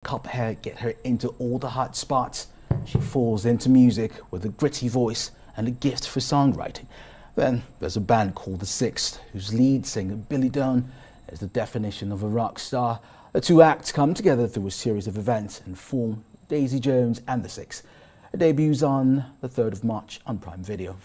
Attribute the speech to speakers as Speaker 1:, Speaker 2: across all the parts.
Speaker 1: Cup hair get her into all the hot spots. She falls into music with a gritty voice and a gift for songwriting. Then there's a band called The Sixth, whose lead singer Billy Dunn is the definition of a rock star. The two acts come together through a series of events and form Daisy Jones and The Sixth. It debuts on the 3rd of March on Prime Video.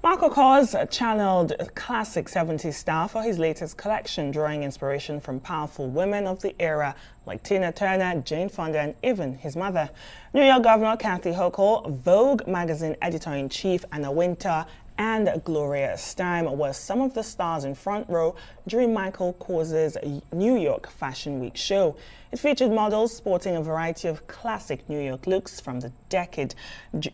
Speaker 2: Michael Kors channeled classic 70s style for his latest collection, drawing inspiration from powerful women of the era like Tina Turner, Jane Fonda, and even his mother. New York Governor Kathy Hochul, Vogue magazine editor-in-chief Anna Wintour, and Gloria Steinem were some of the stars in front row during Michael Kors's New York Fashion Week show. It featured models sporting a variety of classic New York looks from the decade,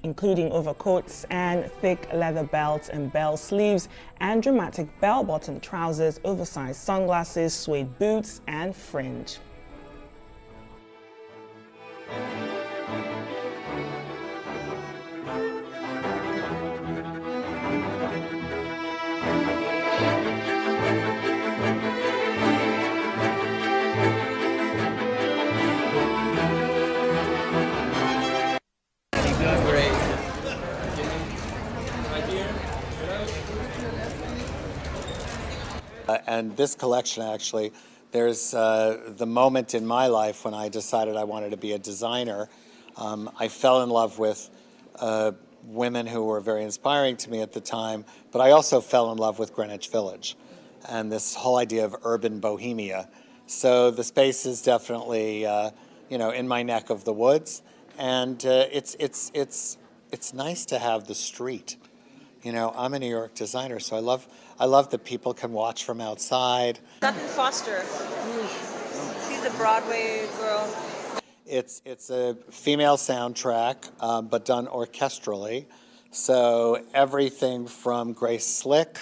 Speaker 2: including overcoats and thick leather belts and bell sleeves, and dramatic bell-bottom trousers, oversized sunglasses, suede boots, and fringe.
Speaker 3: And this collection, actually, there's the moment in my life when I decided I wanted to be a designer. I fell in love with women who were very inspiring to me at the time, but I also fell in love with Greenwich Village and this whole idea of urban bohemia. So the space is definitely, in my neck of the woods, and it's nice to have the street. You know, I'm a New York designer, so I love that people can watch from outside.
Speaker 4: Sutton Foster. She's a Broadway girl.
Speaker 3: It's a female soundtrack, but done orchestrally. So everything from Grace Slick.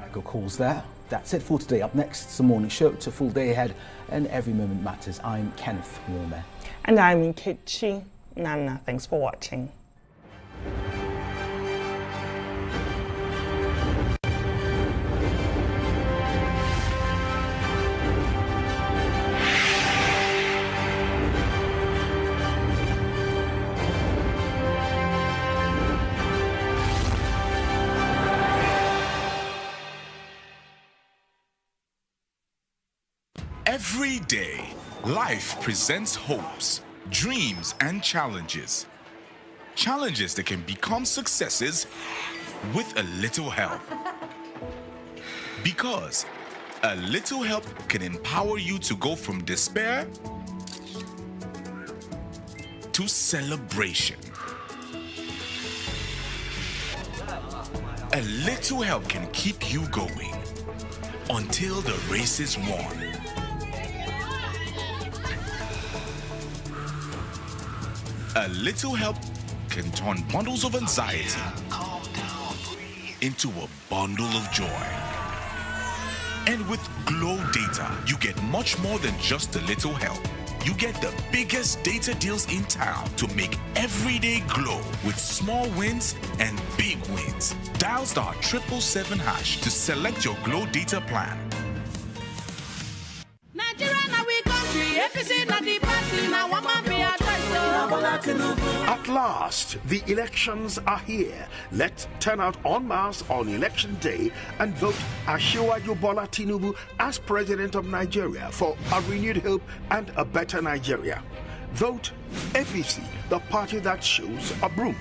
Speaker 1: Michael Kors there. That's it for today. Up next, it's the morning show. It's a full day ahead, and every moment matters. I'm Kenneth Warmer.
Speaker 2: And I'm Nkechi Nana. Thanks for watching.
Speaker 5: Every day, life presents hopes, dreams, and challenges. Challenges that can become successes with a little help. Because a little help can empower you to go from despair to celebration. A little help can keep you going until the race is won. A little help can turn bundles of anxiety into a bundle of joy. And with Glow Data, you get much more than just a little help. You get the biggest data deals in town to make every day glow with small wins and big wins. Dial *777# to select your Glow Data plan.
Speaker 6: At last, the elections are here. Let's turn out en masse on election day and vote Asiwaju Bola Tinubu as president of Nigeria for a renewed hope and a better Nigeria. Vote APC, the party that shows a broom.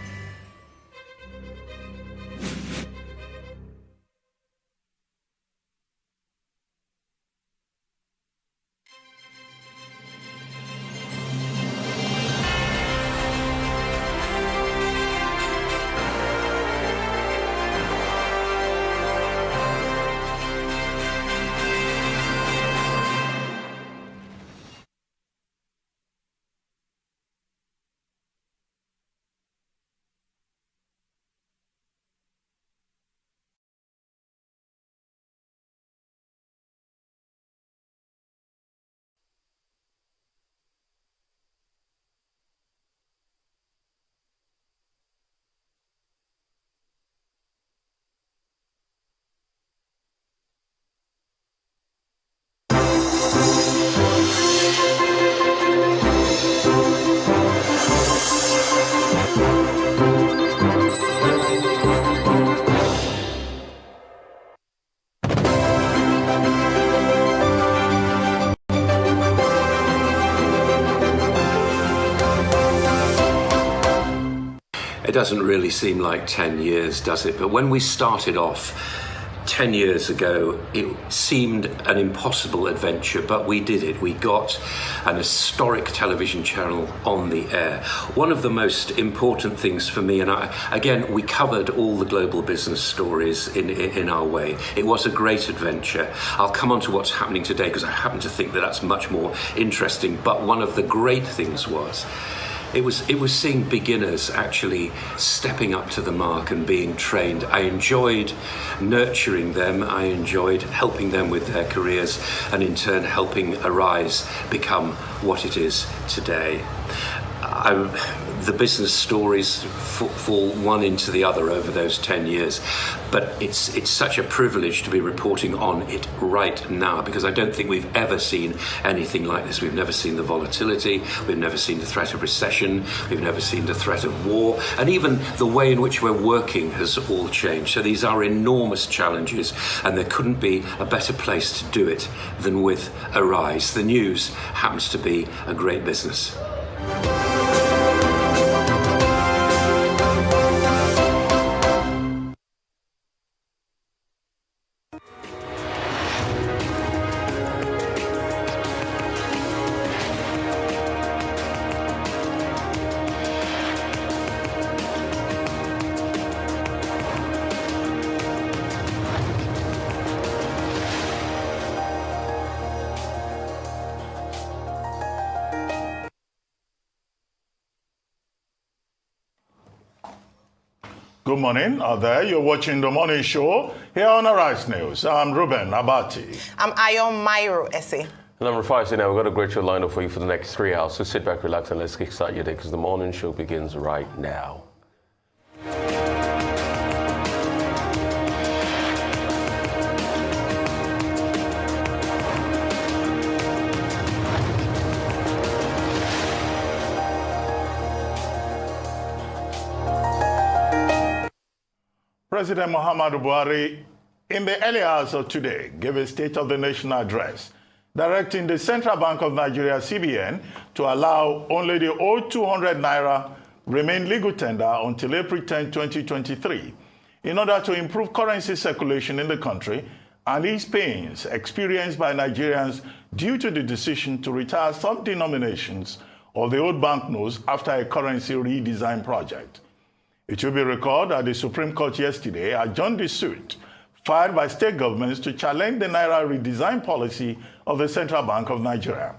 Speaker 7: It doesn't really seem like 10 years, does it? But when we started off 10 years ago, it seemed an impossible adventure, but we did it. We got an historic television channel on the air. One of the most important things for me, and again, we covered all the global business stories in our way. It was a great adventure. I'll come on to what's happening today because I happen to think that that's much more interesting. But one of the great things was, it was seeing beginners actually stepping up to the mark and being trained. I enjoyed nurturing them. I enjoyed helping them with their careers and in turn helping Arise become what it is today. The business stories fall one into the other over those 10 years, but it's such a privilege to be reporting on it right now because I don't think we've ever seen anything like this. We've never seen the volatility, we've never seen the threat of recession, we've never seen the threat of war, and even the way in which we're working has all changed. So these are enormous challenges, and there couldn't be a better place to do it than with Arise. The news happens to be a great business.
Speaker 8: Good morning. There you're watching the morning show here on Arise News. I'm Ruben Abati.
Speaker 9: I'm Ayon Mairo Ese.
Speaker 10: And I'm Rafai. Now we've got a great show lined up for you for the next 3 hours. So sit back, relax, and let's kickstart your day because the morning show begins right now.
Speaker 8: President Muhammadu Buhari, in the early hours of today, gave a State of the Nation address directing the Central Bank of Nigeria, CBN, to allow only the old 200 naira remain legal tender until April 10, 2023, in order to improve currency circulation in the country and ease pains experienced by Nigerians due to the decision to retire some denominations of the old banknotes after a currency redesign project. It will be recalled that the Supreme Court yesterday adjourned the suit filed by state governments to challenge the Naira redesign policy of the Central Bank of Nigeria.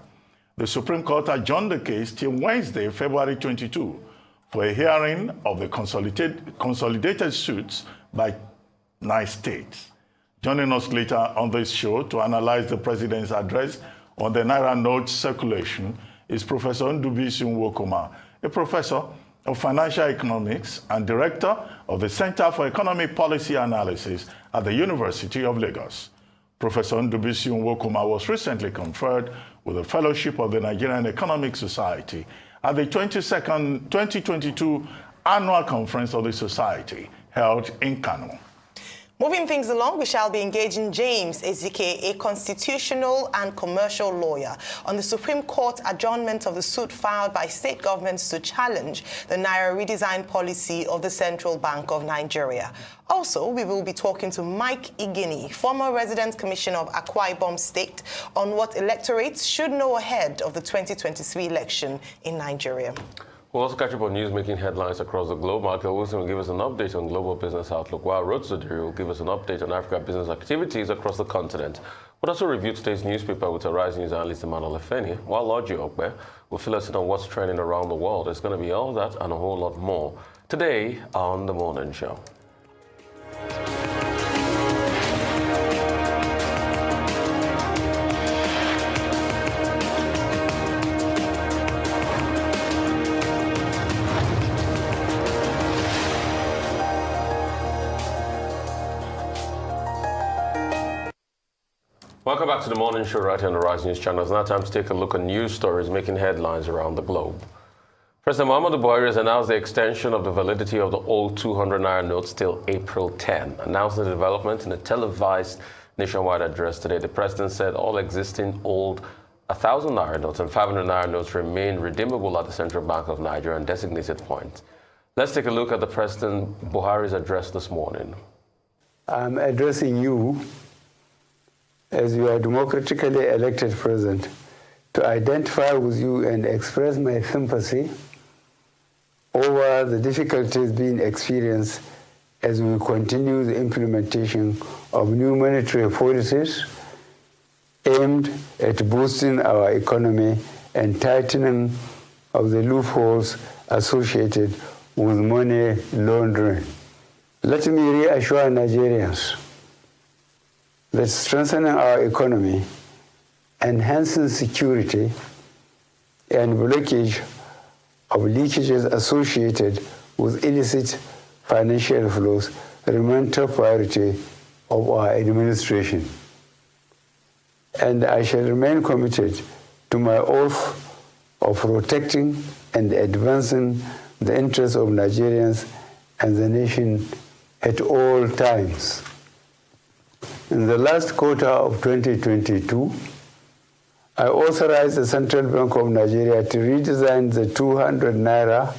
Speaker 8: The Supreme Court adjourned the case till Wednesday, February 22, for a hearing of the consolidated suits by 9 states. Joining us later on this show to analyze the President's address on the Naira note circulation is Professor Ndubisi Nwokoma, a professor of Financial Economics and Director of the Center for Economic Policy Analysis at the University of Lagos. Professor Ndubisi Nwokoma was recently conferred with a fellowship of the Nigerian Economic Society at the 2022 Annual Conference of the Society held in Kano.
Speaker 9: Moving things along, we shall be engaging James Ezike, a constitutional and commercial lawyer, on the Supreme Court adjournment of the suit filed by state governments to challenge the Naira redesign policy of the Central Bank of Nigeria. Also, we will be talking to Mike Igini, former resident commissioner of Akwa Ibom State, on what electorates should know ahead of the 2023 election in Nigeria.
Speaker 10: We'll also catch up on news making headlines across the globe. Michael Wilson will give us an update on global business outlook, while Rod Zodiri will give us an update on Africa business activities across the continent. We'll also review today's newspaper with Arise News analyst Emmanuel Efeni, while Lodji Okbe will fill us in on what's trending around the world. It's going to be all that and a whole lot more today on The Morning Show. Welcome back to The Morning Show right here on the Rise News channel. It's now time to take a look at news stories making headlines around the globe. President Muhammadu Buhari has announced the extension of the validity of the old 200 naira notes till April 10. Announcing the development in a televised nationwide address today, the president said all existing old 1,000 naira notes and 500 naira notes remain redeemable at the Central Bank of Nigeria on designated points. Let's take a look at the President Buhari's address this morning.
Speaker 11: I'm addressing you as your democratically elected president to identify with you and express my sympathy over the difficulties being experienced as we continue the implementation of new monetary policies aimed at boosting our economy and tightening of the loopholes associated with money laundering. Let me reassure Nigerians that strengthening our economy, enhancing security, and blockage of leakages associated with illicit financial flows remain top priority of our administration. And I shall remain committed to my oath of protecting and advancing the interests of Nigerians and the nation at all times. In the last quarter of 2022, I authorized the Central Bank of Nigeria to redesign the 200 naira,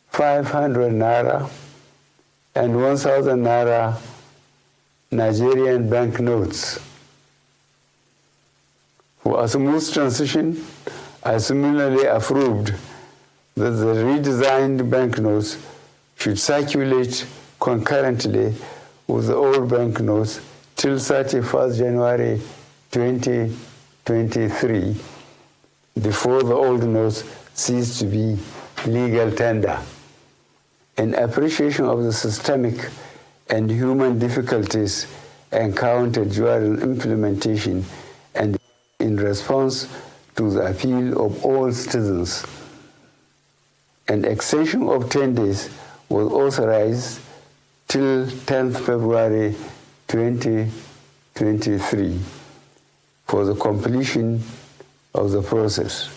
Speaker 11: 500 naira, and 1,000 naira Nigerian banknotes. For a smooth transition, I similarly approved that the redesigned banknotes should circulate concurrently with the old banknotes till 31st January 2023, before the old notes cease to be legal tender. In appreciation of the systemic and human difficulties encountered during implementation and in response to the appeal of all citizens, an extension of 10 days was authorized till 10th February 2023 for the completion of the process.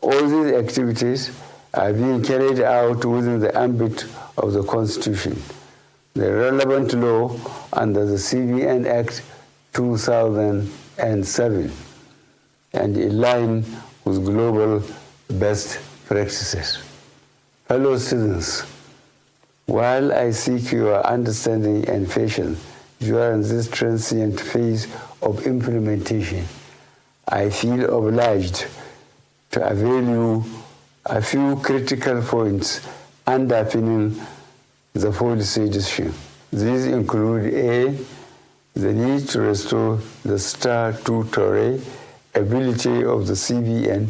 Speaker 11: All these activities are being carried out within the ambit of the Constitution, the relevant law under the CBN Act 2007, and in line with global best practices. Fellow citizens, while I seek your understanding and patience during this transient phase of implementation, I feel obliged to avail you a few critical points underpinning the policy decision. These include A, the need to restore the statutory ability of the CBN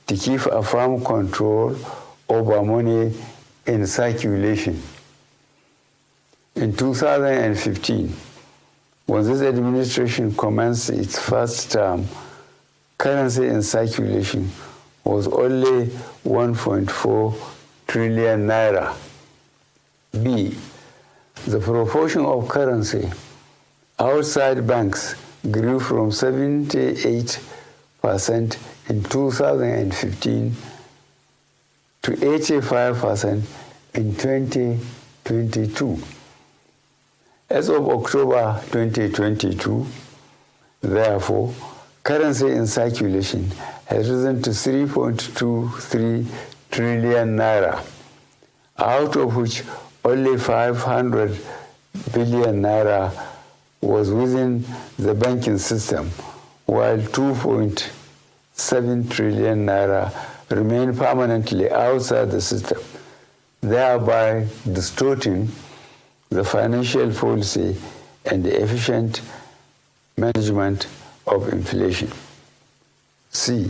Speaker 11: to keep a firm control over money in circulation. In 2015, when this administration commenced its first term, currency in circulation was only 1.4 trillion naira. B, the proportion of currency outside banks grew from 78% in 2015 to 85% in 2022. As of October 2022, therefore, currency in circulation has risen to 3.23 trillion naira, out of which only 500 billion naira was within the banking system, while 2.7 trillion naira remain permanently outside the system, thereby distorting the financial policy and the efficient management of inflation. C,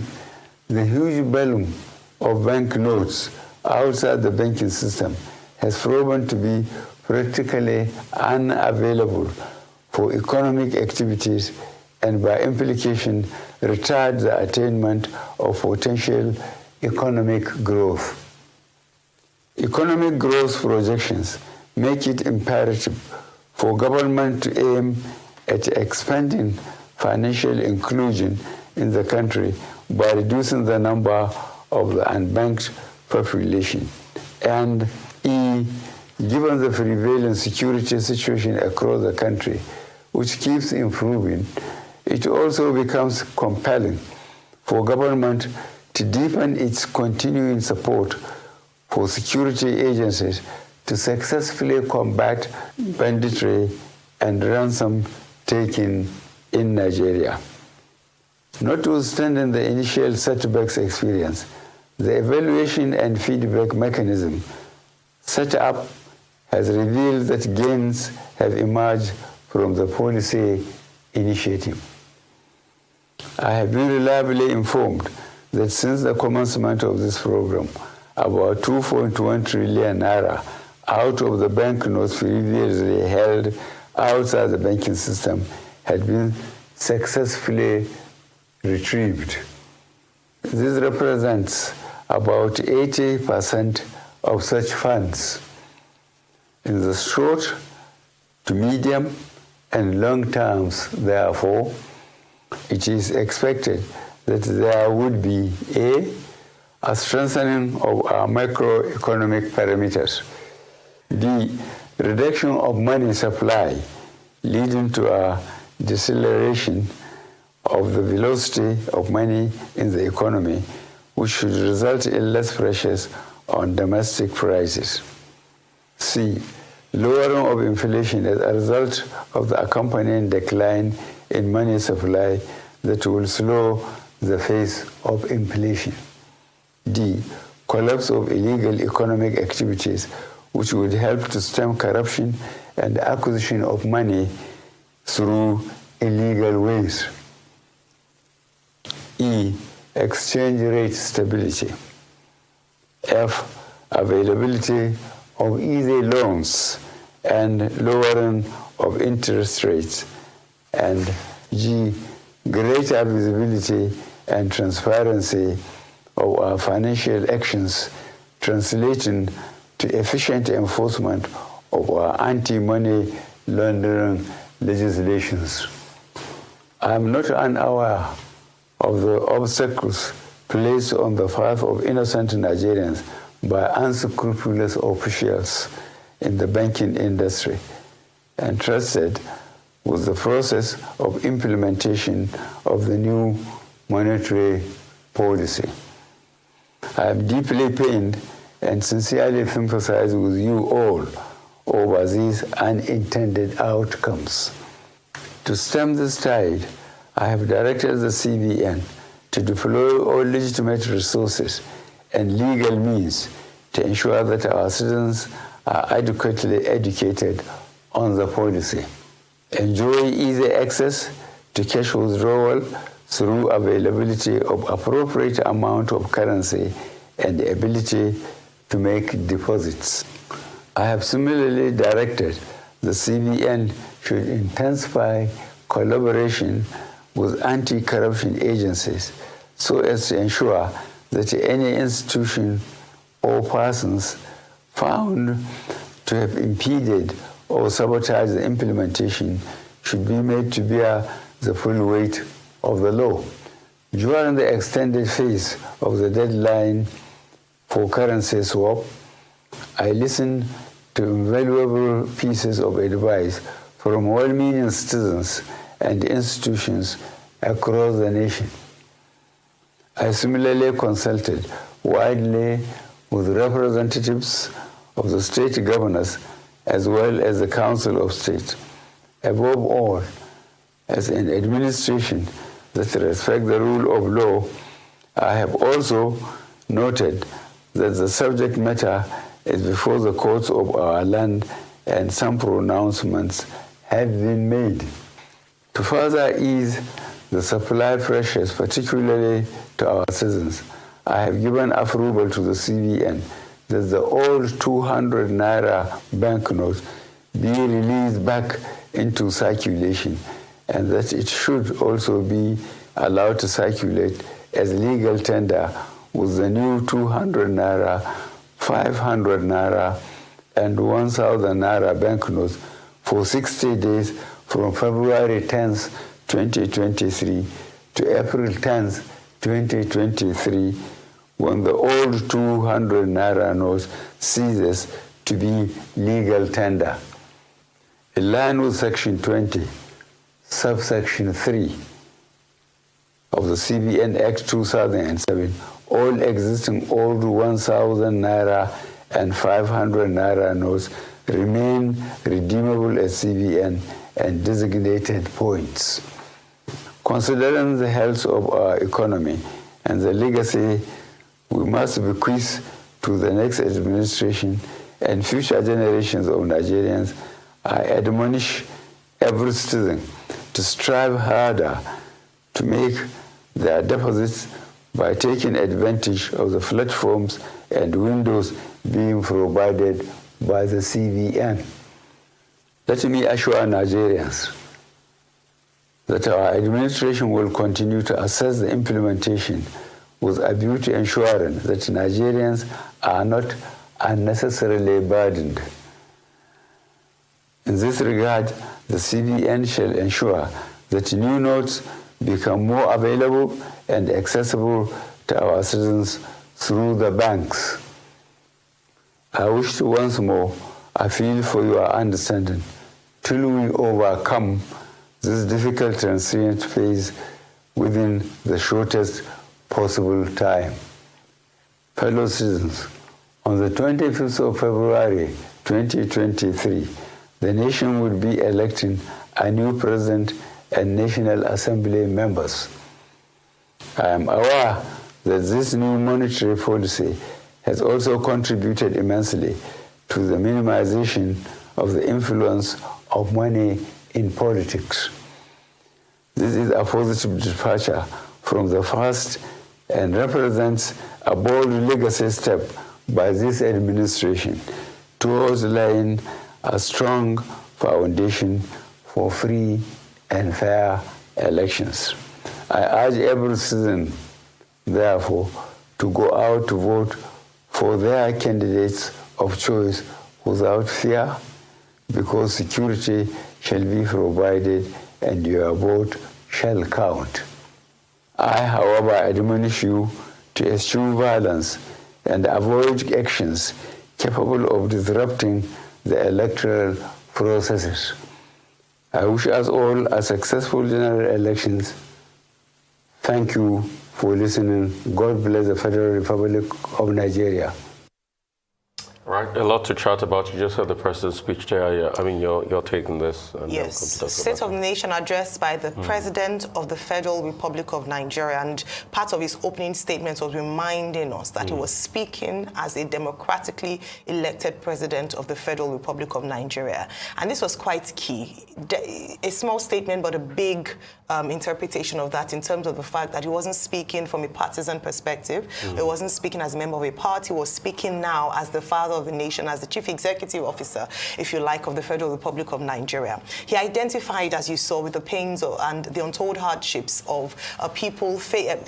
Speaker 11: the huge volume of banknotes outside the banking system has proven to be practically unavailable for economic activities and by implication retard the attainment of potential economic growth. Economic growth projections make it imperative for government to aim at expanding financial inclusion in the country by reducing the number of the unbanked population. And E, given the prevailing security situation across the country, which keeps improving, it also becomes compelling for government to deepen its continuing support for security agencies to successfully combat banditry and ransom taking in Nigeria. Notwithstanding the initial setbacks experience, the evaluation and feedback mechanism set up has revealed that gains have emerged from the policy initiative. I have been reliably informed that since the commencement of this program, about 2.1 trillion naira out of the banknotes previously held outside the banking system had been successfully retrieved. This represents about 80% of such funds. In the short to medium and long terms, therefore, it is expected that there would be a strengthening of our macroeconomic parameters, B, reduction of money supply, leading to a deceleration of the velocity of money in the economy, which should result in less pressures on domestic prices. C, lowering of inflation as a result of the accompanying decline in money supply that will slow the pace of inflation. D, collapse of illegal economic activities, which would help to stem corruption and acquisition of money through illegal ways. E, exchange rate stability. F, availability of easy loans and lowering of interest rates. And G, greater visibility and transparency of our financial actions, translating to efficient enforcement of our anti-money laundering legislations. I am not unaware of the obstacles placed on the path of innocent Nigerians by unscrupulous officials in the banking industry, entrusted with the process of implementation of the new monetary policy. I am deeply pained and sincerely sympathize with you all over these unintended outcomes. To stem this tide, I have directed the CBN to deploy all legitimate resources and legal means to ensure that our citizens are adequately educated on the policy, enjoy easy access to cash withdrawal through availability of appropriate amount of currency and the ability to make deposits. I have similarly directed the CBN should intensify collaboration with anti-corruption agencies so as to ensure that any institution or persons found to have impeded or sabotaged the implementation should be made to bear the full weight of the law. During the extended phase of the deadline for currency swap, I listened to invaluable pieces of advice from well-meaning citizens and institutions across the nation. I similarly consulted widely with representatives of the state governors as well as the Council of State. Above all, as an administration that respects the rule of law, I have also noted that the subject matter is before the courts of our land and some pronouncements have been made. To further ease the supply pressures, particularly to our citizens, I have given approval to the CBN that the old 200 naira banknotes be released back into circulation and that it should also be allowed to circulate as legal tender with the new 200 naira, 500 naira, and 1,000 naira banknotes for 60 days from February 10th, 2023 to April 10th, 2023, when the old 200 naira notes ceases to be legal tender. In line with Section 20, subsection 3 of the CBN Act 2007, all existing old 1,000 naira and 500 naira notes remain redeemable at CBN and designated points. Considering the health of our economy and the legacy we must bequeath to the next administration and future generations of Nigerians, I admonish every citizen to strive harder to make their deposits by taking advantage of the platforms and windows being provided by the CBN. Let me assure Nigerians that our administration will continue to assess the implementation with a view to ensuring that Nigerians are not unnecessarily burdened. In this regard, the CBN shall ensure that new notes become more available and accessible to our citizens through the banks. I wish to once more appeal for your understanding till we overcome this difficult transient phase within the shortest possible time. Fellow citizens, on the 25th of February 2023, the nation will be electing a new president and National Assembly members. I am aware that this new monetary policy has also contributed immensely to the minimization of the influence of money in politics. This is a positive departure from the past and represents a bold legacy step by this administration towards laying a strong foundation for free and fair elections. I urge every citizen, therefore, to go out to vote for their candidates of choice without fear, because security shall be provided and your vote shall count. I, however, admonish you to eschew violence and avoid actions capable of disrupting the electoral processes. I wish us all a successful general elections. Thank you for listening. God bless the Federal Republic of Nigeria.
Speaker 10: Right, a lot to chat about. You just heard the president's speech there. I mean, you're taking this. And
Speaker 9: yes, State of the Nation address by the President of the Federal Republic of Nigeria, and part of his opening statement was reminding us that he was speaking as a democratically elected President of the Federal Republic of Nigeria. And this was quite key. A small statement, but a big interpretation of that in terms of the fact that he wasn't speaking from a partisan perspective. He wasn't speaking as a member of a party. He was speaking now as the father of the nation, as the chief executive officer, if you like, of the Federal Republic of Nigeria. He identified, as you saw, with the pains and the untold hardships of people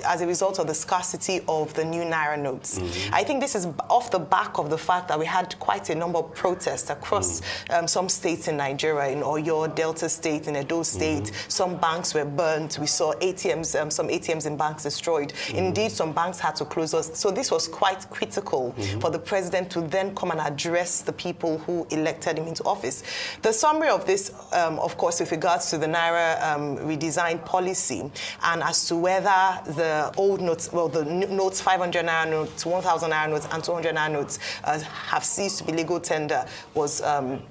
Speaker 9: as a result of the scarcity of the new Naira notes. I think this is off the back of the fact that we had quite a number of protests across some states in Nigeria, in Oyo, Delta State, in Edo State. Some banks were burnt. We saw ATMs, some ATMs in banks destroyed. Indeed, some banks had to close us. So this was quite critical for the president to then come and address the people who elected him into office. The summary of this, of course, with regards to the Naira redesign policy, and as to whether the old notes, well, the notes, 500 Naira notes, 1,000 Naira notes, and 200 Naira notes have ceased to be legal tender, was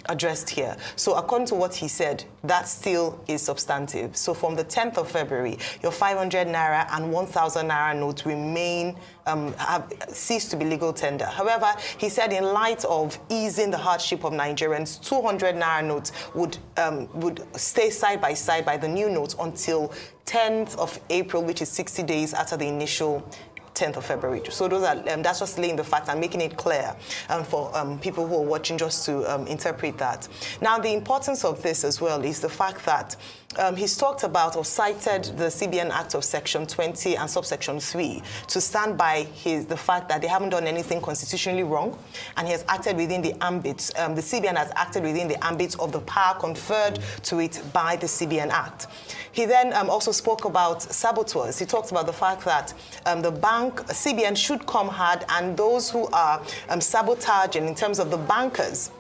Speaker 9: addressed here. So according to what he said, that still is substantive. So from the 10th of February, your 500 Naira and 1,000 Naira notes remain, have ceased to be legal tender. However, he said in light of easing the hardship of Nigerians, 200 Naira notes would stay side by side by the new notes until 10th of April, which is 60 days after the initial 10th of February. So those are, that's just laying the facts and making it clear for people who are watching just to interpret that. Now, the importance of this as well is the fact that he's talked about or cited the CBN Act of Section 20 and subsection 3 to stand by the fact that they haven't done anything constitutionally wrong, and he has acted within the ambit, the CBN has acted within the ambit of the power conferred to it by the CBN Act. He then also spoke about saboteurs. He talked about the fact that the CBN should come hard, and those who are sabotaging in terms of the bankers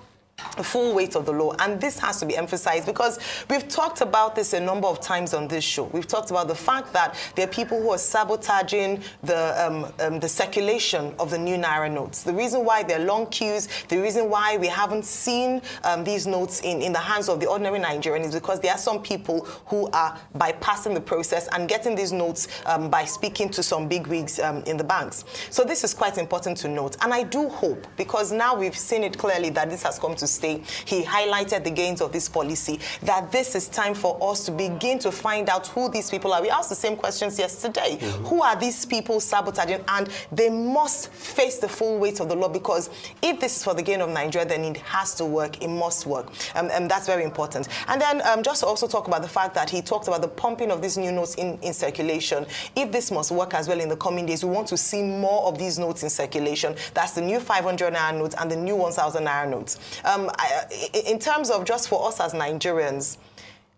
Speaker 9: the full weight of the law. And this has to be emphasized because we've talked about this a number of times on this show. We've talked about the fact that there are people who are sabotaging the circulation of the new Naira notes. The reason why there are long queues, the reason why we haven't seen these notes in the hands of the ordinary Nigerian is because there are some people who are bypassing the process and getting these notes by speaking to some bigwigs in the banks. So this is quite important to note. And I do hope, because now we've seen it clearly that this has come to stay. He highlighted the gains of this policy, that this is time for us to begin to find out who these people are. We asked the same questions yesterday. Who are these people sabotaging? And they must face the full weight of the law, because if this is for the gain of Nigeria, then it has to work. It must work. And that's very important. And then just to also talk about the fact that he talked about the pumping of these new notes in circulation. If this must work as well in the coming days, we want to see more of these notes in circulation. That's the new 500 Naira notes and the new 1,000 Naira notes. In terms of just for us as Nigerians,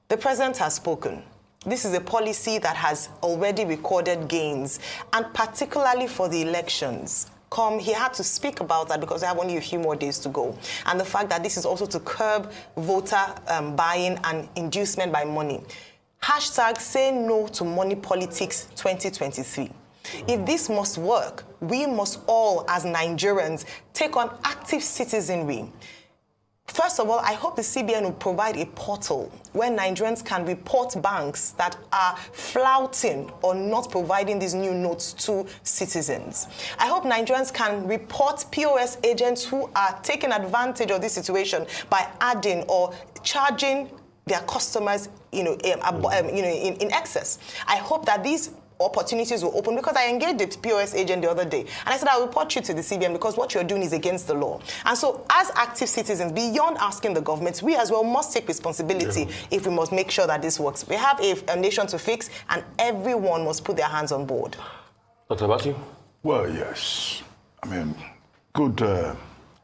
Speaker 9: the president has spoken. This is a policy that has already recorded gains, and particularly for the elections. He had to speak about that because we have only a few more days to go. And the fact that this is also to curb voter buying and inducement by money. Hashtag say no to money politics 2023. If this must work, we must all, as Nigerians, take on active citizenry. First of all, I hope the CBN will provide a portal where Nigerians can report banks that are flouting or not providing these new notes to citizens. I hope Nigerians can report POS agents who are taking advantage of this situation by adding or charging their customers, in excess. I hope that these opportunities will open, because I engaged the POS agent the other day and I said, I'll report you to the CBN because what you're doing is against the law. And so as active citizens, beyond asking the government, we as well must take responsibility if we must make sure that this works. We have a nation to fix, and everyone must put their hands on board.
Speaker 10: Dr. Batu?
Speaker 8: Well, yes. I mean, good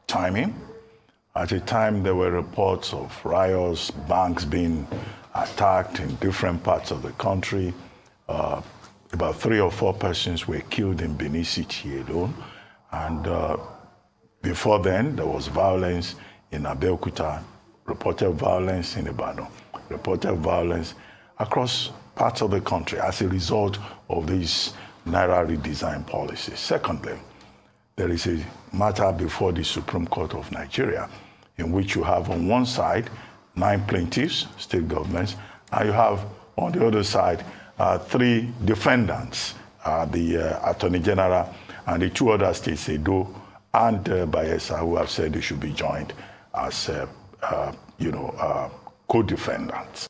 Speaker 8: timing. At a time, there were reports of riots, banks being attacked in different parts of the country. About 3 or 4 persons were killed in Benin City alone. And before then, there was violence in Abeokuta, reported violence in Ibadan, reported violence across parts of the country as a result of these Naira redesign policies. Secondly, there is a matter before the Supreme Court of Nigeria in which you have on one side 9 plaintiffs, state governments, and you have on the other side 3 defendants, the Attorney General and the 2 other states, Edo and Bayelsa, who have said they should be joined as co-defendants.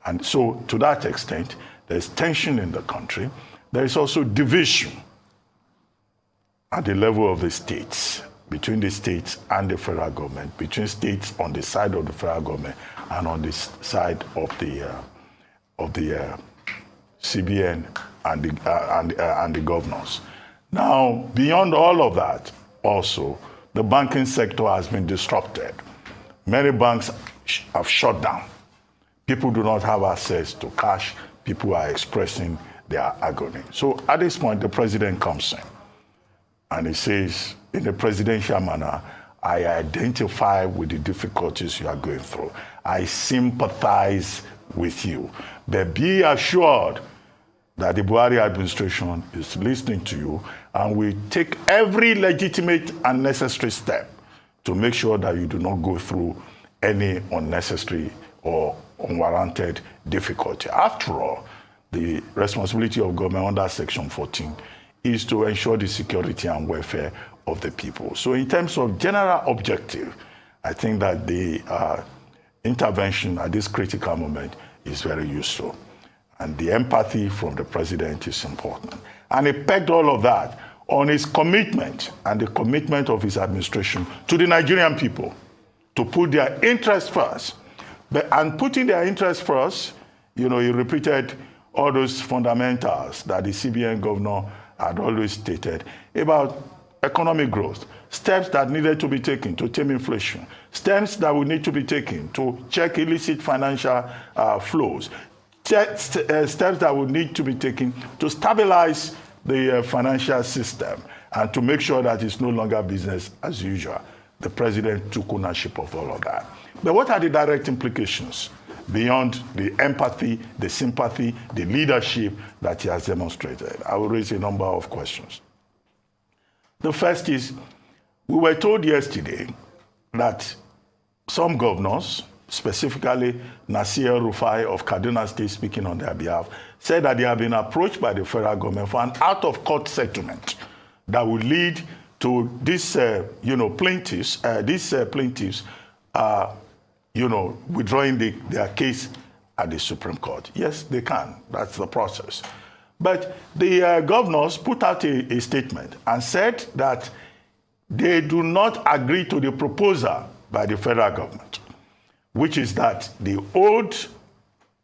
Speaker 8: And so to that extent, there's tension in the country. There is also division at the level of the states, between the states and the federal government, between states on the side of the federal government and on the side of the CBN and the governors. Now, beyond all of that, also, the banking sector has been disrupted. Many banks have shut down. People do not have access to cash. People are expressing their agony. So at this point, the president comes in and he says, in a presidential manner, I identify with the difficulties you are going through. I sympathize with you. But be assured that the Buhari administration is listening to you and will take every legitimate and necessary step to make sure that you do not go through any unnecessary or unwarranted difficulty. After all, the responsibility of government under Section 14 is to ensure the security and welfare of the people. So in terms of general objective, I think that the intervention at this critical moment is very useful. And the empathy from the president is important. And he pegged all of that on his commitment and the commitment of his administration to the Nigerian people to put their interests first. And putting their interests first, he repeated all those fundamentals that the CBN governor had always stated about economic growth, steps that needed to be taken to tame inflation, steps that would need to be taken to check illicit financial flows, steps that would need to be taken to stabilize the financial system and to make sure that it's no longer business as usual. the president took ownership of all of that. But what are the direct implications beyond the empathy, the sympathy, the leadership that he has demonstrated? I will raise a number of questions. The first is, we were told yesterday that some governors, specifically Nasir El-Rufai of Kaduna State, speaking on their behalf, said that they have been approached by the federal government for an out-of-court settlement that would lead to these, plaintiffs, withdrawing their case at the Supreme Court. Yes, they can. That's the process. But the governors put out a statement and said that they do not agree to the proposal by the federal government, which is that the old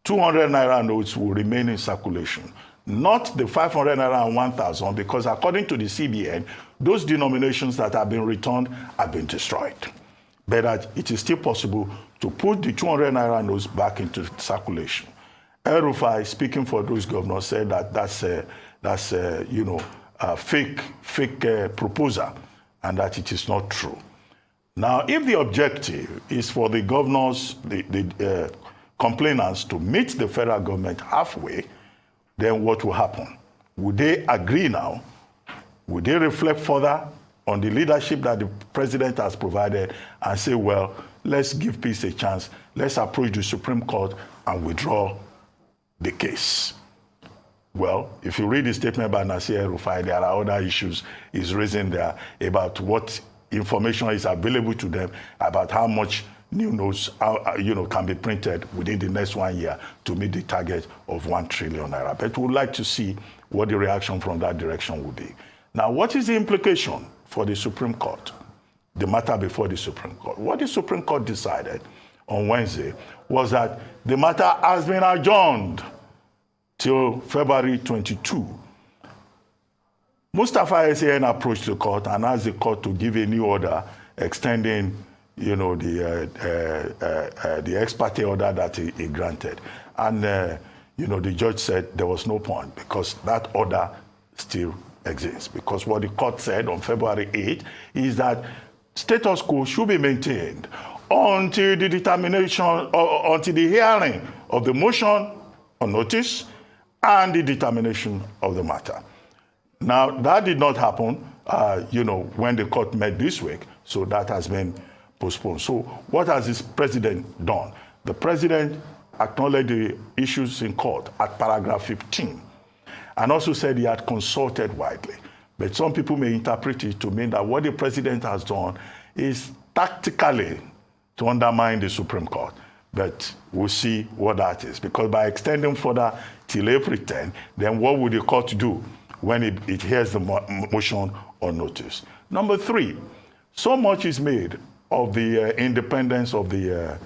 Speaker 8: 200 naira notes will remain in circulation, not the 500 naira and 1,000, because according to the CBN, those denominations that have been returned have been destroyed. But that it is still possible to put the 200 naira notes back into circulation. El-Rufai, speaking for those governors, said that that's a fake proposal and that it is not true. Now, if the objective is for the governors, the complainants to meet the federal government halfway, then what will happen? Would they agree now? Would they reflect further on the leadership that the president has provided and say, well, let's give peace a chance, let's approach the Supreme Court and withdraw the case? Well, if you read the statement by Nasir El-Rufai, there are other issues he's raising there about what information is available to them about how much new notes can be printed within the next 1 year to meet the target of 1 trillion naira. But we'd like to see what the reaction from that direction will be. Now, what is the implication for the Supreme Court, the matter before the Supreme Court? What the Supreme Court decided on Wednesday was that the matter has been adjourned till February 22. Mustafa SAN approached the court and asked the court to give a new order extending, the ex parte order that he granted. And, the judge said there was no point because that order still exists. Because what the court said on February 8 is that status quo should be maintained until the determination, or until the hearing of the motion on notice and the determination of the matter. Now, that did not happen, when the court met this week, so that has been postponed. So what has this president done? The president acknowledged the issues in court at paragraph 15 and also said he had consulted widely. But some people may interpret it to mean that what the president has done is tactically to undermine the Supreme Court. But we'll see what that is. Because by extending further till April 10, then what will the court do when it hears the motion on notice? Number 3, so much is made of the independence of the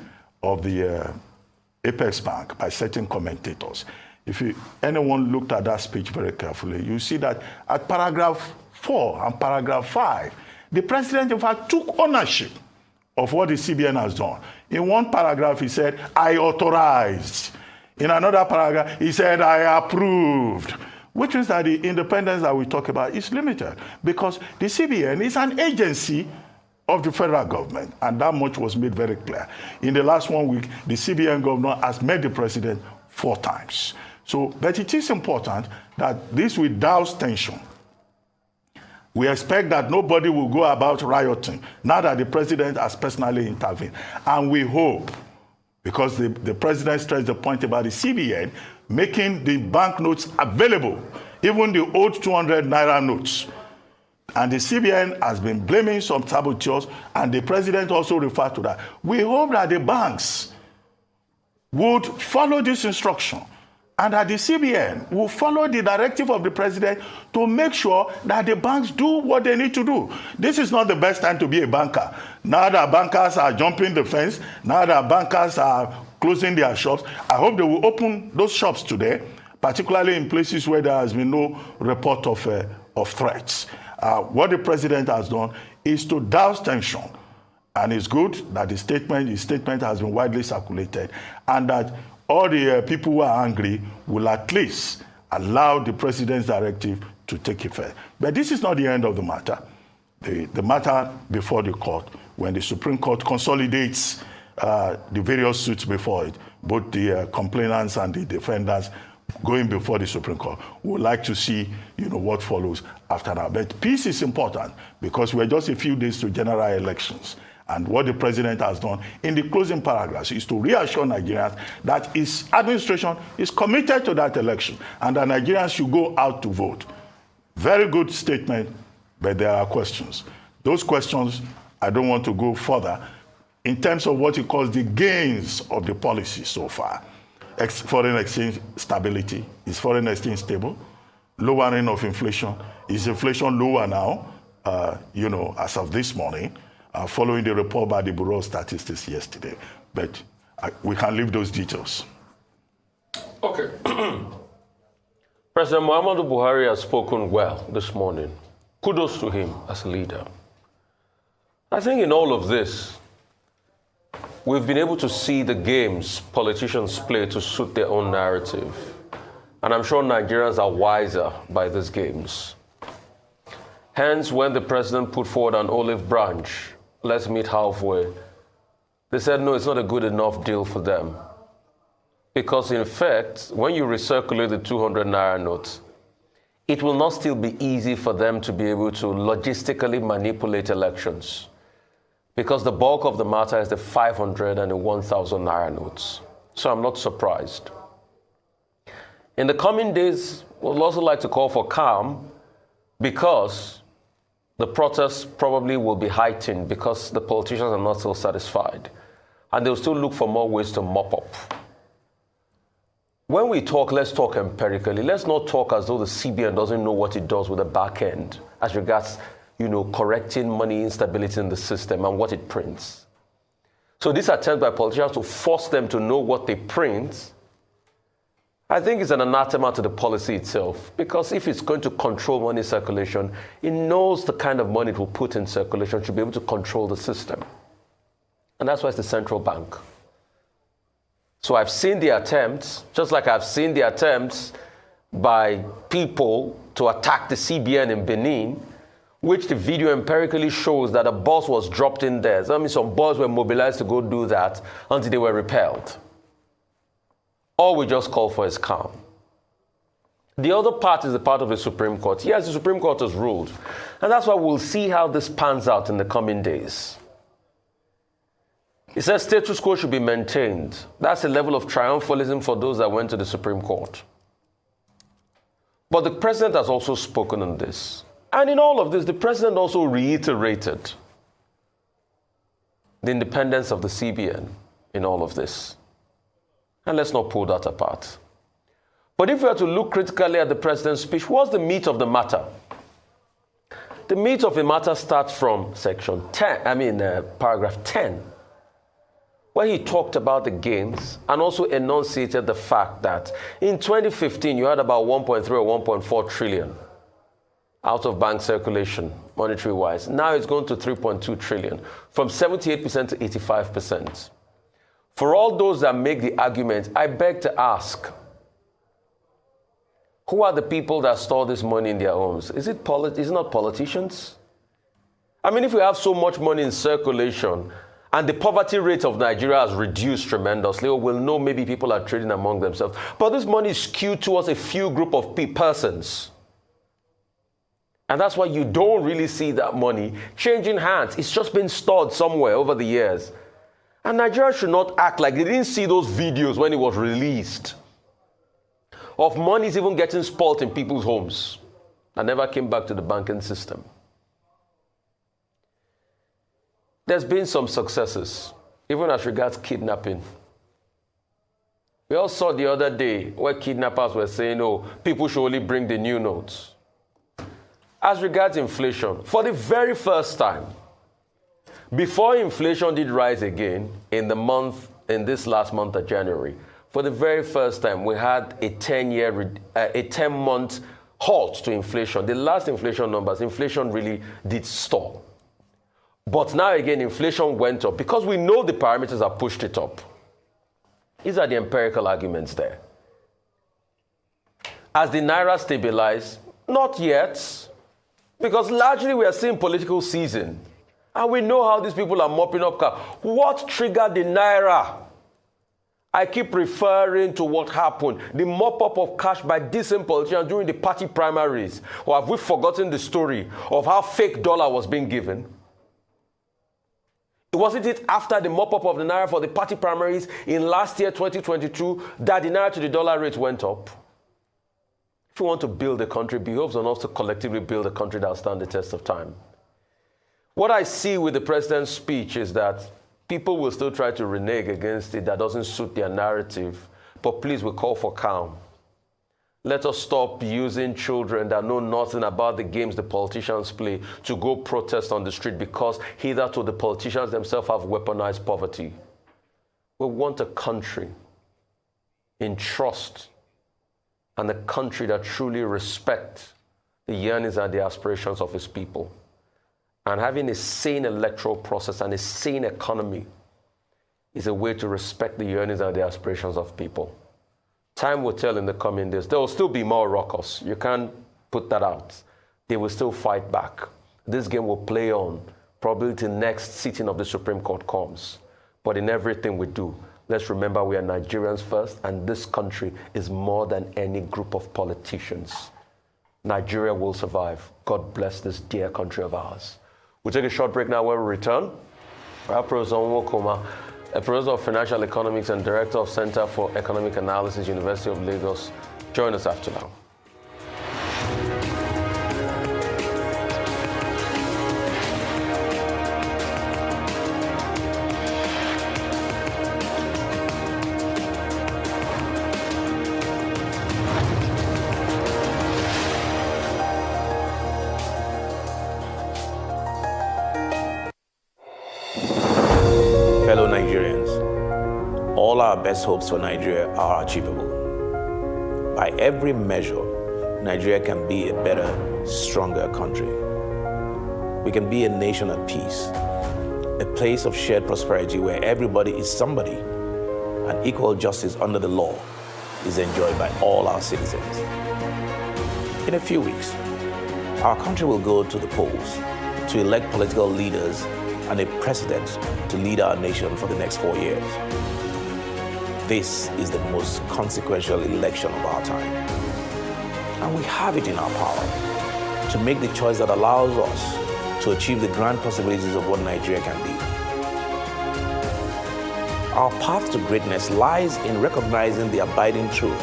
Speaker 8: Apex Bank by certain commentators. If anyone looked at that speech very carefully, you see that at paragraph 4 and paragraph 5, the president, in fact, took ownership of what the CBN has done. In one paragraph, he said, I authorized. In another paragraph, he said, I approved. Which means that the independence that we talk about is limited because the CBN is an agency of the federal government, and that much was made very clear. In the last 1 week, the CBN governor has met the president 4 times. So, but it is important that this will douse tension. We expect that nobody will go about rioting now that the president has personally intervened. And we hope, because the president stressed the point about the CBN making the banknotes available, even the old 200 naira notes. And the CBN has been blaming some saboteurs, and the president also referred to that. We hope that the banks would follow this instruction and that the CBN will follow the directive of the president to make sure that the banks do what they need to do. This is not the best time to be a banker. Now that bankers are jumping the fence, now that bankers are closing their shops, I hope they will open those shops today, particularly in places where there has been no report of threats. What the president has done is to douse tension. And it's good that his statement has been widely circulated, and that all the people who are angry will at least allow the president's directive to take effect. But this is not the end of the matter. The matter before the court when the Supreme Court consolidates the various suits before it, both the complainants and the defendants going before the Supreme Court. We would like to see, what follows after that. But peace is important because we're just a few days to general elections. And what the president has done in the closing paragraphs is to reassure Nigerians that his administration is committed to that election and that Nigerians should go out to vote. Very good statement, but there are questions. Those questions, I don't want to go further in terms of what he calls the gains of the policy so far. Foreign exchange stability. Is foreign exchange stable? Lowering of inflation. Is inflation lower now, as of this morning? Following the report by the Bureau of Statistics yesterday. But we can leave those details.
Speaker 10: Okay. President Muhammadu Buhari has spoken well this morning. Kudos to him as a leader. I think in all of this, we've been able to see the games politicians play to suit their own narrative. And I'm sure Nigerians are wiser by these games. Hence, when the president put forward an olive branch, let's meet halfway, they said, no, it's not a good enough deal for them. Because in fact, when you recirculate the 200 naira notes, it will not still be easy for them to be able to logistically manipulate elections. Because the bulk of the matter is the 500 and the 1,000 naira notes. So I'm not surprised. In the coming days, we'll also like to call for calm because the protests probably will be heightened because the politicians are not still satisfied. And they'll still look for more ways to mop up. When we talk, let's talk empirically. Let's not talk as though the CBN doesn't know what it does with the back end as regards, correcting money instability in the system and what it prints. So this attempt by politicians to force them to know what they print, I think it's an anathema to the policy itself, because if it's going to control money circulation, it knows the kind of money it will put in circulation to be able to control the system. And that's why it's the central bank. So I've seen the attempts, just like I've seen the attempts by people to attack the CBN in Benin, which the video empirically shows that a bus was dropped in there. So, some boys were mobilized to go do that until they were repelled. All we just call for is calm. The other part is the part of the Supreme Court. Yes, the Supreme Court has ruled. And that's why we'll see how this pans out in the coming days. It says status quo should be maintained. That's a level of triumphalism for those that went to the Supreme Court. But the president has also spoken on this. And in all of this, the president also reiterated the independence of the CBN in all of this. And let's not pull that apart. But if we are to look critically at the president's speech, what's the meat of the matter? The meat of the matter starts from paragraph 10, where he talked about the gains and also enunciated the fact that in 2015, you had about 1.3 or 1.4 trillion out of bank circulation, monetary-wise. Now it's going to 3.2 trillion, from 78% to 85%. For all those that make the argument, I beg to ask, who are the people that store this money in their homes? Is it not politicians? If we have so much money in circulation and the poverty rate of Nigeria has reduced tremendously, we'll know maybe people are trading among themselves. But this money is skewed towards a few group of persons. And that's why you don't really see that money changing hands. It's just been stored somewhere over the years. And Nigeria should not act like they didn't see those videos when it was released of monies even getting spoiled in people's homes and never came back to the banking system. There's been some successes, even as regards kidnapping. We all saw the other day where kidnappers were saying, people should only bring the new notes. As regards inflation, for the very first time, before inflation did rise again in this last month of January, for the very first time, we had a 10-month halt to inflation. The last inflation numbers, inflation really did stall. But now again, inflation went up because we know the parameters have pushed it up. These are the empirical arguments there. Has the Naira stabilized? Not yet, because largely we are seeing political season. And we know how these people are mopping up cash. What triggered the Naira? I keep referring to what happened, the mop-up of cash by decent politicians during the party primaries. Or have we forgotten the story of how fake dollar was being given? Wasn't it after the mop-up of the Naira for the party primaries in last year, 2022, that the Naira to the dollar rate went up? If we want to build a country, it behoves on us to collectively build a country that will stand the test of time. What I see with the president's speech is that people will still try to renege against it. That doesn't suit their narrative. But please, we call for calm. Let us stop using children that know nothing about the games the politicians play to go protest on the street because hitherto the politicians themselves have weaponized poverty. We want a country in trust and a country that truly respects the yearnings and the aspirations of its people. And having a sane electoral process and a sane economy is a way to respect the yearnings and the aspirations of people. Time will tell in the coming days. There will still be more ruckus. You can't put that out. They will still fight back. This game will play on probably till next sitting of the Supreme Court comes. But in everything we do, let's remember we are Nigerians first, and this country is more than any group of politicians. Nigeria will survive. God bless this dear country of ours. We'll take a short break now. When we return, our Professor Nwokoma, a professor of financial economics and director of Center for Economic Analysis, University of Lagos, join us after now.
Speaker 12: Fellow Nigerians, all our best hopes for Nigeria are achievable. By every measure, Nigeria can be a better, stronger country. We can be a nation at peace, a place of shared prosperity where everybody is somebody, and equal justice under the law is enjoyed by all our citizens. In a few weeks, our country will go to the polls to elect political leaders and a president to lead our nation for the next 4 years. This is the most consequential election of our time. And we have it in our power to make the choice that allows us to achieve the grand possibilities of what Nigeria can be. Our path to greatness lies in recognizing the abiding truth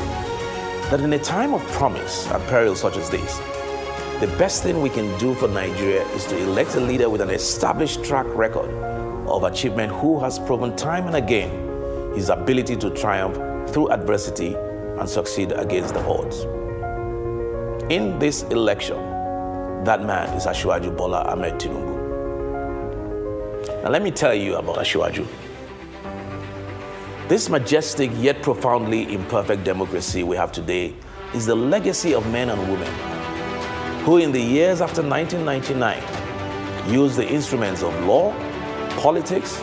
Speaker 12: that in a time of promise and peril such as this, the best thing we can do for Nigeria is to elect a leader with an established track record of achievement who has proven time and again his ability to triumph through adversity and succeed against the odds. In this election, that man is Asiwaju Bola Ahmed Tinubu. Now let me tell you about Asiwaju. This majestic yet profoundly imperfect democracy we have today is the legacy of men and women who in the years after 1999 used the instruments of law, politics,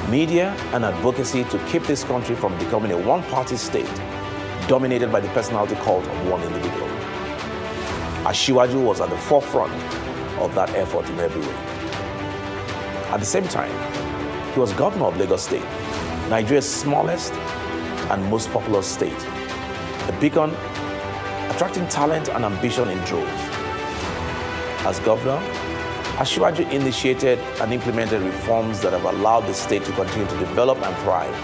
Speaker 12: media, and advocacy to keep this country from becoming a one-party state dominated by the personality cult of one individual. Asiwaju was at the forefront of that effort in every way. At the same time, he was governor of Lagos State, Nigeria's smallest and most populous state, a beacon attracting talent and ambition in droves. As governor, Asiwaju initiated and implemented reforms that have allowed the state to continue to develop and thrive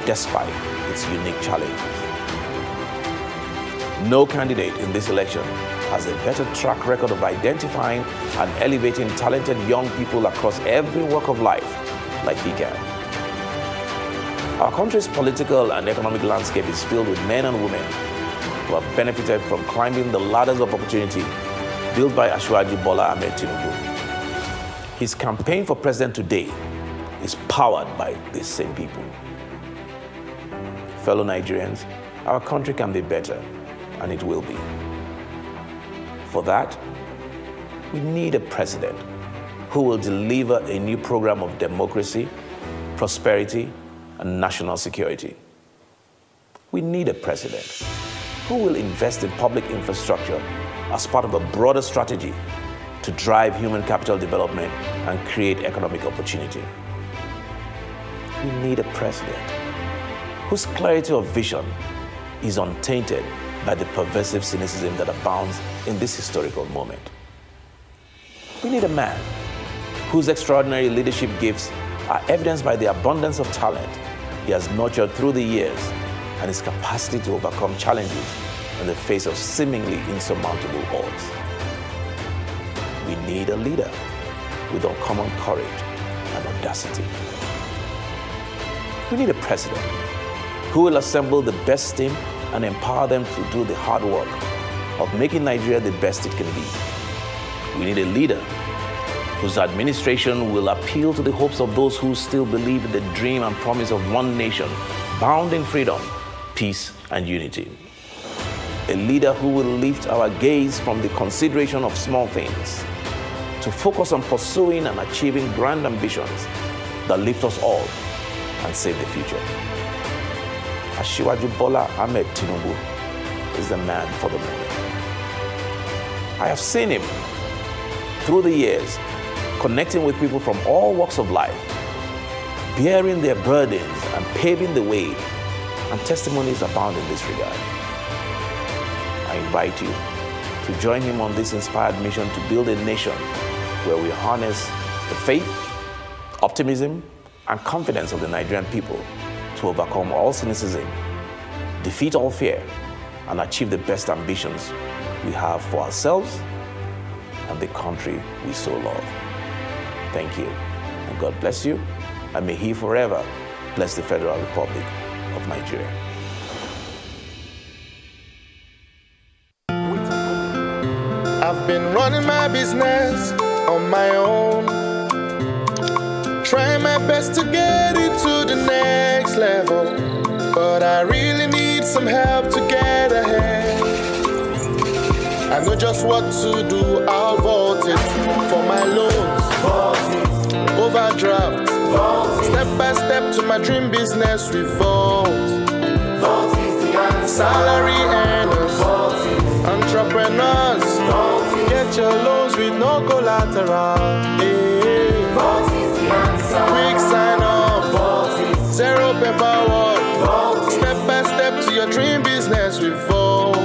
Speaker 12: despite its unique challenges. No candidate in this election has a better track record of identifying and elevating talented young people across every walk of life like he can. Our country's political and economic landscape is filled with men and women who have benefited from climbing the ladders of opportunity built by Asiwaju Bola Ahmed Tinubu. His campaign for president today is powered by these same people. Fellow Nigerians, our country can be better, and it will be. For that, we need a president who will deliver a new program of democracy, prosperity, and national security. We need a president who will invest in public infrastructure as part of a broader strategy to drive human capital development and create economic opportunity. We need a president whose clarity of vision is untainted by the pervasive cynicism that abounds in this historical moment. We need a man whose extraordinary leadership gifts are evidenced by the abundance of talent he has nurtured through the years and his capacity to overcome challenges in the face of seemingly insurmountable odds. We need a leader with uncommon courage and audacity. We need a president who will assemble the best team and empower them to do the hard work of making Nigeria the best it can be. We need a leader whose administration will appeal to the hopes of those who still believe in the dream and promise of one nation, bound in freedom, peace, and unity. A leader who will lift our gaze from the consideration of small things to focus on pursuing and achieving grand ambitions that lift us all and save the future. Asiwaju Bola Ahmed Tinubu is the man for the moment. I have seen him through the years, connecting with people from all walks of life, bearing their burdens and paving the way, and testimonies abound in this regard. I invite you to join him on this inspired mission to build a nation where we harness the faith, optimism, and confidence of the Nigerian people to overcome all cynicism, defeat all fear, and achieve the best ambitions we have for ourselves and the country we so love. Thank you, and God bless you, and may He forever bless the Federal Republic of Nigeria.
Speaker 13: I've been running my business on my own, trying my best to get it to the next level, but I really need some help to get ahead. I know just what to do, I'll vote it for my loans, overdraft, step by step to my dream business we vote. Salary earners, entrepreneurs, get your loans with no collateral. Quick sign up, zero paperwork, step by step to your dream business we vote.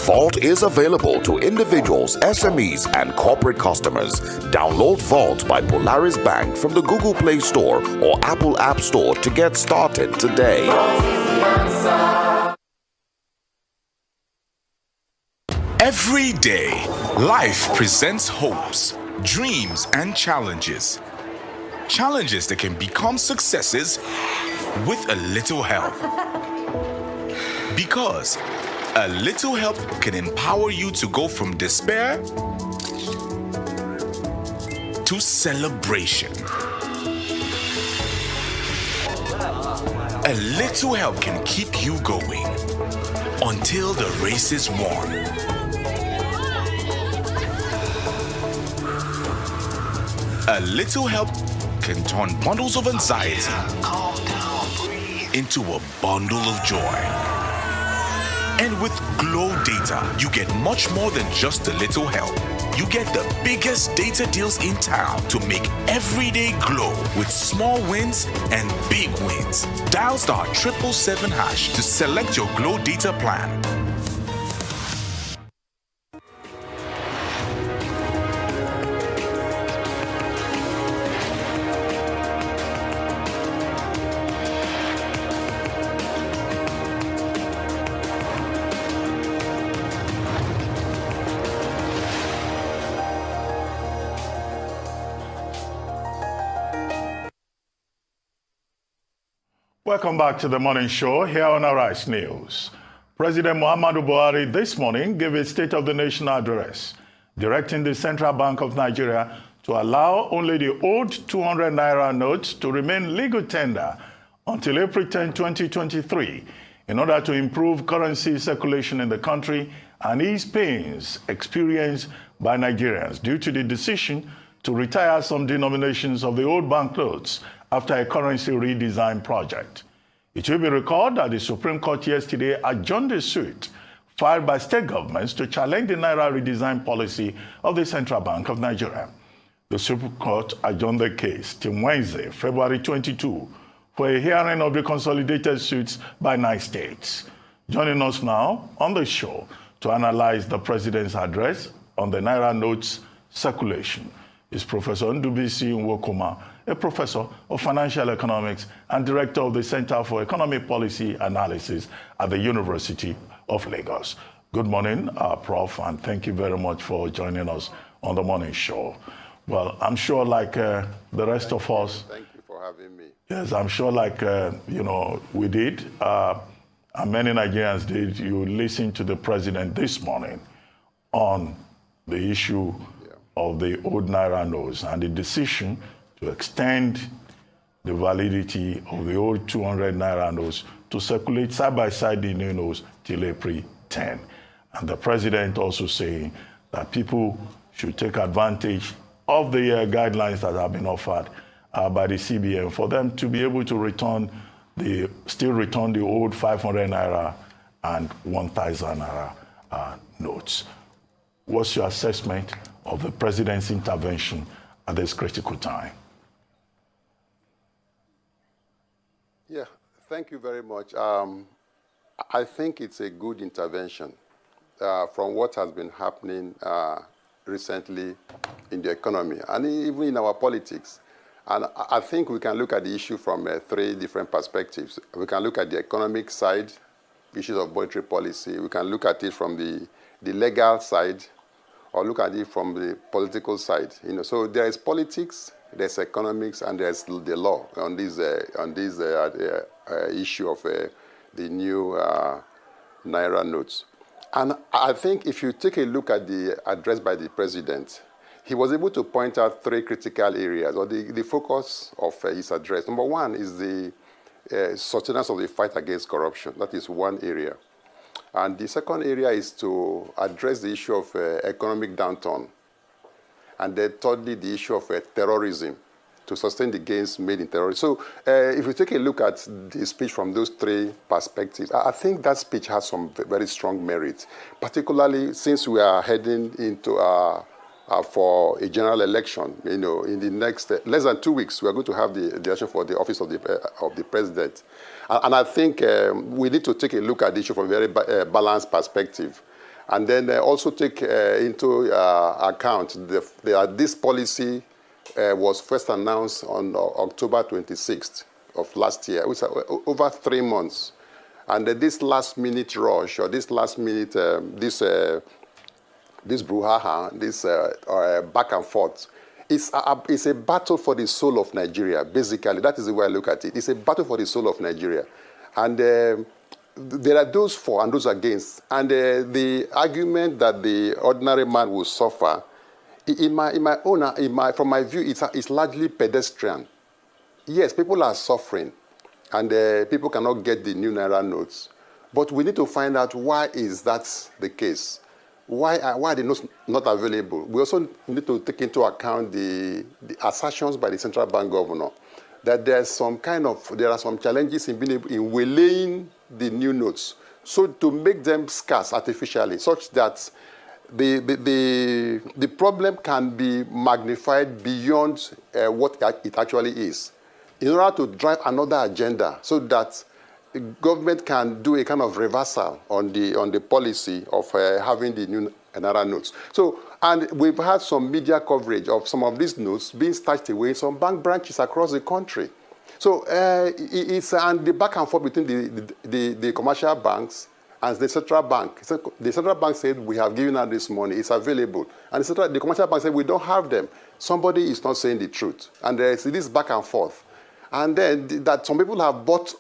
Speaker 6: Vault is available to individuals, SMEs, and corporate customers. Download Vault by Polaris Bank from the Google Play Store or Apple App Store to get started today.
Speaker 5: Every day, life presents hopes, dreams, and challenges. Challenges that can become successes with a little help. Because a little help can empower you to go from despair to celebration. A little help can keep you going until the race is won. A little help can turn bundles of anxiety into a bundle of joy. And with Glow Data, you get much more than just a little help. You get the biggest data deals in town to make every day glow with small wins and big wins. Dial *777# to select your Glow Data plan.
Speaker 8: Welcome back to the morning show here on Arise News. President Muhammadu Buhari this morning gave a State of the Nation address, directing the Central Bank of Nigeria to allow only the old 200 naira notes to remain legal tender until April 10, 2023, in order to improve currency circulation in the country and ease pains experienced by Nigerians due to the decision to retire some denominations of the old banknotes after a currency redesign project. It will be recalled that the Supreme Court yesterday adjourned the suit filed by state governments to challenge the Naira redesign policy of the Central Bank of Nigeria. The Supreme Court adjourned the case till Wednesday, February 22, for a hearing of the consolidated suits by 9 states. Joining us now on the show to analyze the president's address on the Naira notes circulation is Professor Ndubisi Nwokoma, a professor of financial economics and director of the Center for Economic Policy Analysis at the University of Lagos. Good morning, Prof, and thank you very much for joining us on the morning show. Well, I'm sure like the rest of us.
Speaker 14: Thank you for having me.
Speaker 8: Yes, I'm sure like, we did, and many Nigerians did. You listened to the president this morning on the issue of the old Naira notes and the decision to extend the validity of the old 200 Naira notes to circulate side by side the new notes till April 10. And the president also saying that people should take advantage of the guidelines that have been offered by the CBN for them to be able to still return the old 500 Naira and 1,000 Naira notes. What's your assessment of the president's intervention at this critical time?
Speaker 14: Yeah, thank you very much. I think it's a good intervention from what has been happening recently in the economy and even in our politics. And I think we can look at the issue from 3 different perspectives. We can look at the economic side, issues of monetary policy. We can look at it from the legal side, or look at it from the political side. So there is politics, there's economics, and there's the law on this issue of the new Naira notes. And I think if you take a look at the address by the president, he was able to point out 3 critical areas, or the focus of his address. Number 1 is the sustenance of the fight against corruption. That is one area. And the second area is to address the issue of economic downturn. And then thirdly, the issue of terrorism, to sustain the gains made in terrorism. So if you take a look at the speech from those 3 perspectives, I think that speech has some very strong merit, particularly since we are heading into for a general election. In the next less than 2 weeks, we are going to have the election for the office of the president. And I think we need to take a look at the issue from a very balanced perspective. And then also take into account this policy was first announced on October 26th of last year, which is over 3 months. And this last-minute rush, or this last-minute, this brouhaha, this back and forth, it's a battle for the soul of Nigeria, basically. That is the way I look at it. It's a battle for the soul of Nigeria. And there are those for and those against. And the argument that the ordinary man will suffer, from my view, it's largely pedestrian. Yes, people are suffering, and people cannot get the new Naira notes. But we need to find out why is that the case. Why are they not available? We also need to take into account the assertions by the central bank governor that there are some challenges in waylaying the new notes, so to make them scarce artificially, such that the problem can be magnified beyond what it actually is, in order to drive another agenda, so that the government can do a kind of reversal on the policy of having the new Naira notes. So, and we've had some media coverage of some of these notes being stashed away in some bank branches across the country. So and the back and forth between the commercial banks and the central bank. So the central bank said, we have given out this money, it's available. And the commercial bank said, we don't have them. Somebody is not saying the truth. And there is this back and forth. And then that some people have bought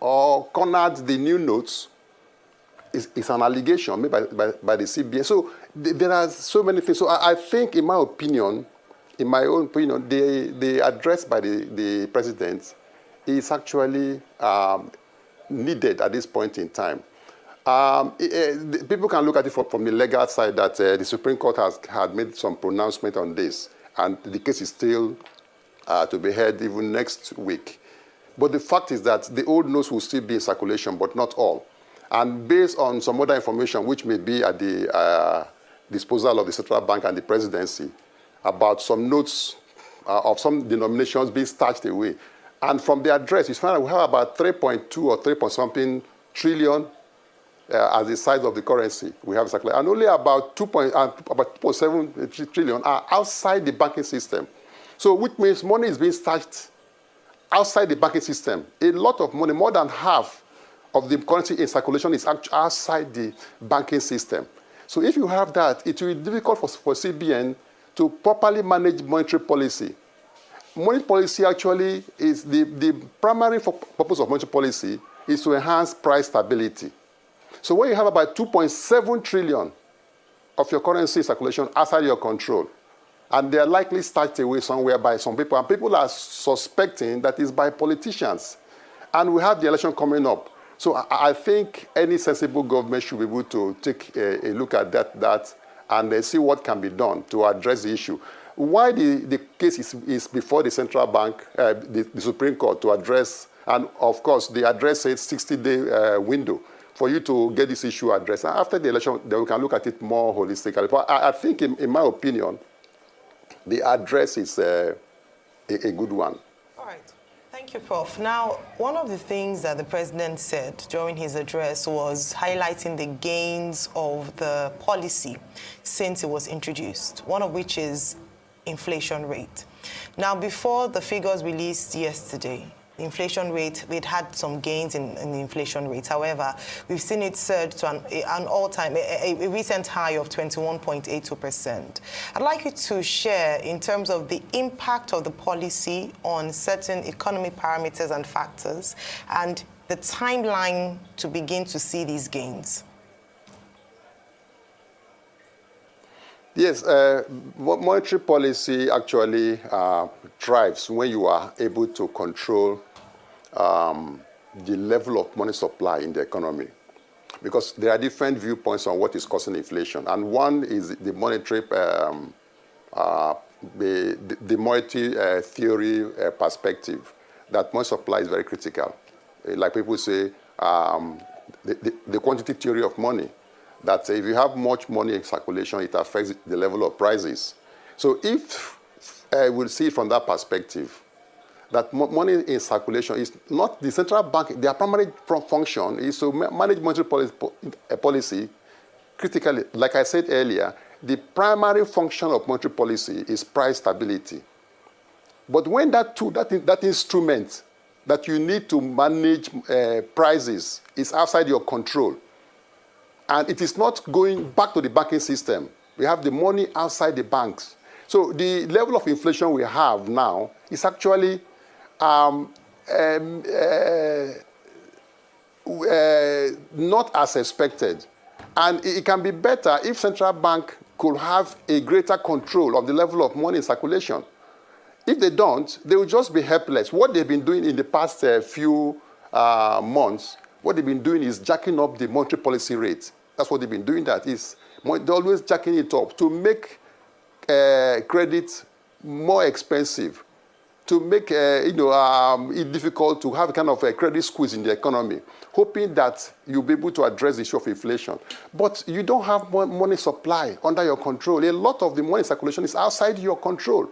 Speaker 14: or cornered the new notes is an allegation made by the CBN. So there are so many things. So I think, in my own opinion, the address by the president is actually needed at this point in time. People can look at it from the legal side, that the Supreme Court had made some pronouncement on this, and the case is still to be heard even next week. But the fact is that the old notes will still be in circulation, but not all. And based on some other information, which may be at the disposal of the central bank and the presidency, about some notes of some denominations being stashed away. And from the address, you find out we have about 3.2 or 3-point-something trillion as the size of the currency we have circulated. And only about 2.7 trillion are outside the banking system. So which means money is being stashed outside the banking system. A lot of money, more than half of the currency in circulation is outside the banking system. So if you have that, it will be difficult for CBN to properly manage monetary policy. Monetary policy actually is the primary purpose of monetary policy is to enhance price stability. So when you have about 2.7 trillion of your currency circulation outside your control, and they are likely stashed away somewhere by some people, and people are suspecting that it's by politicians. And we have the election coming up. So I think any sensible government should be able to take a look at that and see what can be done to address the issue. Why the case is before the central bank, the Supreme Court to address, and of course the address says 60-day window for you to get this issue addressed. And after the election, then we can look at it more holistically. But I think, in my opinion, the address is a good one.
Speaker 9: All right. Thank you, Prof. Now, one of the things that the president said during his address was highlighting the gains of the policy since it was introduced, one of which is inflation rate. Now, before the figures released yesterday, the inflation rate, we'd had some gains in the inflation rate. However, we've seen it surge to an all-time, a recent high of 21.82%. I'd like you to share in terms of the impact of the policy on certain economic parameters and factors and the timeline to begin to see these gains.
Speaker 14: Yes, monetary policy actually thrives when you are able to control the level of money supply in the economy. Because there are different viewpoints on what is causing inflation. And one is the monetary, the monetary theory perspective, that money supply is very critical. Like people say, the quantity theory of money, that if you have much money in circulation, it affects the level of prices. So if we'll see it from that perspective, that money in circulation is not the central bank, their primary function is to manage monetary policy critically. Like I said earlier, the primary function of monetary policy is price stability. But when that instrument that you need to manage prices is outside your control, and it is not going back to the banking system, we have the money outside the banks. So the level of inflation we have now is actually not as expected. And it can be better if central bank could have a greater control of the level of money in circulation. If they don't, they will just be helpless. What they've been doing in the past few months, what they've been doing is jacking up the monetary policy rate. That's what they've been doing. That is, they're always jacking it up to make credit more expensive, to make it difficult to have a kind of a credit squeeze in the economy, hoping that you'll be able to address the issue of inflation. But you don't have money supply under your control. A lot of the money circulation is outside your control.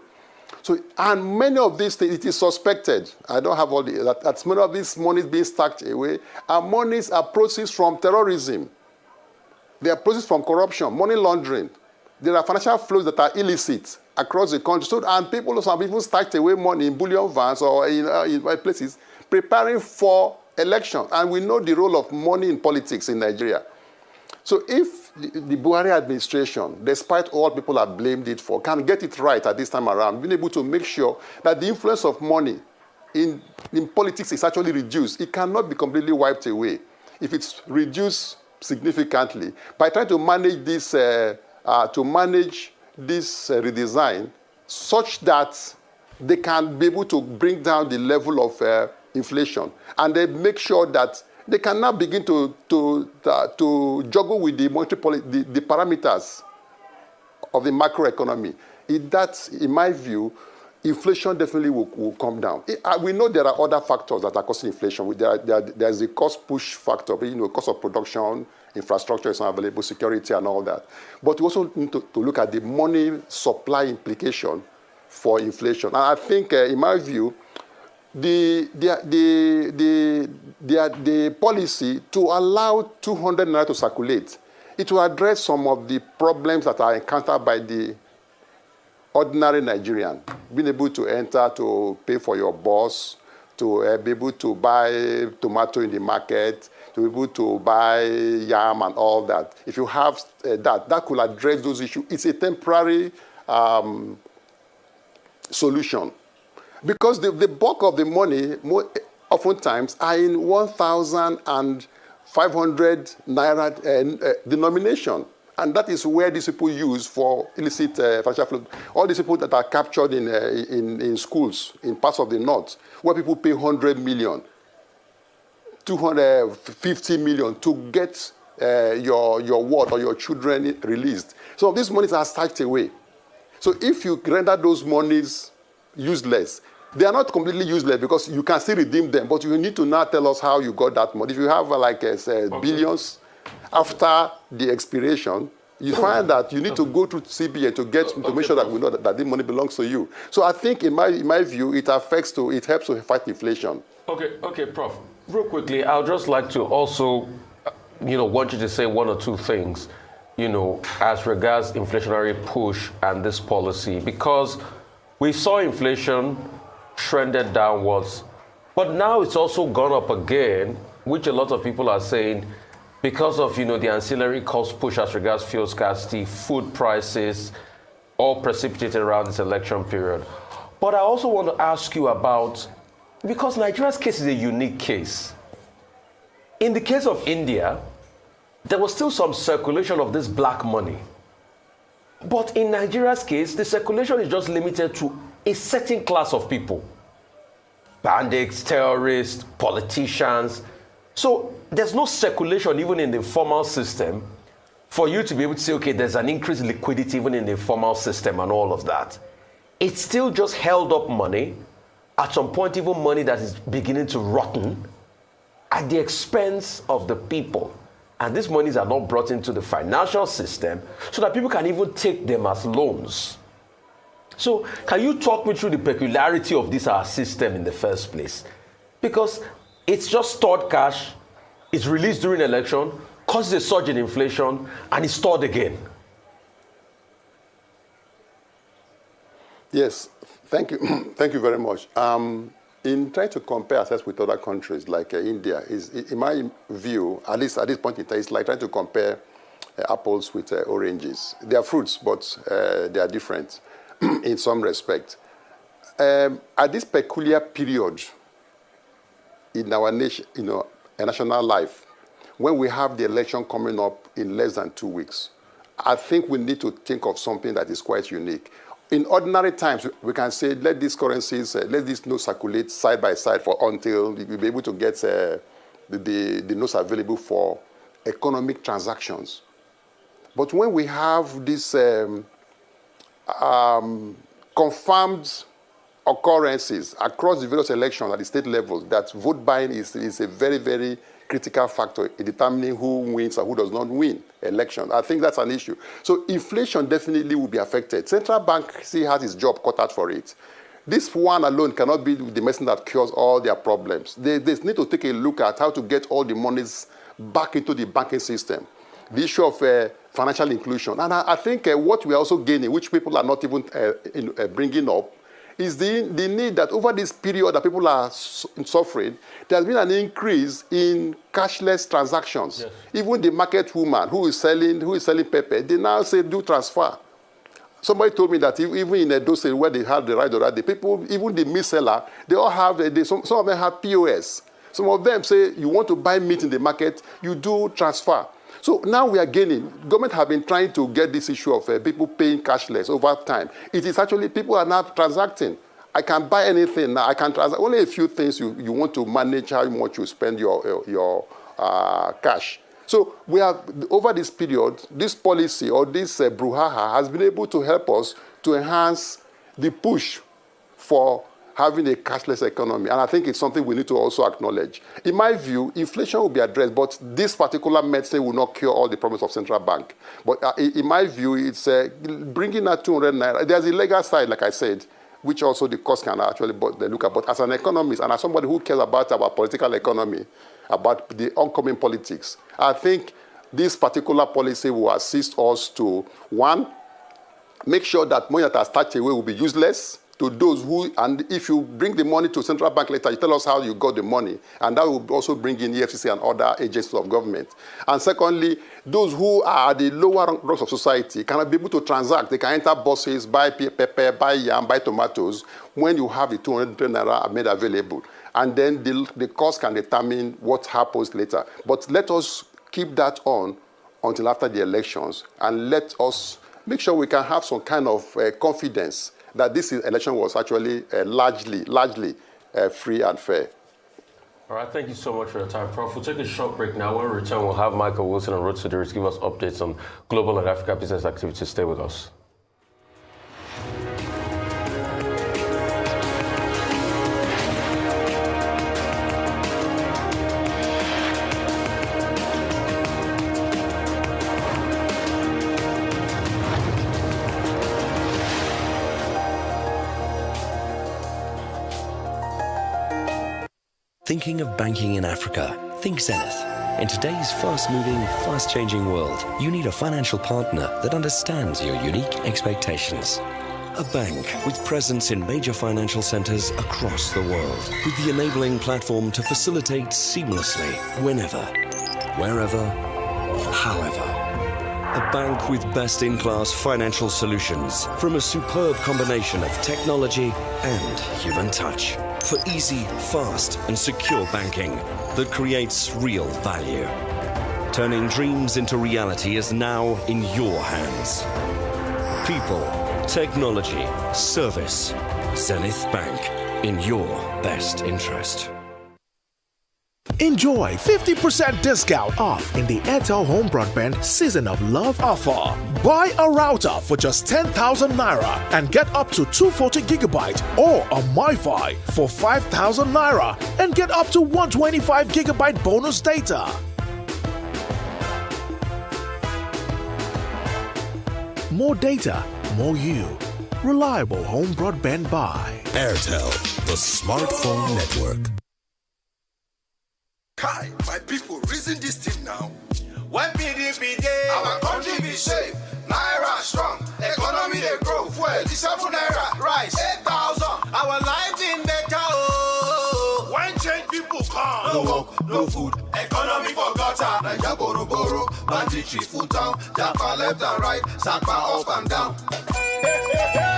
Speaker 14: So, and many of these things, it is suspected, I don't have all that many of these monies being stacked away, and monies are proceeds from terrorism. They are proceeds from corruption, money laundering. There are financial flows that are illicit across the country. So, and some people stacked away money in bullion vans or in places preparing for election. And we know the role of money in politics in Nigeria. So if the Buhari administration, despite all people have blamed it for, can get it right at this time around, being able to make sure that the influence of money in politics is actually reduced, it cannot be completely wiped away. If it's reduced significantly, by trying to manage this redesign such that they can be able to bring down the level of inflation, and they make sure that they can now begin to juggle with the monetary policy, the parameters of the macroeconomy. That, in my view, inflation definitely will come down. We know there are other factors that are causing inflation. There's the cost push factor, cost of production, infrastructure is not available, security and all that. But we also need to look at the money supply implication for inflation. And I think, in my view, the policy to allow 200 naira to circulate, it will address some of the problems that are encountered by the ordinary Nigerian, being able to enter to pay for your bus, to be able to buy tomato in the market, to be able to buy yam and all that. If you have that could address those issues. It's a temporary solution. Because the bulk of the money, oftentimes, are in 1,500 naira denomination. And that is where these people use for illicit financial flow. All these people that are captured in schools, in parts of the north, where people pay 100 million, 250 million to get your ward or your children released. So these monies are stashed away. So if you render those monies useless, they are not completely useless because you can still redeem them, but you need to now tell us how you got that money. If you have billions, after the expiration, you find that you need to go to CBN to make sure that we know that the money belongs to you. So I think, in my view, it helps to fight inflation.
Speaker 10: Okay, Prof. Real quickly, I'd just like to also, want you to say one or two things, as regards inflationary push and this policy, because we saw inflation trended downwards, but now it's also gone up again, which a lot of people are saying because of, the ancillary cost push as regards fuel scarcity, food prices, all precipitated around this election period. But I also want to ask you about, because Nigeria's case is a unique case. In the case of India, there was still some circulation of this black money. But in Nigeria's case, the circulation is just limited to a certain class of people. Bandits, terrorists, politicians. So there's no circulation even in the formal system for you to be able to say, okay, there's an increased liquidity even in the formal system and all of that. It's still just held up money, at some point even money that is beginning to rotten at the expense of the people. And these monies are not brought into the financial system so that people can even take them as loans. So can you talk me through the peculiarity of this our system in the first place? Because it's just stored cash, it's released during election, causes a surge in inflation, and it's stored again.
Speaker 14: Yes, thank you. Thank you very much. In trying to compare ourselves with other countries like India, in my view, at least at this point in time, it's like trying to compare apples with oranges. They are fruits, but they are different in some respect. At this peculiar period in our nation, national life, when we have the election coming up in less than 2 weeks, I think we need to think of something that is quite unique. In ordinary times, we can say, let these currencies, let these notes circulate side by side until we'll be able to get the notes available for economic transactions. But when we have these confirmed occurrences across the various elections at the state level, that vote buying is a very, very critical factor in determining who wins and who does not win election. I think that's an issue. So inflation definitely will be affected. Central bank still has its job cut out for it. This one alone cannot be the medicine that cures all their problems. They need to take a look at how to get all the monies back into the banking system. The issue of financial inclusion. And I think what we are also gaining, which people are not even bringing up, is the need that over this period that people are suffering, there has been an increase in cashless transactions. Yes. Even the market woman who is selling pepper, they now say do transfer. Somebody told me that even in a dosage where they have the right or the people, even the meat seller, they all have, some of them have POS. Some of them say you want to buy meat in the market, you do transfer. So now we are gaining. Government have been trying to get this issue of people paying cashless over time. It is actually people are now transacting. I can buy anything now. I can transact only a few things you want to manage how much you spend your cash. So we have, over this period, this policy or this brouhaha has been able to help us to enhance the push for having a cashless economy. And I think it's something we need to also acknowledge. In my view, inflation will be addressed, but this particular medicine will not cure all the problems of central bank. But in my view, it's bringing that 200 naira. There's a legal side, like I said, which also the cost can actually look at. But as an economist and as somebody who cares about our political economy, about the oncoming politics, I think this particular policy will assist us to, one, make sure that money that has touched away will be useless to those who, and if you bring the money to central bank later, you tell us how you got the money, and that will also bring in EFCC and other agencies of government. And secondly, those who are at the lower rungs of society cannot be able to transact. They can enter buses, buy pepper, buy yam, buy tomatoes, when you have the 200 naira made available. And then the cost can determine what happens later. But let us keep that on until after the elections, and let us make sure we can have some kind of confidence that this election was actually largely free and fair.
Speaker 10: All right, thank you so much for your time, Prof. We'll take a short break now. When we return, we'll have Michael Wilson and Ruth Sadiris give us updates on global and Africa business activities. Stay with us.
Speaker 15: Thinking of banking in Africa? Think Zenith. In today's fast-moving, fast-changing world, you need a financial partner that understands your unique expectations. A bank with presence in major financial centers across the world, with the enabling platform to facilitate seamlessly, whenever, wherever, however. A bank with best-in-class financial solutions from a superb combination of technology and human touch. For easy, fast, and secure banking that creates real value. Turning dreams into reality is now in your hands. People, technology, service. Zenith Bank, in your best interest.
Speaker 16: Enjoy 50% discount off in the Airtel Home Broadband Season of Love offer. Buy a router for just 10,000 naira and get up to 240 gigabyte, or a MiFi for 5,000 naira and get up to 125 gigabyte bonus data. More data, more you. Reliable home broadband by
Speaker 17: Airtel, the smartphone network.
Speaker 18: Kai, my people, reason this thing now. When PDP day, our country be safe. Naira strong, economy they grow. Fuel, 7 naira, rice, 8,000. Our life in better, oh. When change people come, no work, no food, economy for gutter. Naija boro, banditry full town. Japa left and right, Sapa up and down.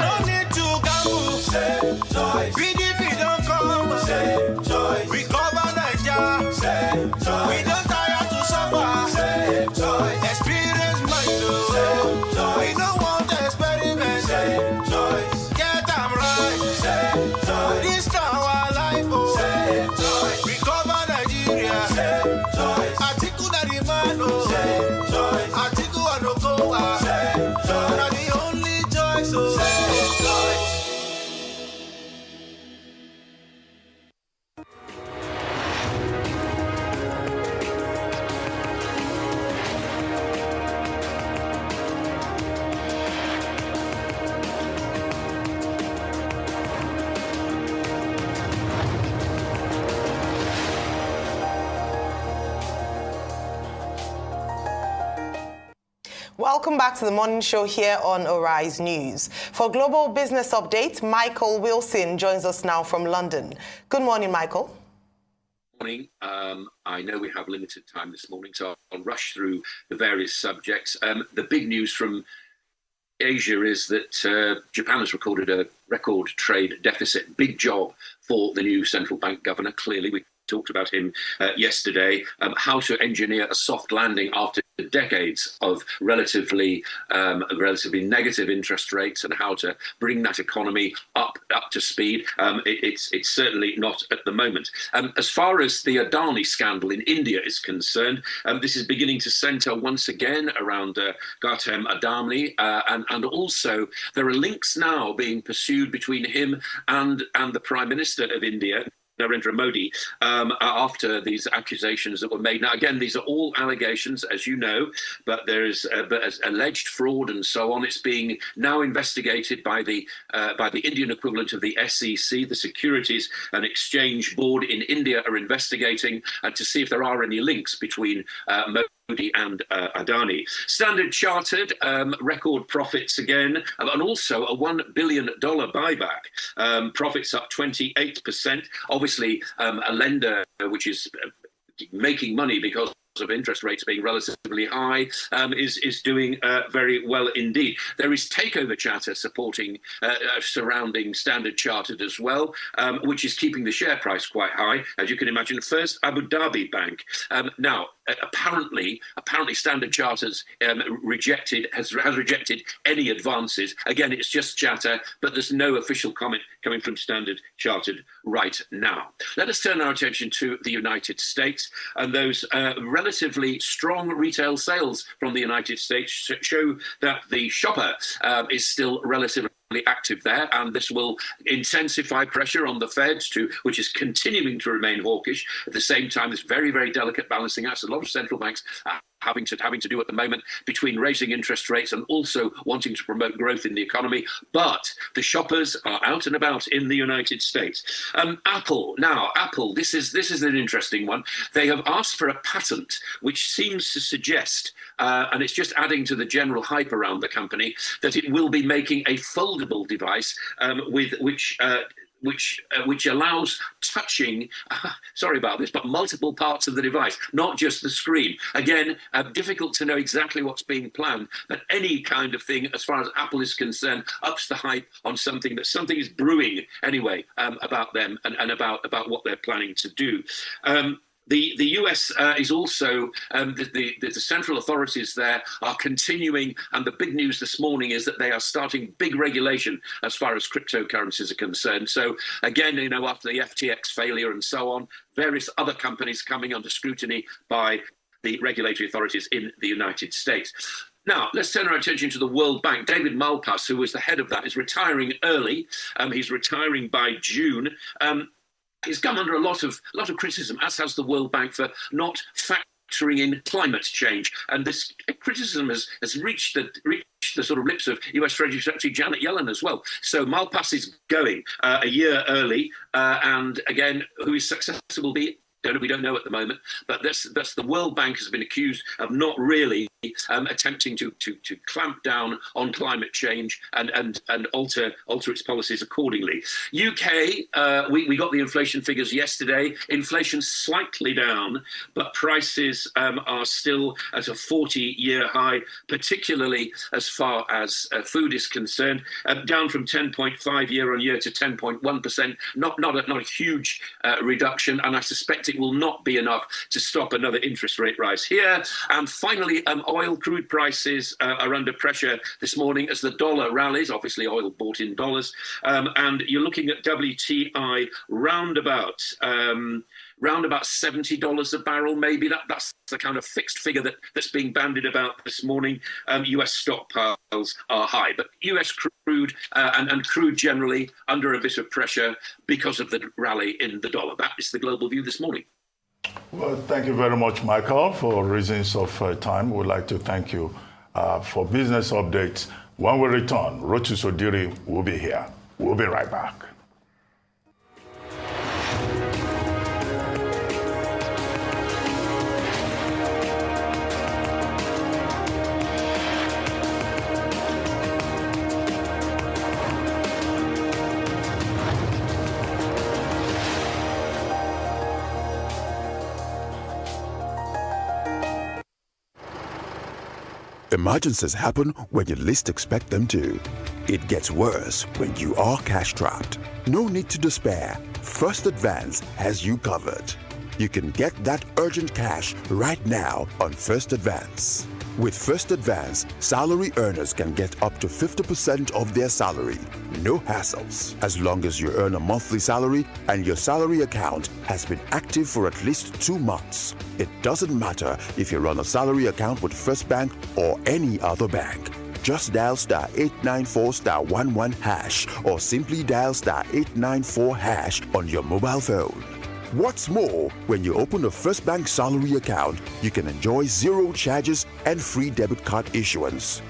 Speaker 18: No need to gamble, save choice. PDP don't come, save choice. Recover Naija, save choice. We don't tire to suffer, save choice. Experience mind, save choice. We don't want experiment, save choice. Get them right, save choice. This time our life, oh, save choice. Recover Nigeria, save choice. Atiku na the man, oh, save choice. Atiku Anokowa, save choice. Na the only choice, oh, save choice.
Speaker 9: Welcome back to the morning show here on Arise News. For Global Business Update, Michael Wilson joins us now from London. Good morning, Michael.
Speaker 7: Morning. I know we have limited time this morning, so I'll rush through the various subjects. The big news from Asia is that Japan has recorded a record trade deficit. Big job for the new central bank governor. Clearly, we talked about him yesterday, how to engineer a soft landing after decades of relatively negative interest rates, and how to bring that economy up to speed. It's certainly not at the moment. As far as the Adani scandal in India is concerned, this is beginning to centre once again around Gautam Adani, and also there are links now being pursued between him and the Prime Minister of India, Narendra Modi, after these accusations that were made. Now, again, these are all allegations, as you know, but there is alleged fraud and so on. It's being now investigated by the Indian equivalent of the SEC, the Securities and Exchange Board in India, are investigating to see if there are any links between Modi and Adani. Standard Chartered, record profits again, and also a $1 billion buyback. Profits up 28%. Obviously, a lender which is making money because of interest rates being relatively high, is doing very well indeed. There is takeover chatter surrounding Standard Chartered as well, which is keeping the share price quite high, as you can imagine. First, Abu Dhabi Bank. Now, apparently Standard Chartered has rejected any advances. Again, it's just chatter, but there's no official comment coming from Standard Chartered right now. Let us turn our attention to the United States, and those relatively strong retail sales from the United States show that the shopper is still relatively active there, and this will intensify pressure on the Fed, which is continuing to remain hawkish. At the same time, this very, very delicate balancing act a lot of central banks having to do at the moment between raising interest rates and also wanting to promote growth in the economy. But the shoppers are out and about in the United States. Apple, this is an interesting one. They have asked for a patent which seems to suggest, and it's just adding to the general hype around the company, that it will be making a foldable device with which allows touching, sorry about this, but multiple parts of the device, not just the screen. Again, difficult to know exactly what's being planned, but any kind of thing, as far as Apple is concerned, ups the hype on something is brewing anyway about them and about what they're planning to do. The US is also, the central authorities there are continuing, and the big news this morning is that they are starting big regulation as far as cryptocurrencies are concerned. So again, after the FTX failure and so on, various other companies coming under scrutiny by the regulatory authorities in the United States. Now, let's turn our attention to the World Bank. David Malpass, who was the head of that, is retiring early. He's retiring by June. He's come under a lot of criticism, as has the World Bank, for not factoring in climate change. And this criticism has reached the sort of lips of US Treasury Secretary Janet Yellen as well. So Malpass is going a year early. And again, who his successor will be, we don't know at the moment. But that's the World Bank has been accused of not really attempting to clamp down on climate change and alter its policies accordingly. UK, we got the inflation figures yesterday. Inflation slightly down, but prices are still at a 40-year high, particularly as far as food is concerned, down from 10.5 year on year to 10.1%. Not a huge reduction, and I suspect it will not be enough to stop another interest rate rise here. And finally, oil crude prices are under pressure this morning as the dollar rallies. Obviously, oil bought in dollars, and you're looking at WTI round about $70 a barrel, maybe. That's the kind of fixed figure that's being bandied about this morning. US stockpiles are high, but US crude and crude generally under a bit of pressure because of the rally in the dollar. That is the global view this morning.
Speaker 8: Well, thank you very much, Michael. For reasons of time, we'd like to thank you for business updates. When we return, Rotus Odiri will be here. We'll be right back.
Speaker 17: Emergencies happen when you least expect them to. It gets worse when you are cash-strapped. No need to despair. First Advance has you covered. you can get that urgent cash right now on First Advance. With First Advance, salary earners can get up to 50% of their salary. No hassles. As long as you earn a monthly salary and your salary account has been active for at least 2 months. It doesn't matter if you run a salary account with First Bank or any other bank. Just dial *894*11# or simply dial *894# on your mobile phone. What's more, when you open a First Bank salary account, you can enjoy 0 charges and free debit card issuance.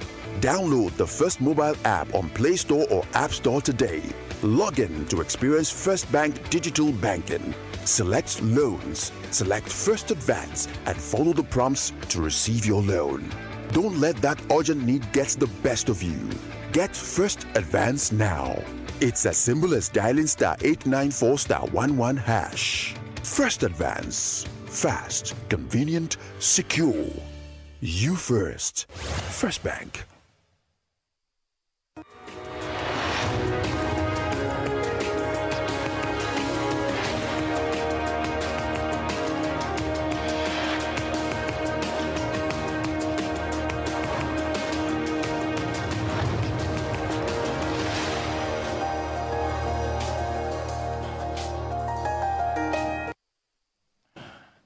Speaker 17: Download the First mobile app on Play Store or App Store today. Log in to experience First Bank digital banking. Select Loans, select First Advance, and follow the prompts to receive your loan. Don't let that urgent need get the best of you. Get First Advance now. It's as simple as dialing *894*11#. First Advance. Fast, convenient, secure. You first. First Bank.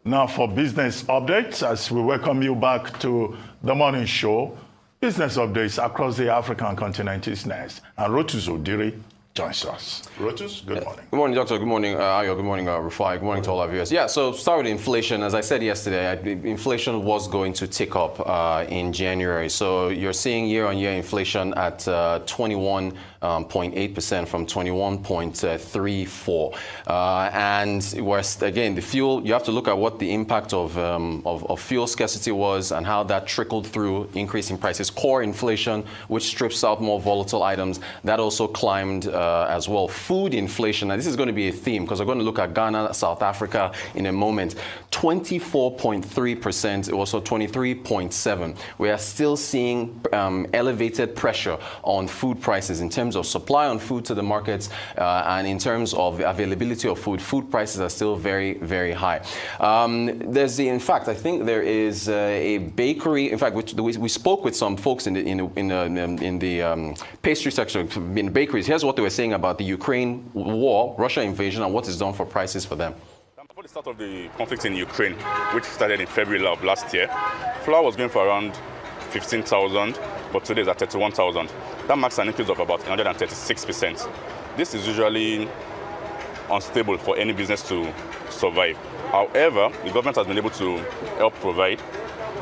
Speaker 8: Now for business updates, as we welcome you back to the morning show, business updates across the African continent is next. And Rotus Odiri joins us. Rotus, good morning.
Speaker 19: Good morning, Doctor. Good morning, Ayo. Good morning, Rufai. Good morning to all our viewers. Yeah, so start with inflation. As I said yesterday, inflation was going to tick up in January. So you're seeing year-on-year inflation at 21.8% from 21.34. And whereas, again, the fuel, you have to look at what the impact of fuel scarcity was and how that trickled through increasing prices. Core inflation, which strips out more volatile items, that also climbed as well. Food inflation, and this is going to be a theme because we're going to look at Ghana, South Africa in a moment. 24.3%, also 23.7%. We are still seeing elevated pressure on food prices in terms of supply on food to the markets and in terms of availability of food. Food prices are still very, very high. In fact, I think there is a bakery. In fact, we spoke with some folks in the pastry section in bakeries. Here's what they were saying about the Ukraine war, Russia invasion, and what it's done for prices for them.
Speaker 20: Before the start of the conflict in Ukraine, which started in February of last year, flour was going for around 15,000, but today it's at 31,000. That marks an increase of about 136%. This is usually unstable for any business to survive. However, the government has been able to help provide.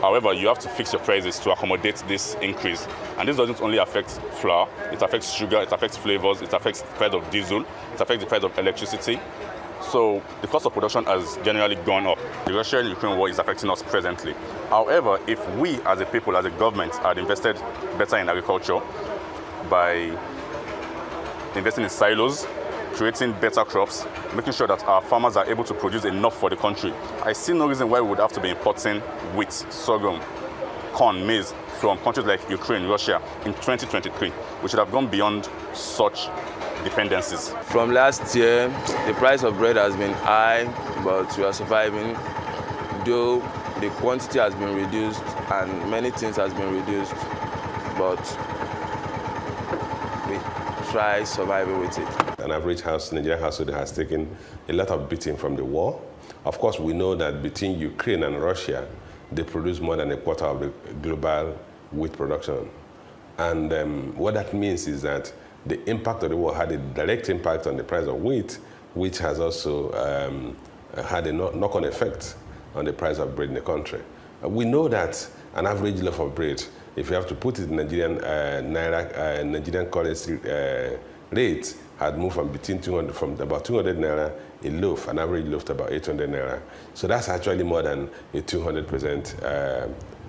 Speaker 20: However, you have to fix your prices to accommodate this increase. And this doesn't only affect flour, it affects sugar, it affects flavors, it affects the price of diesel, it affects the price of electricity. So the cost of production has generally gone up. The Russia-Ukraine war is affecting us presently. However, if we as a people, as a government, had invested better in agriculture by investing in silos, creating better crops, making sure that our farmers are able to produce enough for the country, I see no reason why we would have to be importing wheat, sorghum, corn, maize from countries like Ukraine, Russia in 2023. We should have gone beyond such dependencies.
Speaker 21: From last year, the price of bread has been high, but we are surviving. Though the quantity has been reduced and many things has been reduced, but we try surviving with it.
Speaker 22: An average Nigerian household has taken a lot of beating from the war. Of course, we know that between Ukraine and Russia, they produce more than a quarter of the global wheat production. And what that means is that the impact of the war had a direct impact on the price of wheat, which has also had a knock-on effect on the price of bread in the country. We know that an average loaf of bread, if you have to put it in Nigerian currency rate, had moved from about 200 naira a loaf, an average loaf, to about 800 naira. So that's actually more than a 200%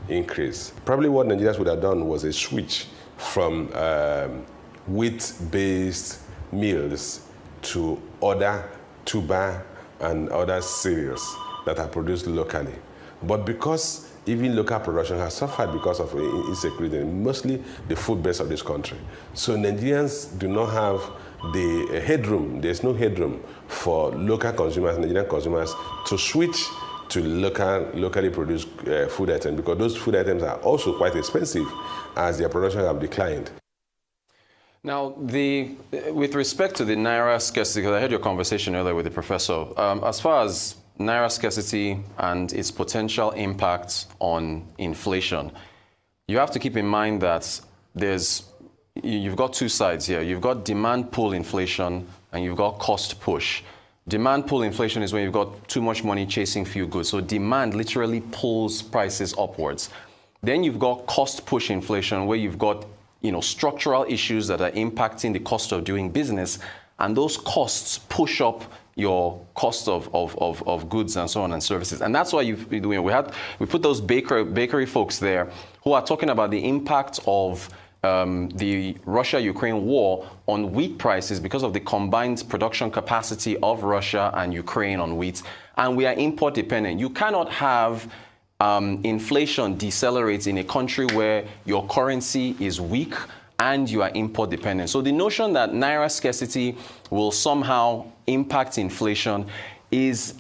Speaker 22: increase. Probably what Nigerians would have done was a switch from wheat-based meals to other tuber and other cereals that are produced locally. But because even local production has suffered because of insecurity, mostly the food base of this country. So Nigerians do not have the headroom, there's no headroom for local consumers, Nigerian consumers, to to switch to locally produced food items, because those food items are also quite expensive as their production have declined.
Speaker 19: Now, with respect to the Naira scarcity, because I had your conversation earlier with the professor, as far as Naira scarcity and its potential impact on inflation, you have to keep in mind that you've got two sides here. You've got demand pull inflation and you've got cost push. Demand pull inflation is when you've got too much money chasing few goods. So demand literally pulls prices upwards. Then you've got cost push inflation, where you've got structural issues that are impacting the cost of doing business, and those costs push up your cost of goods and so on and services. And that's why we put those bakery folks there who are talking about the impact of the Russia-Ukraine war on wheat prices because of the combined production capacity of Russia and Ukraine on wheat. And we are import dependent. You cannot have inflation decelerate in a country where your currency is weak and you are import dependent. So the notion that Naira scarcity will somehow impact inflation is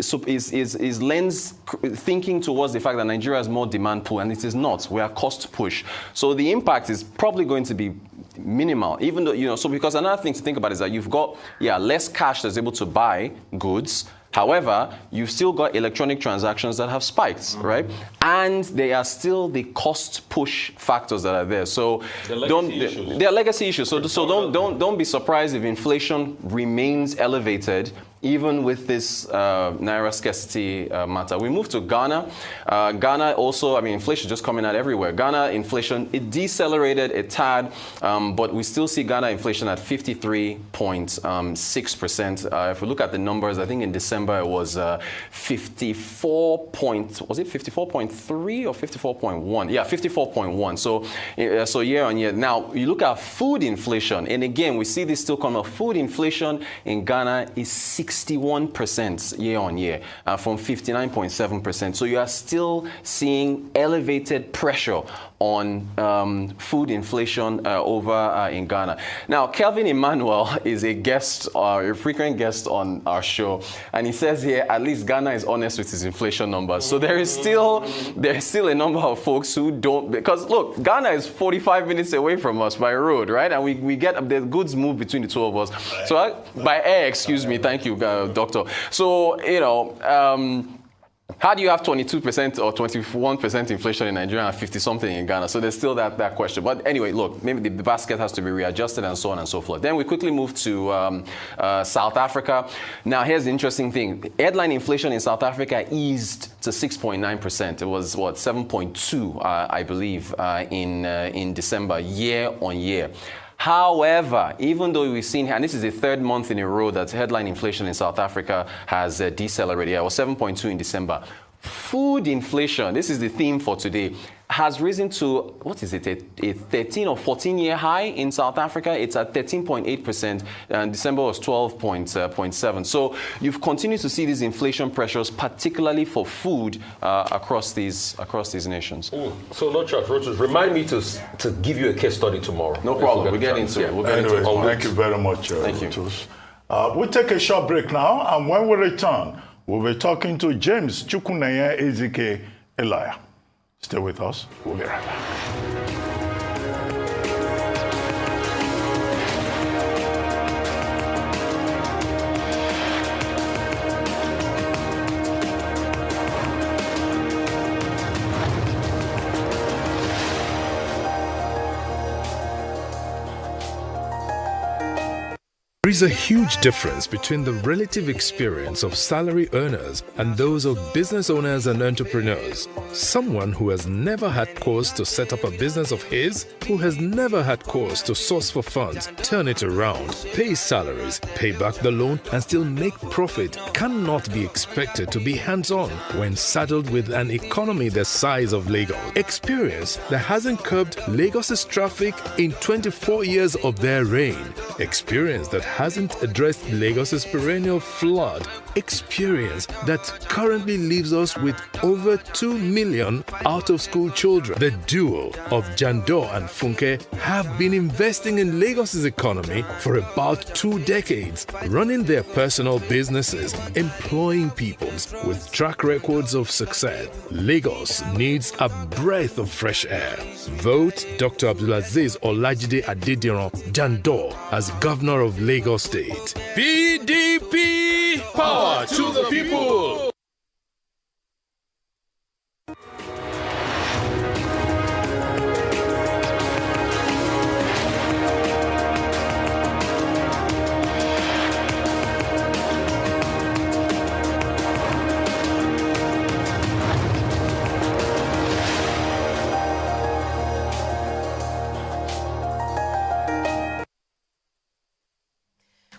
Speaker 19: lens thinking towards the fact that Nigeria has more demand pull, and it is not. We are cost push. So the impact is probably going to be minimal, even though, so because another thing to think about is that you've got, less cash that's able to buy goods. However, you've still got electronic transactions that have spiked, right? And they are still the cost push factors that are there. So they are legacy issues. So don't be surprised if inflation remains elevated even with this Naira scarcity matter. We move to Ghana. Ghana also, inflation just coming out everywhere. Ghana inflation, it decelerated a tad, but we still see Ghana inflation at 53.6%. If we look at the numbers, I think in December it was 54.3 or 54.1? Yeah, 54.1. So year on year. Now, you look at food inflation, and again, we see this still come up. Food inflation in Ghana is 61% year on year, from 59.7%. So you are still seeing elevated pressure on food inflation over in Ghana. Now, Kelvin Emmanuel is a guest, a frequent guest on our show, and he says here, at least Ghana is honest with his inflation numbers. So there is still a number of folks who don't, because look, Ghana is 45 minutes away from us by road, right? And we get the goods move between the two of us. So by air, excuse me, thank you, doctor. So how do you have 22% or 21% inflation in Nigeria and 50-something in Ghana? So there's still that question. But anyway, look, maybe the basket has to be readjusted and so on and so forth. Then we quickly move to South Africa. Now, here's the interesting thing. Headline inflation in South Africa eased to 6.9%. It was, 7.2, I believe, in December, year on year. However, even though we've seen, and this is the third month in a row that headline inflation in South Africa has decelerated. It was 7.2 in December. Food inflation, this is the theme for today, has risen to, a 13 or 14-year high in South Africa. It's at 13.8%, and December was 12.7. So you've continued to see these inflation pressures, particularly for food across these nations.
Speaker 10: So no chart, Rotus, remind me to give you a case study tomorrow.
Speaker 19: No problem, we'll get into it.
Speaker 8: Thank you very much, Rotus. We'll take a short break now, and when we return, we'll be talking to James Chukwuneye Ezike Elia. Stay with us. We'll be right back.
Speaker 3: There is a huge difference between the relative experience of salary earners and those of business owners and entrepreneurs. Someone who has never had cause to set up a business of his, who has never had cause to source for funds, turn it around, pay salaries, pay back the loan, and still make profit cannot be expected to be hands-on when saddled with an economy the size of Lagos. Experience that hasn't curbed Lagos's traffic in 24 years of their reign. Experience that hasn't addressed Lagos's perennial flood experience that currently leaves us with over 2 million out-of-school children. The duo of Jandor and Funke have been investing in Lagos's economy for about 2 decades, running their personal businesses, employing people with track records of success. Lagos needs a breath of fresh air. Vote Dr. Abdulaziz Olajide Adediran Jandor as Governor of Lagos State. PDP! Power to the people!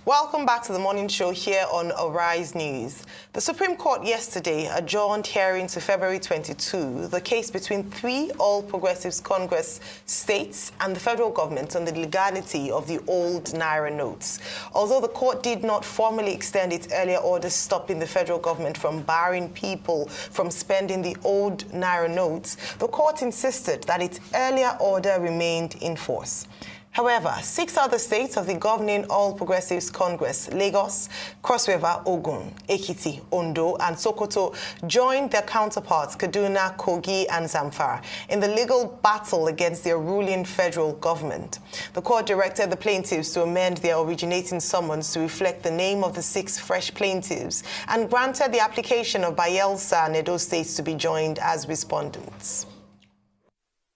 Speaker 9: Welcome back to the morning show here on Arise News. The Supreme Court yesterday adjourned hearing to February 22 the case between 3 All Progressives Congress states and the federal government on the legality of the old Naira notes. Although the court did not formally extend its earlier order stopping the federal government from barring people from spending the old Naira notes, the court insisted that its earlier order remained in force. However, 6 other states of the governing All Progressives Congress, Lagos, Cross River, Ogun, Ekiti, Ondo, and Sokoto, joined their counterparts, Kaduna, Kogi, and Zamfara, in the legal battle against their ruling federal government. The court directed the plaintiffs to amend their originating summons to reflect the name of the 6 fresh plaintiffs and granted the application of Bayelsa and Edo states to be joined as respondents.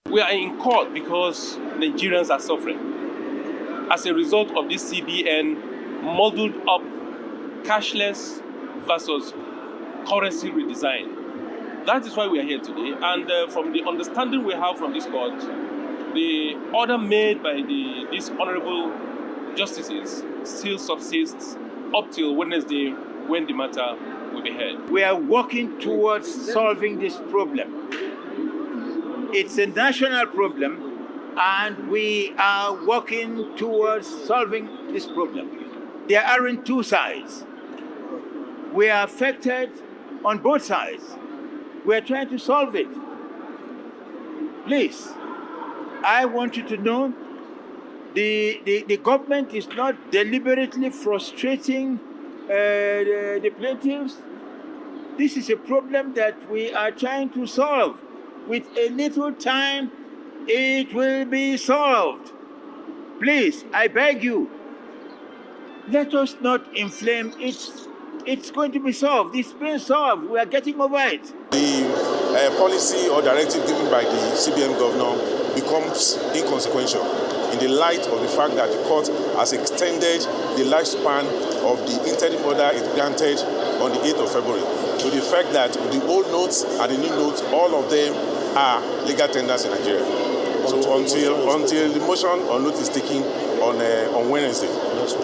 Speaker 1: We are in court because Nigerians are suffering as a result of this CBN modeled up cashless versus currency redesign. That is why we are here today. And from the understanding we have from this court, the order made by these honorable justices still subsists up till Wednesday when the matter will be heard.
Speaker 4: We are working towards solving this problem. It's a national problem, and we are working towards solving this problem. There aren't 2 sides. We are affected on both sides. We are trying to solve it. Please, I want you to know the government is not deliberately frustrating the plaintiffs. This is a problem that we are trying to solve. With a little time, it will be solved. Please, I beg you, let us not inflame it. It's going to be solved. It's been solved. We are getting over it.
Speaker 23: The policy or directive given by the CBN governor becomes inconsequential in the light of the fact that the court has extended the lifespan of the interim order it granted on the 8th of February to the fact that the old notes and the new notes, all of them are legal tenders in Nigeria. So until the motion or note is taken on Wednesday.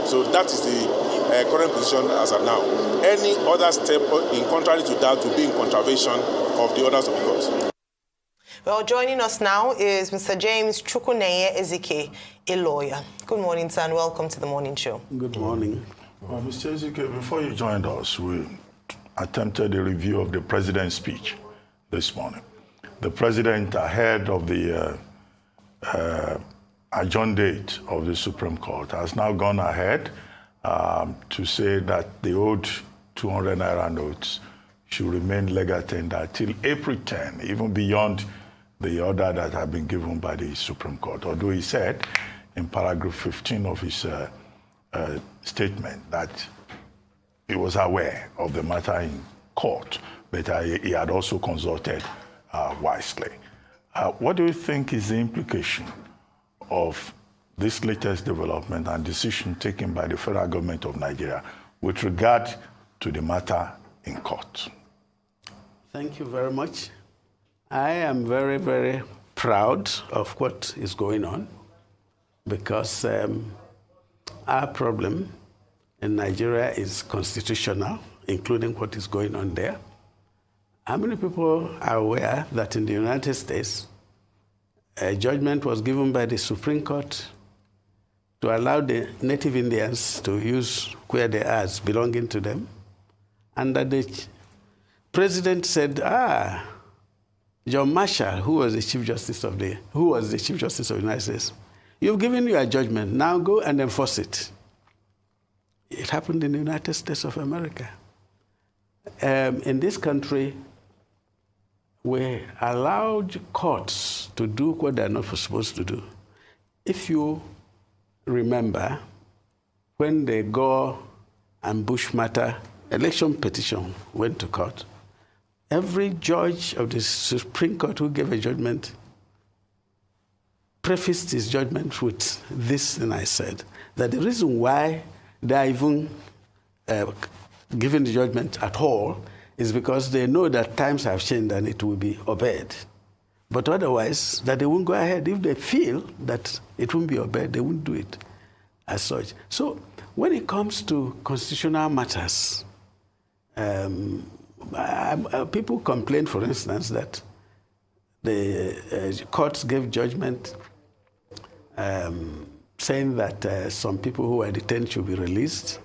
Speaker 23: So that is the current position as of now. Any other step in contrary to that will be in contravention of the orders of the court.
Speaker 9: Well, joining us now is Mr. James Chukwuneye Ezike, a lawyer. Good morning, sir, and welcome to the morning show.
Speaker 24: Good morning.
Speaker 8: Well, Mr. Ezike, before you joined us, we attempted a review of the president's speech this morning. The president, ahead of the adjourned date of the Supreme Court, has now gone ahead to say that the old 200 Naira notes should remain legal tender till April 10, even beyond the order that had been given by the Supreme Court. Although he said in paragraph 15 of his statement that he was aware of the matter in court, but he had also consulted wisely. What do you think is the implication of this latest development and decision taken by the federal government of Nigeria with regard to the matter in court?
Speaker 24: Thank you very much. I am very, very proud of what is going on because our problem in Nigeria is constitutional, including what is going on there. How many people are aware that in the United States, a judgment was given by the Supreme Court to allow the native Indians to use where they are as belonging to them, and that the president said, John Marshall, who was the Chief Justice of the United States, you've given your judgment, now go and enforce it. It happened in the United States of America. In this country, we allowed courts to do what they're not supposed to do. If you remember, when the Gore and Bush matter election petition went to court, every judge of the Supreme Court who gave a judgment prefaced his judgment with this, and I said, that the reason why they are even giving the judgment at all is because they know that times have changed and it will be obeyed. But otherwise, that they won't go ahead. If they feel that it won't be obeyed, they won't do it as such. So when it comes to constitutional matters, people complain, for instance, that the courts gave judgment saying that some people who were detained should be released,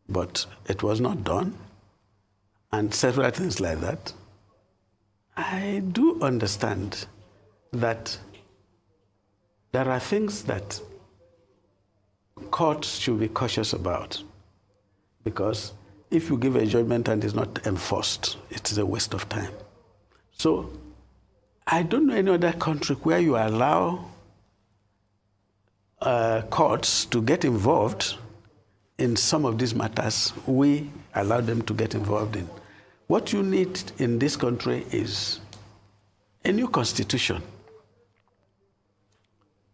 Speaker 24: but it was not done, and several things like that. I do understand that there are things that courts should be cautious about, because if you give a judgment and it's not enforced, it's a waste of time. So I don't know any other country where you allow courts to get involved in some of these matters. We allow them to get involved in. What you need in this country is a new constitution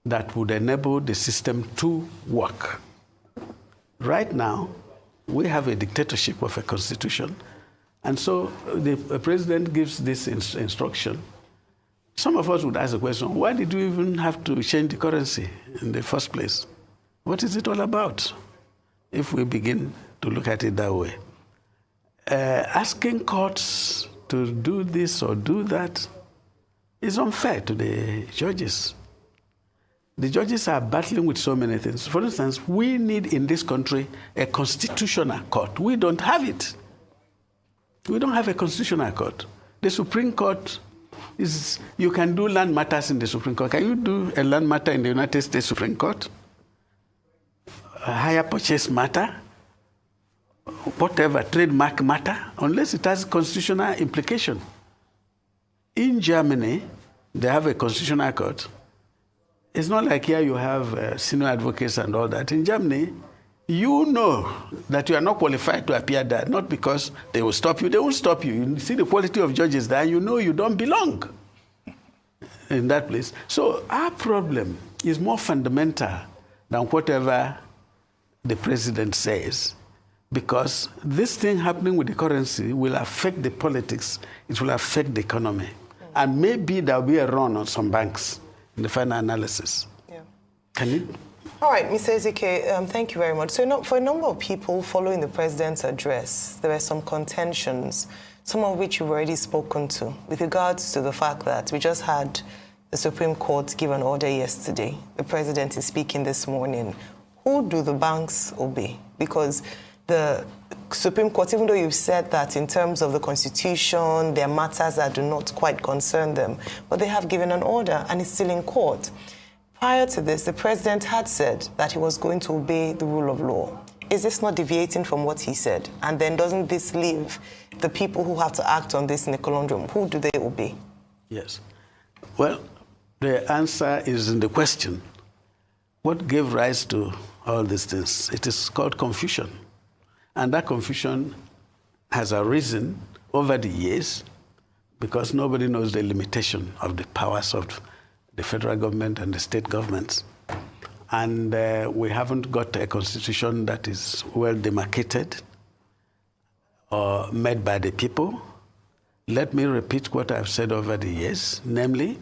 Speaker 24: that would enable the system to work. Right now, we have a dictatorship of a constitution, and so the president gives this instruction. Some of us would ask the question, why did you even have to change the currency in the first place? What is it all about, if we begin to look at it that way? Asking courts to do this or do that is unfair to the judges. The judges are battling with so many things. For instance, we need in this country a constitutional court. We don't have it. We don't have a constitutional court. The Supreme Court is, you can do land matters in the Supreme Court. Can you do a land matter in the United States Supreme Court? A hire purchase matter? Whatever, trademark matter? Unless it has constitutional implication. In Germany, they have a constitutional court. It's not like here you have senior advocates and all that. In Germany, you know that you are not qualified to appear there, not because they will stop you. They won't stop you. You see the quality of judges there, you know you don't belong in that place. So our problem is more fundamental than whatever the president says, because this thing happening with the currency will affect the politics, it will affect the economy. And maybe there will be a run on some banks in the final analysis. Yeah. Can you?
Speaker 9: All right, Mr. Ezike, thank you very much. So for a number of people following the president's address, there were some contentions, some of which you've already spoken to, with regards to the fact that we just had the Supreme Court give an order yesterday. The president is speaking this morning. Who do the banks obey? Because the Supreme Court, even though you've said that in terms of the Constitution, there are matters that do not quite concern them, but they have given an order and it's still in court. Prior to this, the president had said that he was going to obey the rule of law. Is this not deviating from what he said? And then doesn't this leave the people who have to act on this in a conundrum? Who do they obey?
Speaker 24: Yes. Well, the answer is in the question. What gave rise to all these things? It is called confusion. And that confusion has arisen over the years because nobody knows the limitation of the powers of the federal government and the state governments. And we haven't got a constitution that is well demarcated or made by the people. Let me repeat what I've said over the years, namely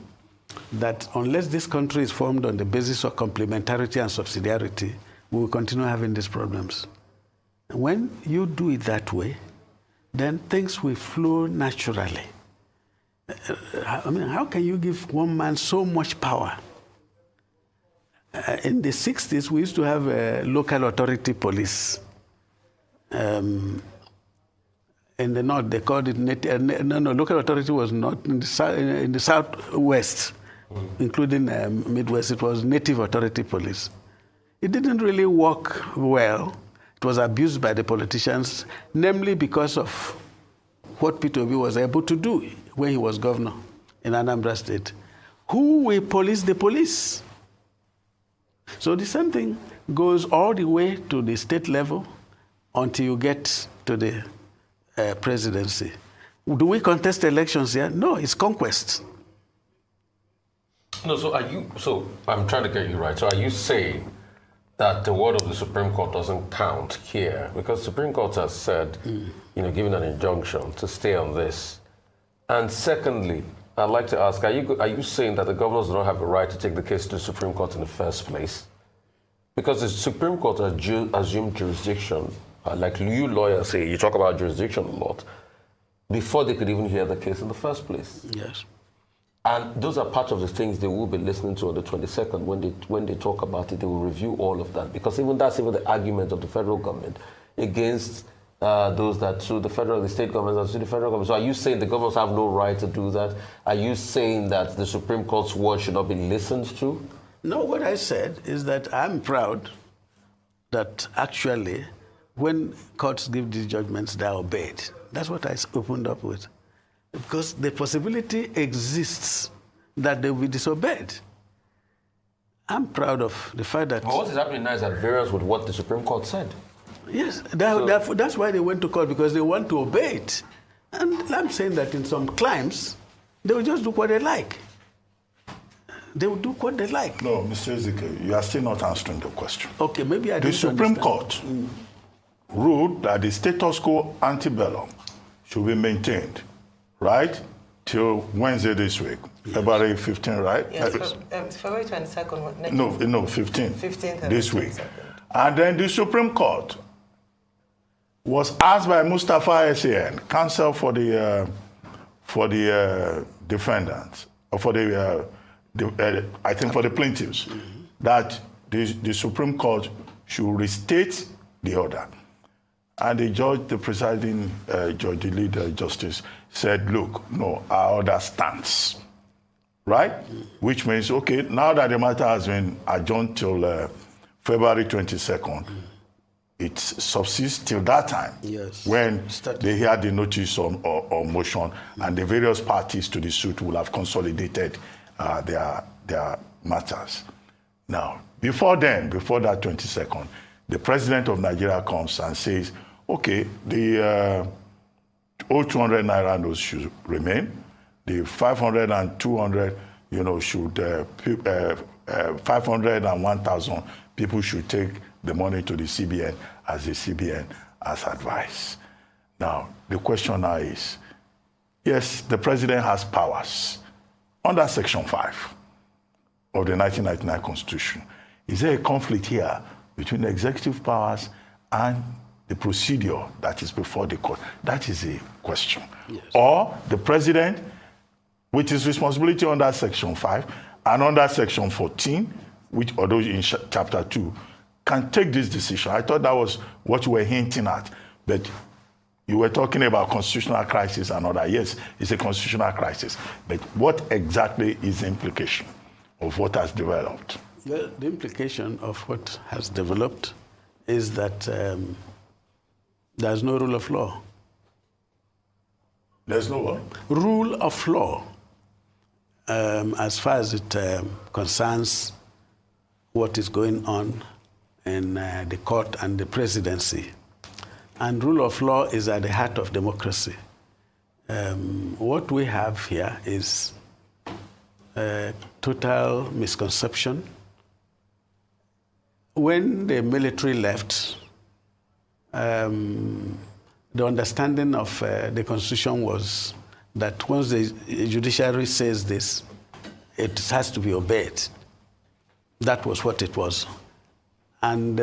Speaker 24: that unless this country is formed on the basis of complementarity and subsidiarity, we will continue having these problems. When you do it that way, then things will flow naturally. I mean, how can you give one man so much power In the 60s, we used to have a local authority police. In the north, they called it local authority was not in the southwest, including Midwest. It was native authority police. It didn't really work well. It was abused by the politicians, namely because of what Peter Obi was able to do when he was governor in Anambra State. Who will police the police? So the same thing goes all the way to the state level until you get to the presidency. Do we contest elections here? No, it's conquest.
Speaker 10: No, so I'm trying to get you right. So are you saying that the word of the Supreme Court doesn't count here? Because the Supreme Court has said, given an injunction to stay on this. And secondly, I'd like to ask, are you saying that the governors do not have a right to take the case to the Supreme Court in the first place? Because the Supreme Court assumed jurisdiction, like you lawyers say, you talk about jurisdiction a lot, before they could even hear the case in the first place.
Speaker 24: Yes.
Speaker 10: And those are part of the things they will be listening to on the 22nd. When they talk about it, they will review all of that. Because that's even the argument of the federal government against those that sue the state governments that sue the federal government. So are you saying the governments have no right to do that? Are you saying that the Supreme Court's word should not be listened to?
Speaker 24: No, what I said is that I'm proud that actually when courts give these judgments, they are obeyed. That's what I opened up with. Because the possibility exists that they will be disobeyed. I'm proud of the fact that...
Speaker 10: Well, what is happening now is at variance with what the Supreme Court said.
Speaker 24: Yes, that's why they went to court, because they want to obey it. And I'm saying that in some climes, they will just do what they like. They will do what they like.
Speaker 8: No, Mr. Ezike, you are still not answering the question.
Speaker 24: Okay, maybe I
Speaker 8: The
Speaker 24: didn't
Speaker 8: Supreme
Speaker 24: understand.
Speaker 8: Court ruled that the status quo ante bellum should be maintained, right, till Wednesday this week, February 15, right?
Speaker 9: Yes, February 22nd.
Speaker 8: No, 15.
Speaker 9: 15th
Speaker 8: this week. And then the Supreme Court was asked by Mustafa SAN, counsel for the defendants, or for I think for the plaintiffs, that the Supreme Court should restate the order. And the judge, the presiding judge, the lead justice, said, look, no, our order stands, right? Which means, okay, now that the matter has been adjourned till February 22nd, it subsists till that time, when they hear the notice or motion, and the various parties to the suit will have consolidated their matters. Now, before that 22nd, the president of Nigeria comes and says, okay, the old 200 naira notes should remain. The 500 and 200, should 500 and 1,000 people should take the money to the CBN as the CBN has advised. Now, the question now is, yes, the president has powers under Section 5 of the 1999 Constitution. Is there a conflict here between the executive powers and the procedure that is before the court? That is a question. Yes. Or the president, with his responsibility under Section 5 and under Section 14, which, although in Chapter 2, can take this decision. I thought that was what you were hinting at, but you were talking about constitutional crisis and all that. Yes, it's a constitutional crisis, but what exactly is the implication of what has developed?
Speaker 24: Well, the implication of what has developed is that there's no rule of law.
Speaker 8: There's no what?
Speaker 24: Rule of law, as far as it concerns what is going on in the court and the presidency. And rule of law is at the heart of democracy. What we have here is a total misconception. When the military left, the understanding of the Constitution was that once the judiciary says this, it has to be obeyed. That was what it was. And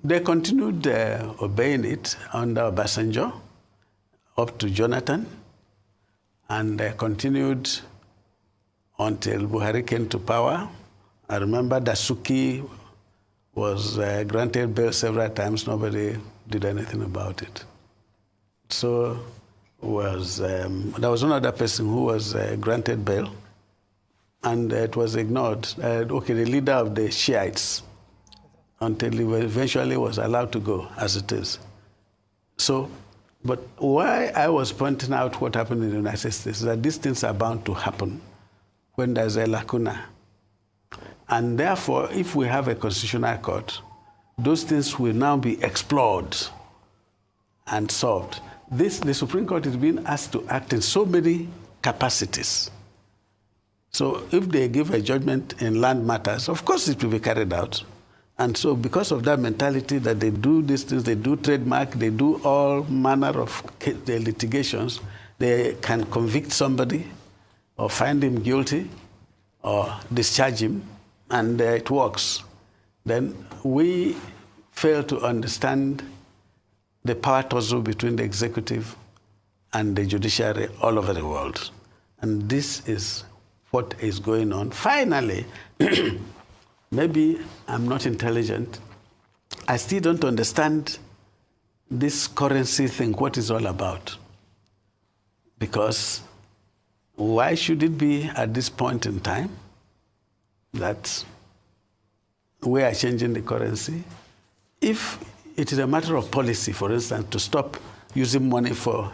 Speaker 24: they continued obeying it under Obasanjo up to Jonathan, and continued until Buhari came to power, I remember Dasuki was granted bail several times. Nobody did anything about it. So there was another person who was granted bail, and it was ignored. The leader of the Shiites, until he eventually was allowed to go, as it is. So, but why I was pointing out what happened in the United States is that these things are bound to happen when there's a lacuna. And therefore, if we have a constitutional court, those things will now be explored and solved. The Supreme Court is being asked to act in so many capacities. So if they give a judgment in land matters, of course it will be carried out. And so because of that mentality that they do these things, they do trademark, they do all manner of litigations, they can convict somebody or find him guilty or discharge him, and it works. Then we fail to understand the power tussle between the executive and the judiciary all over the world. And this is what is going on. Finally, maybe I'm not intelligent. I still don't understand this currency thing, what it's all about. Because why should it be at this point in time that we are changing the currency? If it is a matter of policy, for instance, to stop using money for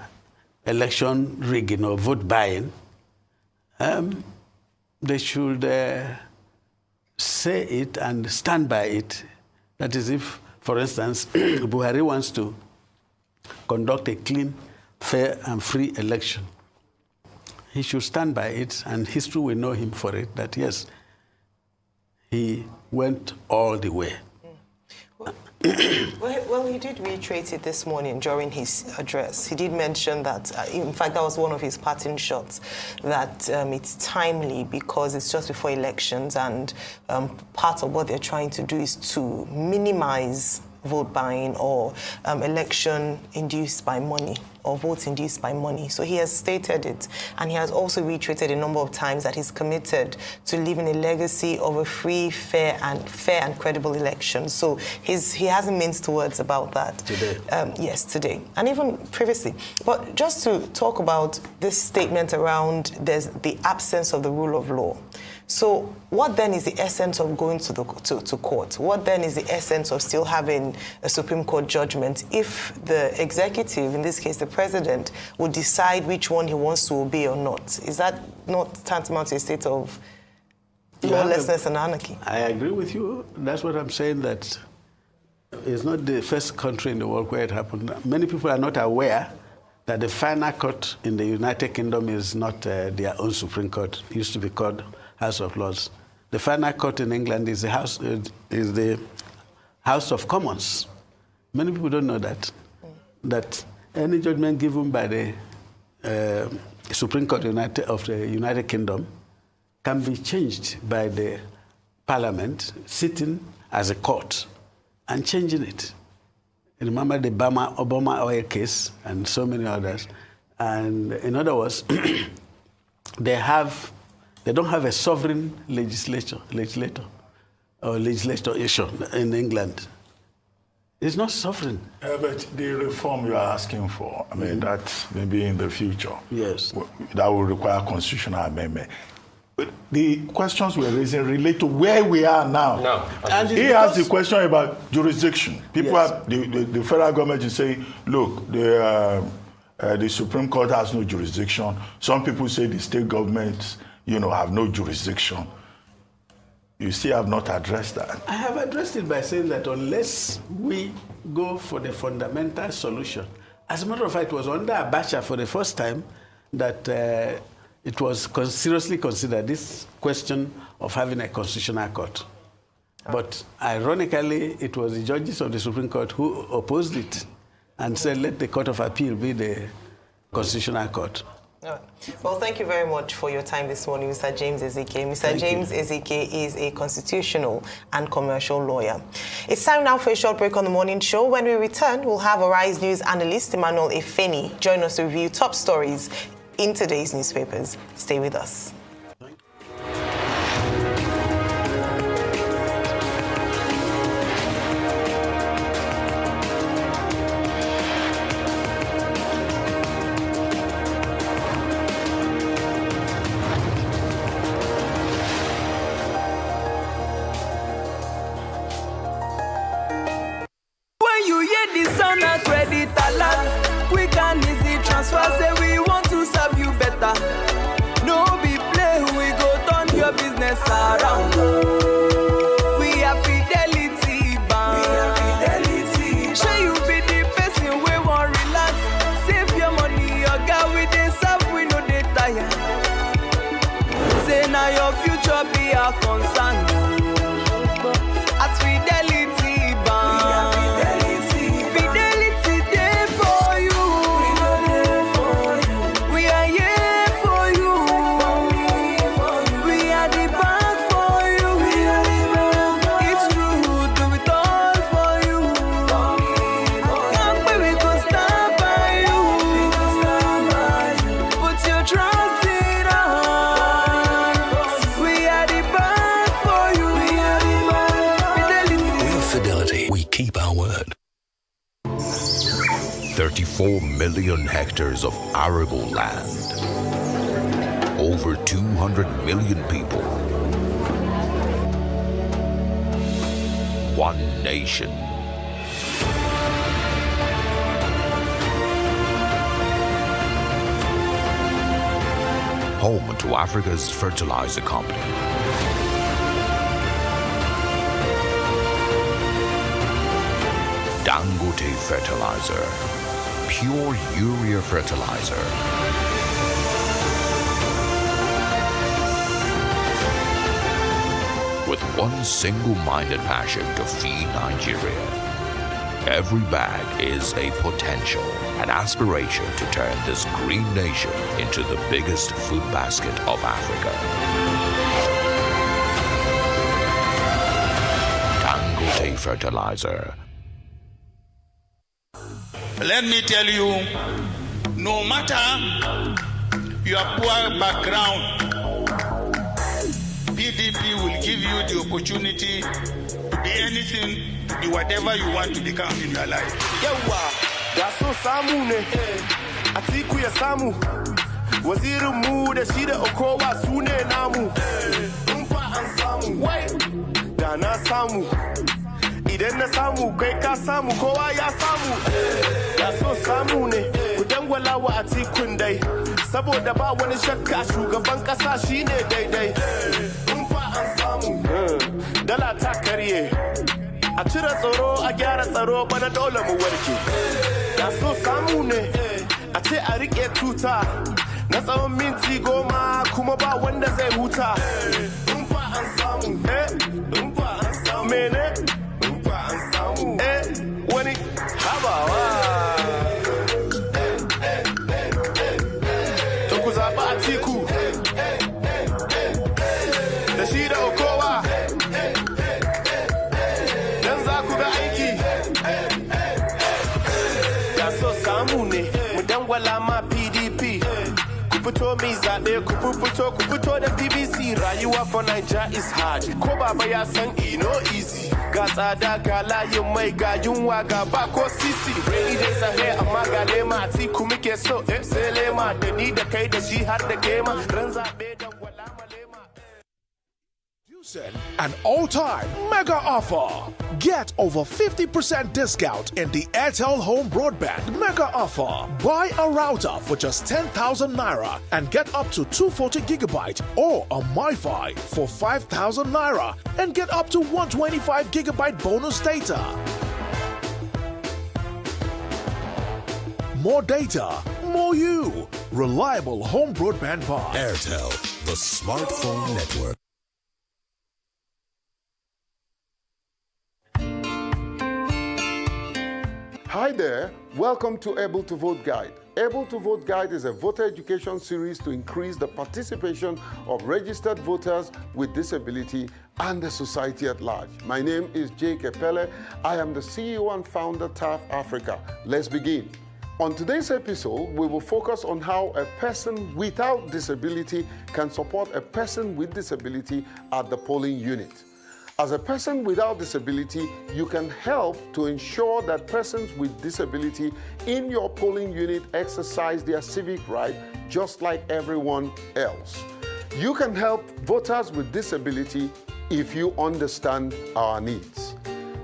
Speaker 24: election rigging or vote buying, they should say it and stand by it. That is, if, for instance, Buhari wants to conduct a clean, fair, and free election, he should stand by it, and history will know him for it, that yes, he went all the way.
Speaker 9: Well, he did reiterate it this morning during his address. He did mention that, in fact, that was one of his parting shots, that it's timely because it's just before elections, and part of what they're trying to do is to minimize vote buying or election induced by money or votes induced by money. So he has stated it, and he has also reiterated a number of times that he's committed to leaving a legacy of a free, fair and credible election. So he hasn't minced words about that.
Speaker 24: Today?
Speaker 9: Yes, today. And even previously. But just to talk about this statement around the absence of the rule of law. So what then is the essence of going to court? What then is the essence of still having a Supreme Court judgment if the executive, in this case the president, would decide which one he wants to obey or not? Is that not tantamount to a state of lawlessness and anarchy?
Speaker 24: I agree with you. That's what I'm saying, that it's not the first country in the world where it happened. Many people are not aware that the final court in the United Kingdom is not their own Supreme Court. It used to be called House of Lords. The final court in England is the House of Commons. Many people don't know that. That any judgment given by the Supreme Court of the United Kingdom can be changed by the Parliament sitting as a court and changing it. Remember the Obama oil case and so many others. And in other words, they don't have a sovereign legislator in England. It's not sovereign.
Speaker 8: But the reform you are asking for, I mean, that's maybe in the future.
Speaker 24: Yes.
Speaker 8: That will require constitutional amendment. But the questions we're raising relate to where we are now.
Speaker 10: No.
Speaker 8: And he asked the question about jurisdiction. People the federal government is saying, look, the Supreme Court has no jurisdiction. Some people say the state governments, have no jurisdiction. You still have not addressed that.
Speaker 24: I have addressed it by saying that unless we go for the fundamental solution, as a matter of fact, it was under Abacha for the first time that it was seriously considered, this question of having a constitutional court. But ironically, it was the judges of the Supreme Court who opposed it and said, let the Court of Appeal be the constitutional court.
Speaker 9: Well, thank you very much for your time this morning, Mr. James Ezike. Mr. James Ezike is a constitutional and commercial lawyer. It's time now for a short break on the morning show. When we return, we'll have Arise News analyst Emmanuel Efeni join us to review top stories in today's newspapers. Stay with us.
Speaker 2: your business around. Oh. We are Fidelity Bank. We are Fidelity Bank. Sure you be the person we won't relax. Save your money, your girl with the serve, we know they tired. Say now your future be our concern. At Fidelity Bank. We are Fidelity Bank. Fidelity there for you. We are here for you. We are the bank for you. It's true, do it all for you. Come where we go stand by you. Put your trust in us. We are the bank for you. We are the bank. Fidelity.
Speaker 11: With Fidelity, we keep our word.
Speaker 12: 34 million hectares of arable land. Over 200 million people. One nation. Home to Africa's fertilizer company. Dangote Fertilizer. Pure urea fertilizer. With one single-minded passion to feed Nigeria. Every bag is a potential, an aspiration to turn this green nation into the biggest food basket of Africa. Dangote Fertilizer.
Speaker 13: Let me tell you, no matter your poor background, PDP will give you the opportunity to be anything, to be whatever you want to become in your life.
Speaker 25: Yawa, da so samu ne, Atiku ya samu, wazirin mu da shi da Okowa su ne namu. In fa an samu, wai, da na samu. Idan na samu kai ka samu kowa ya samu. Da so samu ne, ku dangwala wa Atikun dai, saboda ba wani shakka shugaban kasa shine daidai. In fa an samu, dala ta karye. A cire tsoro a gyara tsaro bana dole mu warke. Da so samu ne, a ce a rike tuta na tsawon minti 10 kuma ba wanda zai huta. In fa an samu, in fa an samu, mene? In fa an samu, wani habawa. To ku zaɓi Atiku da shi da Okowa. Ma PDP ku fito mi zaɓe ku fito da BBC. Rayuwa for Naija is hard, ko baba ya san ino easy. Ga tsada ga layin mai ga yunwa ga ba ko sisi. Rainy days ahead amma ga lema Atiku muke so sai lema da ni da kai da shi har da kema ran zaɓe da
Speaker 16: An all-time mega offer. Get over 50% discount in the Airtel Home Broadband mega offer. Buy a router for just 10,000 naira and get up to 240 gigabyte or a MiFi for 5,000 naira and get up to 125 gigabyte bonus data. More data, more you. Reliable home broadband buy.
Speaker 11: Airtel, the smartphone network.
Speaker 26: Hi there, welcome to Able to Vote Guide. Able to Vote Guide is a voter education series to increase the participation of registered voters with disability and the society at large. My name is Jake Epele. I am the CEO and founder TAF Africa. Let's begin. On today's episode, we will focus on how a person without disability can support a person with disability at the polling unit. As a person without disability, you can help to ensure that persons with disability in your polling unit exercise their civic right just like everyone else. You can help voters with disability if you understand our needs.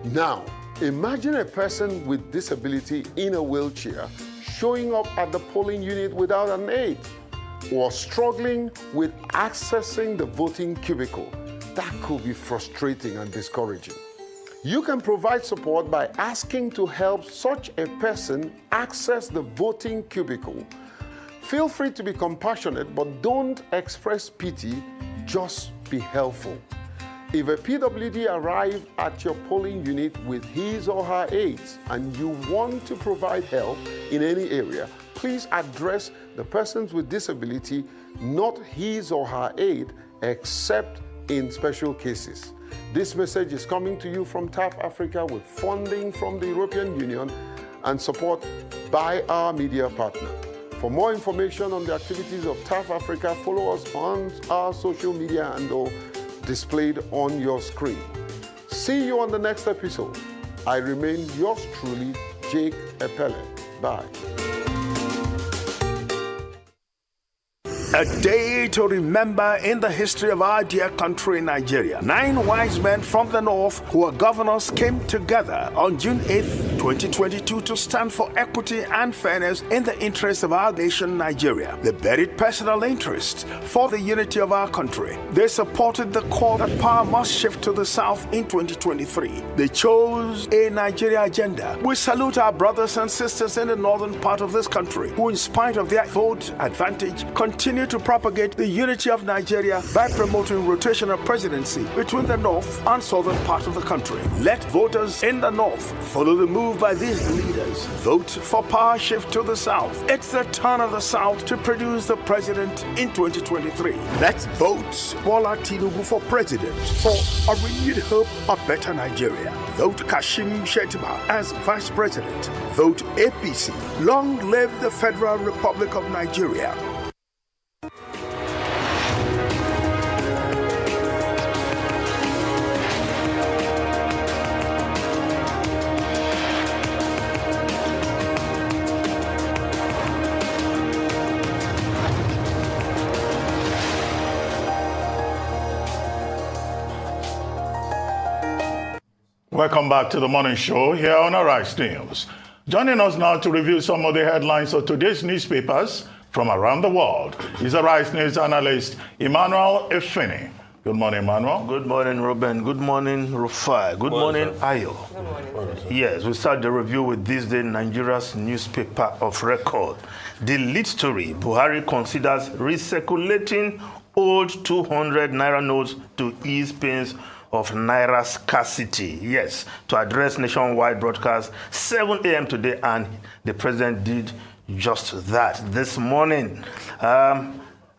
Speaker 26: Now, imagine a person with disability in a wheelchair showing up at the polling unit without an aid. or struggling with accessing the voting cubicle. That could be frustrating and discouraging. You can provide support by asking to help such a person access the voting cubicle. Feel free to be compassionate, but don't express pity, just be helpful. If a PWD arrives at your polling unit with his or her aides and you want to provide help in any area, please address the persons with disability, not his or her aide, except in special cases. This message is coming to you from TAF Africa with funding from the European Union and support by our media partner. For more information on the activities of TAF Africa, follow us on our social media handle displayed on your screen. See you on the next episode. I remain yours truly, Jake Epele. Bye.
Speaker 16: A day to remember in the history of our dear country, Nigeria. 9 wise men from the north who were governors came together on June 8th, 2022 to stand for equity and fairness in the interest of our nation, Nigeria. They buried personal interest for the unity of our country. They supported the call that power must shift to the south in 2023. They chose a Nigeria agenda. We salute our brothers and sisters in the northern part of this country who, in spite of their vote advantage, continue to propagate the unity of Nigeria by promoting rotational presidency between the north and southern part of the country. Let voters in the north follow the move by these leaders. Vote for power shift to the south. It's the turn of the south to produce the president in 2023. Let's vote Bola Tinubu for president for a renewed hope of better Nigeria. Vote Kashim Shettima as vice president. Vote APC. Long live the Federal Republic of Nigeria.
Speaker 8: Welcome back to the morning show here on Arise News. Joining us now to review some of the headlines of today's newspapers from around the world is Arise News analyst Emmanuel Efeni. Good morning, Emmanuel.
Speaker 5: Good morning, Ruben. Good morning, Rufai. Good morning, Ayo. Good morning. Yes, we start the review with this day Nigeria's newspaper of record. The lead story, Buhari considers recirculating old 200 naira notes to ease pains of naira scarcity. Yes, to address nationwide broadcast 7 a.m. today, and the president did just that this morning.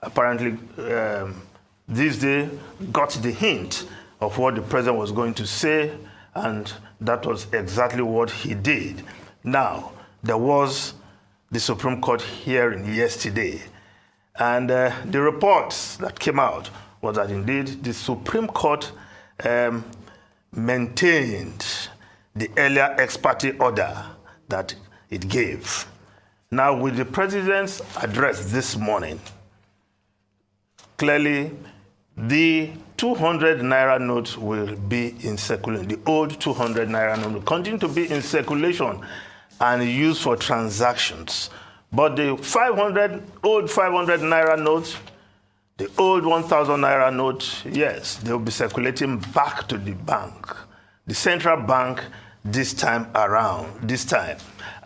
Speaker 5: Apparently, this day got the hint of what the president was going to say, and that was exactly what he did. Now, there was the Supreme Court hearing yesterday, and the reports that came out was that indeed the Supreme Court maintained the earlier ex parte order that it gave. Now, with the president's address this morning, clearly the 200 naira notes will be in circulation. The old 200 naira note will continue to be in circulation and used for transactions. But the old 500 naira notes, the old 1,000 naira note, yes, they will be circulating back to the bank, the central bank this time around,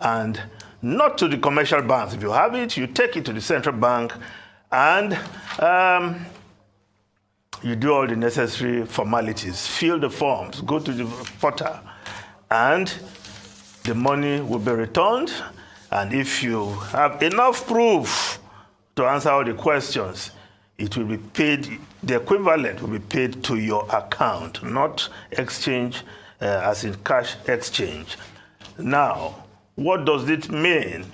Speaker 5: and not to the commercial banks. If you have it, you take it to the central bank, and you do all the necessary formalities, fill the forms, go to the portal, and the money will be returned. And if you have enough proof to answer all the questions, it will be paid, the equivalent will be paid to your account, not exchange as in cash exchange. Now, what does it mean?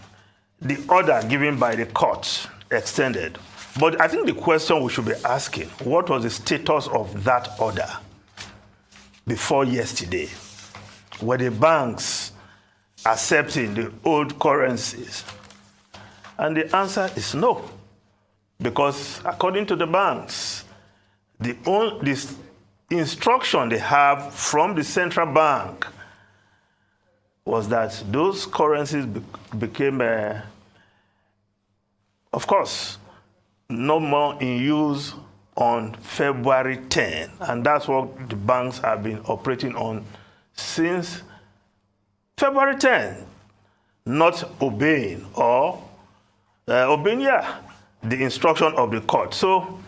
Speaker 5: The order given by the court extended. But I think the question we should be asking, what was the status of that order before yesterday? Were the banks accepting the old currencies? And the answer is no. Because according to the banks, the instruction they have from the central bank was that those currencies became, of course, no more in use on February 10. And that's what the banks have been operating on since February 10, not obeying or obeying the instruction of the court. So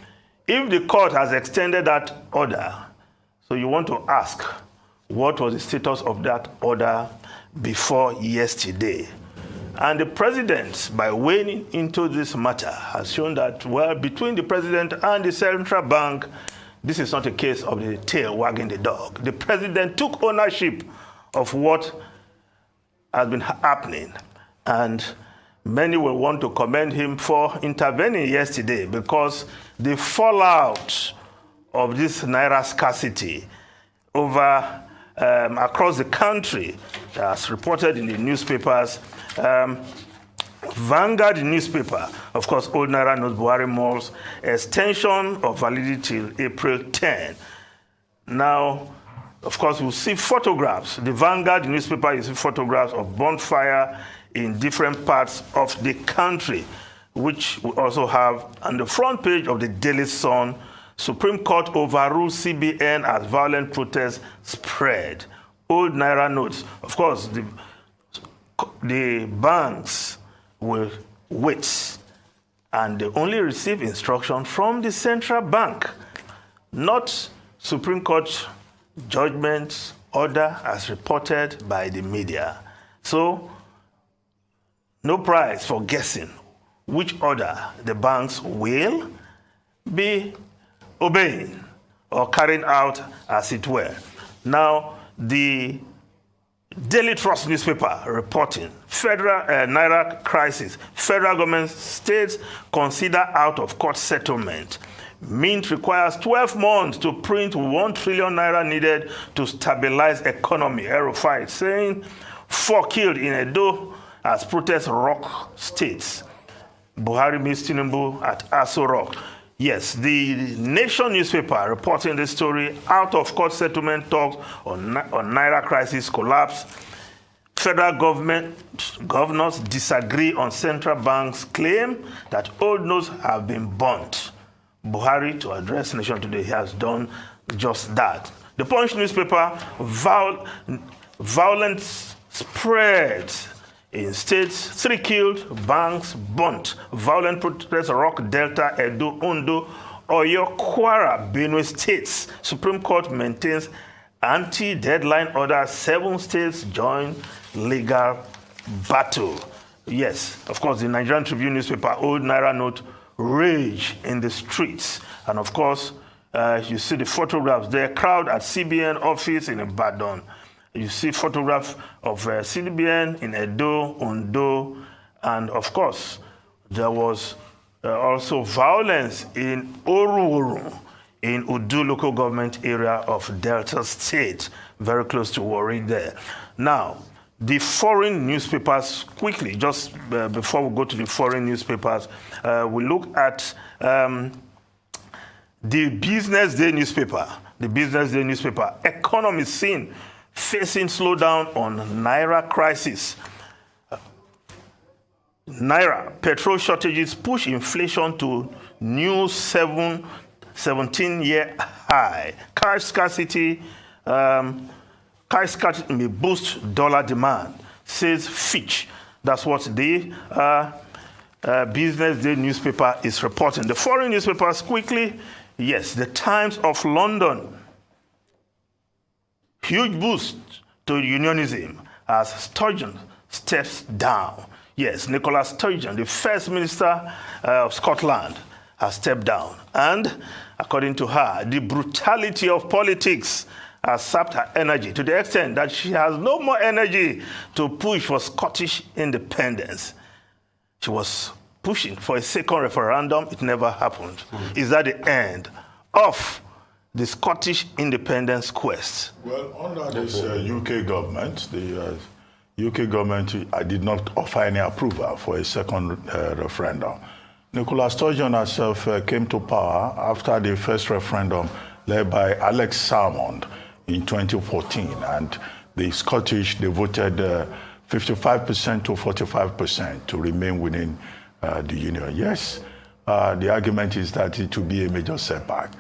Speaker 5: if the court has extended that order, so you want to ask, what was the status of that order before yesterday? And the president, by wading into this matter, has shown that, well, between the president and the central bank, this is not a case of the tail wagging the dog. The president took ownership of what has been happening. And many will want to commend him for intervening yesterday, because the fallout of this Naira scarcity over across the country, as reported in the newspapers, Vanguard newspaper, of course, Old Naira Notes Buhari Malls, extension of validity till April 10. Now, of course, we'll see photographs. The Vanguard newspaper, you see photographs of bonfire in different parts of the country, which we also have on the front page of the Daily Sun. Supreme Court overrules CBN as violent protests spread. Old Naira Notes. Of course, the banks will wait, and they only receive instruction from the central bank, not Supreme Court judgment order as reported by the media. So, no prize for guessing which order the banks will be obeying or carrying out, as it were. Now, the Daily Trust newspaper reporting federal Naira crisis. Federal government states consider out of court settlement. Mint requires 12 months to print 1 trillion naira needed to stabilize economy. Erufai saying 4 killed in Edo as protests rock states. Buhari meets Tinubu at Aso Rock. Yes, the Nation newspaper reporting this story, out of court settlement talks on Naira crisis collapse. Federal governors disagree on central bank's claim that old notes have been burnt. Buhari, to address Nation today, he has done just that. The Punch newspaper, violence spreads in states, 3 killed, banks burnt. Violent protests rock Delta, Edo, Ondo, Oyo, Kwara, Benue states. Supreme Court maintains anti-deadline order. 7 states join legal battle. Yes, of course, the Nigerian Tribune newspaper, Old Naira Note, rage in the streets. And of course, you see the photographs there, crowd at CBN office in Ibadan. You see photographs of CBN in Edo, Ondo, and of course, there was also violence in Oruoru, in Udu local government area of Delta State, very close to Warri there. Now, the foreign newspapers, quickly, just before we go to the foreign newspapers, we look at the Business Day newspaper. The Business Day newspaper, economy scene facing slowdown on Naira crisis. Naira, petrol shortages push inflation to new 17-year high. Cash scarcity may boost dollar demand, says Fitch. That's what the Business Day newspaper is reporting. The foreign newspapers, quickly, yes, the Times of London. Huge boost to unionism as Sturgeon steps down. Yes, Nicola Sturgeon, the First Minister of Scotland, has stepped down. And according to her, the brutality of politics has sapped her energy to the extent that she has no more energy to push for Scottish independence. She was pushing for a second referendum. It never happened. Is that the end of the Scottish independence quest?
Speaker 8: Well, under this UK government, the UK government did not offer any approval for a second referendum. Nicola Sturgeon herself came to power after the first referendum led by Alex Salmond in 2014, and the Scottish, they voted 55% to 45% to remain within the union. Yes, the argument is that it will be a major setback.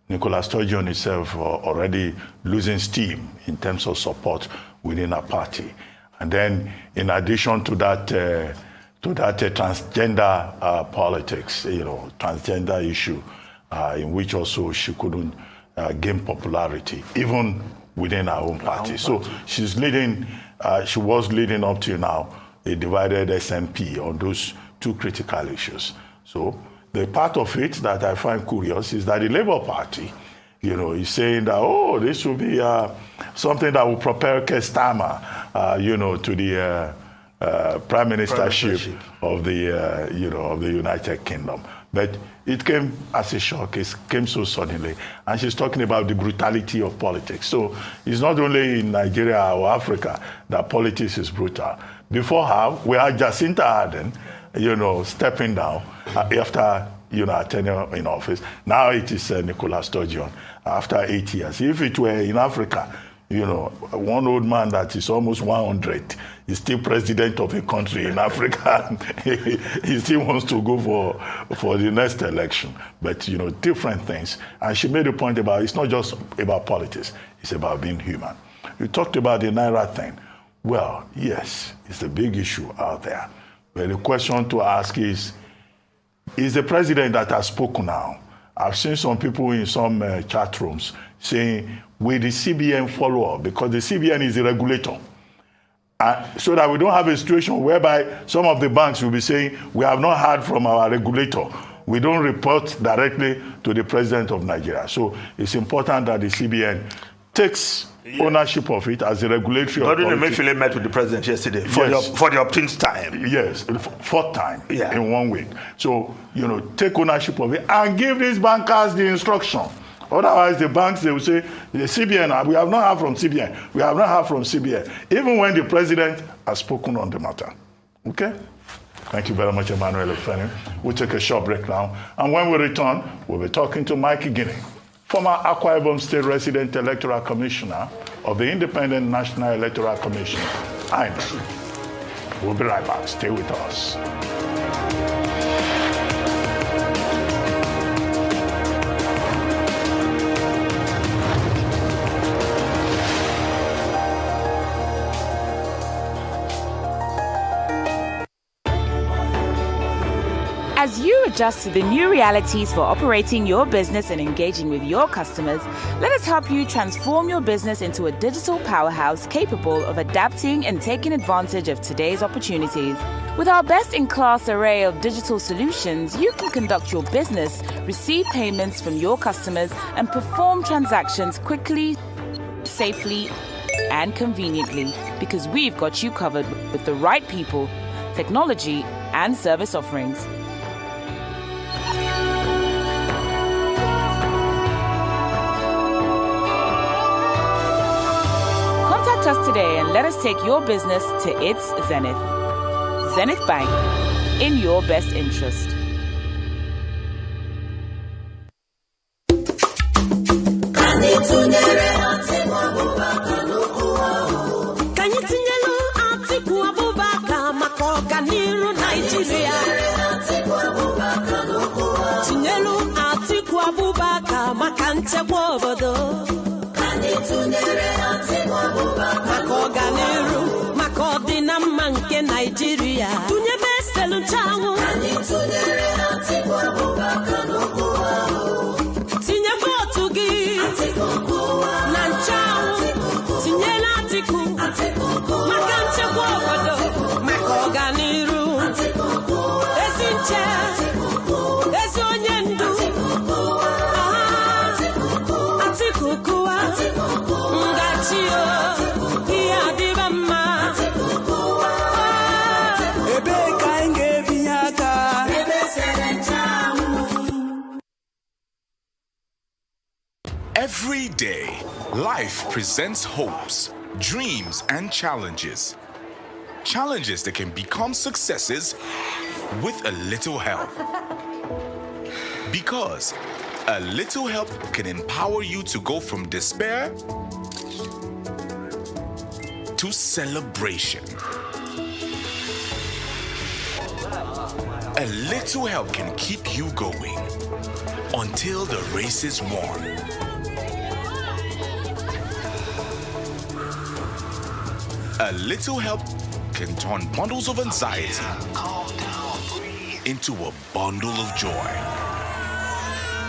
Speaker 8: Nicola Sturgeon itself already losing steam in terms of support within her party. And then in addition to that transgender politics, transgender issue, in which also she couldn't gain popularity, even within her own party. So she's leading, she was leading up to now a divided SNP on those two critical issues. So the part of it that I find curious is that the Labour Party, is saying that, this will be something that will propel Keir Starmer, to the prime ministership of the, of the United Kingdom. But it came as a shock. It came so suddenly. And she's talking about the brutality of politics. So it's not only in Nigeria or Africa that politics is brutal. Before her, we had Jacinta Ardern, stepping down after, her tenure in office. Now it is Nicola Sturgeon after 8 years. If it were in Africa, one old man that is almost 100 is still president of a country in Africa. He still wants to go for the next election. But, different things. And she made a point about it's not just about politics. It's about being human. You talked about the Naira thing. Well, yes, it's a big issue out there. But the question to ask is the president that has spoken now? I've seen some people in some chat rooms saying, will the CBN follow up? Because the CBN is the regulator. So that we don't have a situation whereby some of the banks will be saying, we have not heard from our regulator. We don't report directly to the president of Nigeria. So it's important that the CBN takes ownership of it as a regulatory authority.
Speaker 5: Godwin Emefiele met with the president yesterday for the 14th time.
Speaker 8: Yes, fourth time in 1 week. So, take ownership of it and give these bankers the instruction. Otherwise, the banks, they will say, the CBN, we have not heard from CBN. We have not heard from CBN, even when the president has spoken on the matter. Okay? Thank you very much, Emmanuel Efeni. We'll take a short break now. And when we return, we'll be talking to Mike Guinea, former Akwa Ibom State Resident Electoral Commissioner of the Independent National Electoral Commission, INEC. We'll be right back. Stay with us.
Speaker 6: As you adjust to the new realities for operating your business and engaging with your customers, let us help you transform your business into a digital powerhouse capable of adapting and taking advantage of today's opportunities. With our best-in-class array of digital solutions, you can conduct your business, receive payments from your customers, and perform transactions quickly, safely, and conveniently, because we've got you covered with the right people, technology, and service offerings. Contact us today and let us take your business to its zenith. Zenith Bank, in your best interest.
Speaker 2: Nigeria. Tunye beselu changu. Tinye botugi. Nanchangu. Tinye latiku. Makanche bogodo. Makoganiru. Esinche. Esonyendu. Atikukua. Ngachio. Iadibama.
Speaker 7: Every day, life presents hopes, dreams, and challenges. Challenges that can become successes with a little help. Because a little help can empower you to go from despair to celebration. A little help can keep you going until the race is won. A little help can turn bundles of anxiety into a bundle of joy.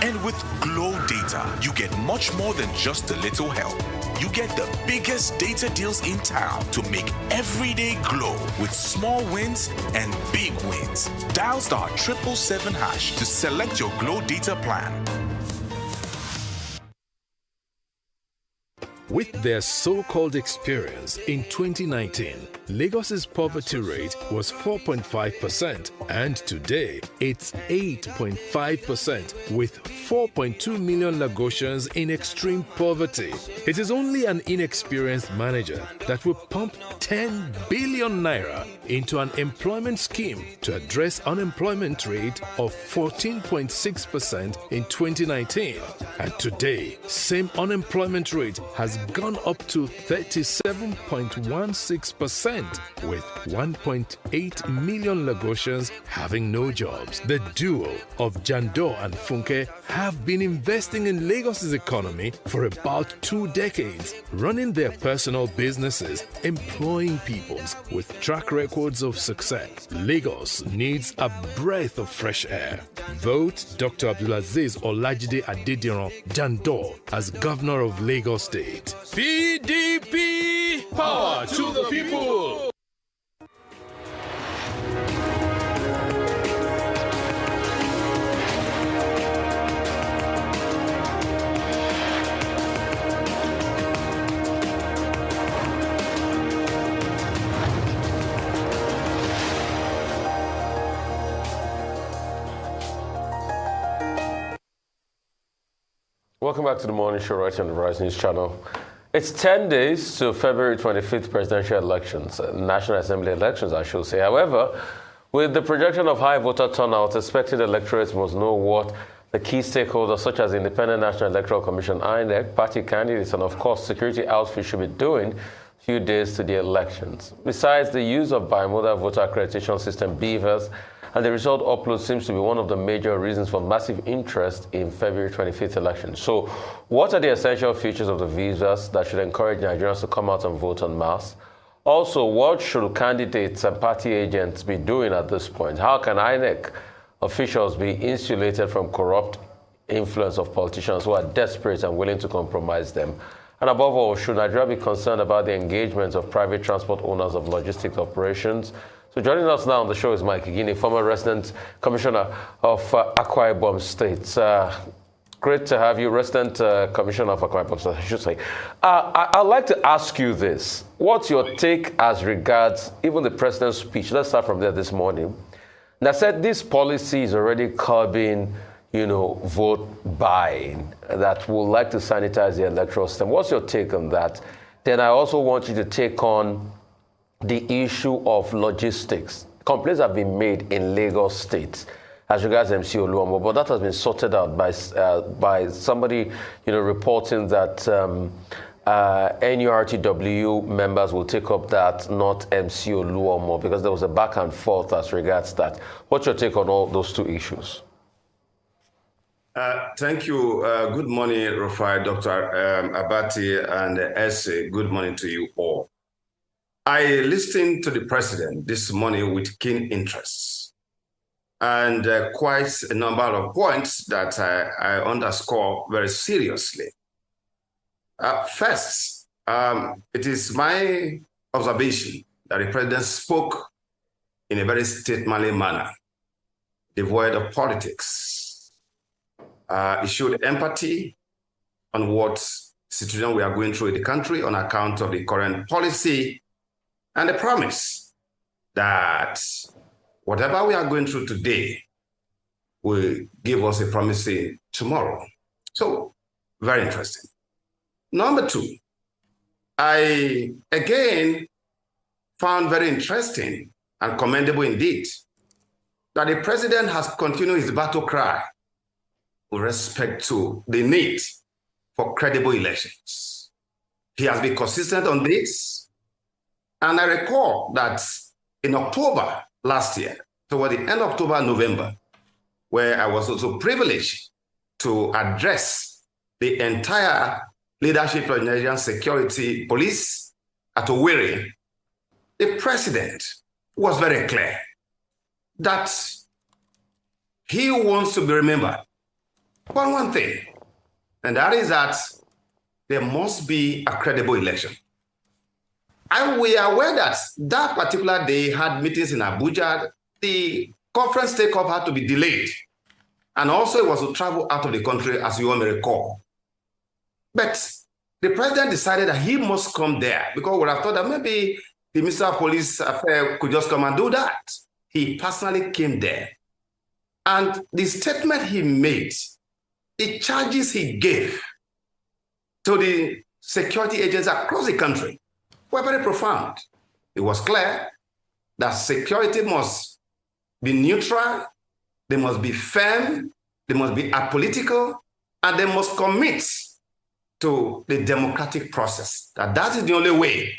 Speaker 7: And with Glow Data, you get much more than just a little help. You get the biggest data deals in town to make every day glow with small wins and big wins. Dial *777# to select your Glow Data plan.
Speaker 3: With their so-called experience in 2019, Lagos's poverty rate was 4.5% and today it's 8.5% with 4.2 million Lagosians in extreme poverty. It is only an inexperienced manager that will pump 10 billion naira into an employment scheme to address unemployment rate of 14.6% in 2019. And today, same unemployment rate has gone up to 37.16% with 1.8 million Lagosians having no jobs. The duo of Jandor and Funke have been investing in Lagos's economy for about 2 decades, running their personal businesses, employing people with track records of success. Lagos needs a breath of fresh air. Vote Dr. Abdulaziz Olajide Adediran Jandor as Governor of Lagos State. PDP! Power to the people!
Speaker 10: Welcome back to the morning show right here on the Rise News channel. It's 10 days to February 25th presidential elections, National Assembly elections, I should say. However, with the projection of high voter turnout, expected electorates must know what the key stakeholders such as the Independent National Electoral Commission, INEC, party candidates, and of course security outfits should be doing few days to the elections. Besides, the use of bimodal voter accreditation system, BVAS, and the result upload seems to be one of the major reasons for massive interest in February 25th election. So what are the essential features of the visas that should encourage Nigerians to come out and vote en masse? Also, what should candidates and party agents be doing at this point? How can INEC officials be insulated from corrupt influence of politicians who are desperate and willing to compromise them? And above all, should Nigeria be concerned about the engagement of private transport owners of logistics operations? So joining us now on the show is Mike Igini, former resident commissioner of Akwa Ibom State. Great to have you, resident commissioner of Akwa Ibom State, I should say. I'd like to ask you this. What's your take as regards even the president's speech? Let's start from there this morning. That said, this policy is already curbing, vote buying that would like to sanitize the electoral system. What's your take on that? Then I also want you to take on the issue of logistics. Complaints have been made in Lagos State as regards MC Oluomo, but that has been sorted out by somebody, reporting that NURTW members will take up that, not MC Oluomo, because there was a back and forth as regards that. What's your take on all those two issues?
Speaker 14: Thank you. Good morning, Rufai, Dr. Abati, and Ese. Good morning to you all. I listened to the president this morning with keen interest and quite a number of points that I underscore very seriously. First, it is my observation that the president spoke in a very statesmanly manner, devoid of politics. He showed empathy on what situation we are going through in the country on account of the current policy, and the promise that whatever we are going through today will give us a promising tomorrow. So, very interesting. Number two, I again found very interesting and commendable indeed that the president has continued his battle cry with respect to the need for credible elections. He has been consistent on this. And I recall that in October last year, toward the end of October, November, where I was also privileged to address the entire leadership of Nigerian security police at Owerri, the president was very clear that he wants to be remembered for one thing, and that is that there must be a credible election. And we are aware that that particular day had meetings in Abuja. The conference takeoff had to be delayed. And also it was to travel out of the country, as you all may recall. But the president decided that he must come there because we would have thought that maybe the Minister of Police Affairs could just come and do that. He personally came there. And the statement he made, the charges he gave to the security agents across the country were very profound. It was clear that security must be neutral, they must be firm, they must be apolitical, and they must commit to the democratic process. That is the only way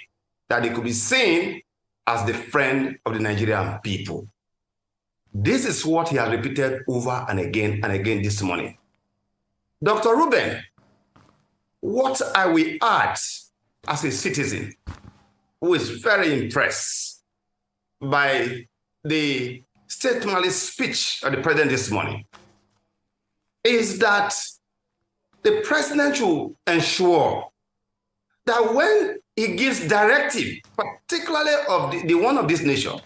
Speaker 14: that they could be seen as the friend of the Nigerian people. This is what he has repeated over and again this morning. Dr. Reuben, what I will add as a citizen who is very impressed by the statesmanly speech of the president this morning is that the president should ensure that when he gives directive, particularly of the one of this nation,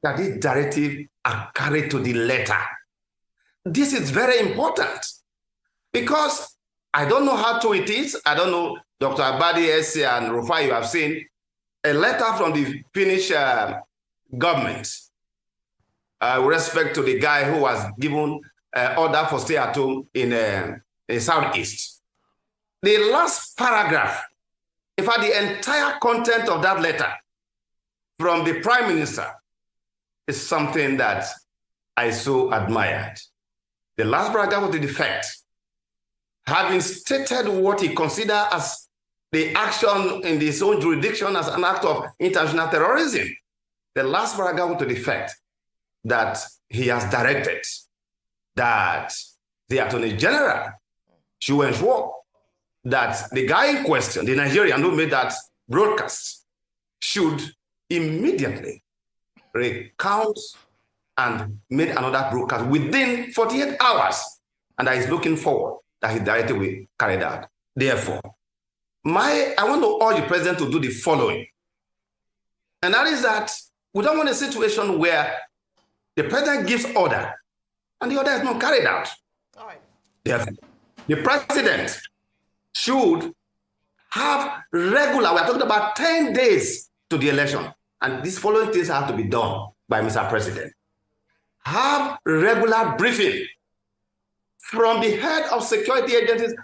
Speaker 14: that this directive are carried to the letter. This is very important because I don't know how true it is. I don't know, Dr. Abadi, Ese, and Rufai, you have seen a letter from the Finnish government with respect to the guy who was given order for stay at home in Southeast. The last paragraph, in fact, the entire content of that letter from the Prime Minister is something that I so admired. The last paragraph was to the effect, having stated what he considered as the action in his own jurisdiction as an act of international terrorism, the last paragraph was to the effect that he has directed that the Attorney General should ensure that the guy in question, the Nigerian who made that broadcast, should immediately recount and make another broadcast within 48 hours, and that he's looking forward that his directive will carry out. Therefore, I want to urge the president to do the following, and that is that we don't want a situation where the president gives order and the order is not carried out. All right. Therefore, the president should have regular, we're talking about 10 days to the election, and these following things have to be done by Mr. President. Have regular briefing from the head of security agencies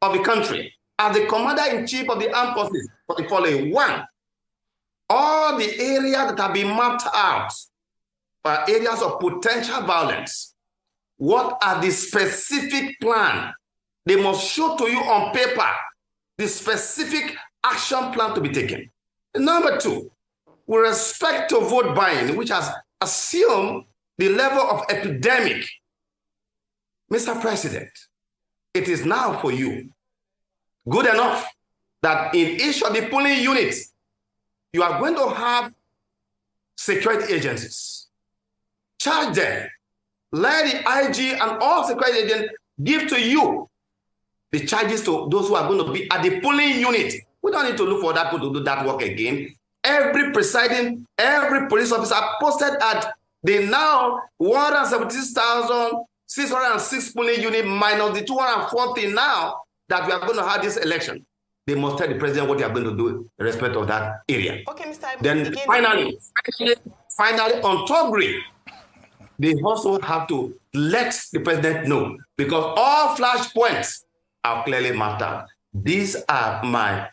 Speaker 14: of the country as the commander-in-chief of the armed forces for the following. One, all the areas that have been mapped out are areas of potential violence. What are the specific plan? They must show to you on paper the specific action plan to be taken. Number two, with respect to vote buying, which has assumed the level of epidemic, Mr. President, it is now for you good enough that in each of the polling units, you are going to have security agencies. Charge them. Let the IG and all security agents give to you the charges to those who are going to be at the polling unit. We don't need to look for that people to do that work again. Every presiding, every police officer posted at the now 176,606 polling unit minus the 240 now that we are going to have this election. They must tell the president what they are going to do in respect of that area.
Speaker 9: Okay, Mr. Ibu,
Speaker 14: then finally, on top grade, they also have to let the president know because all flashpoints are clearly mapped out. These are my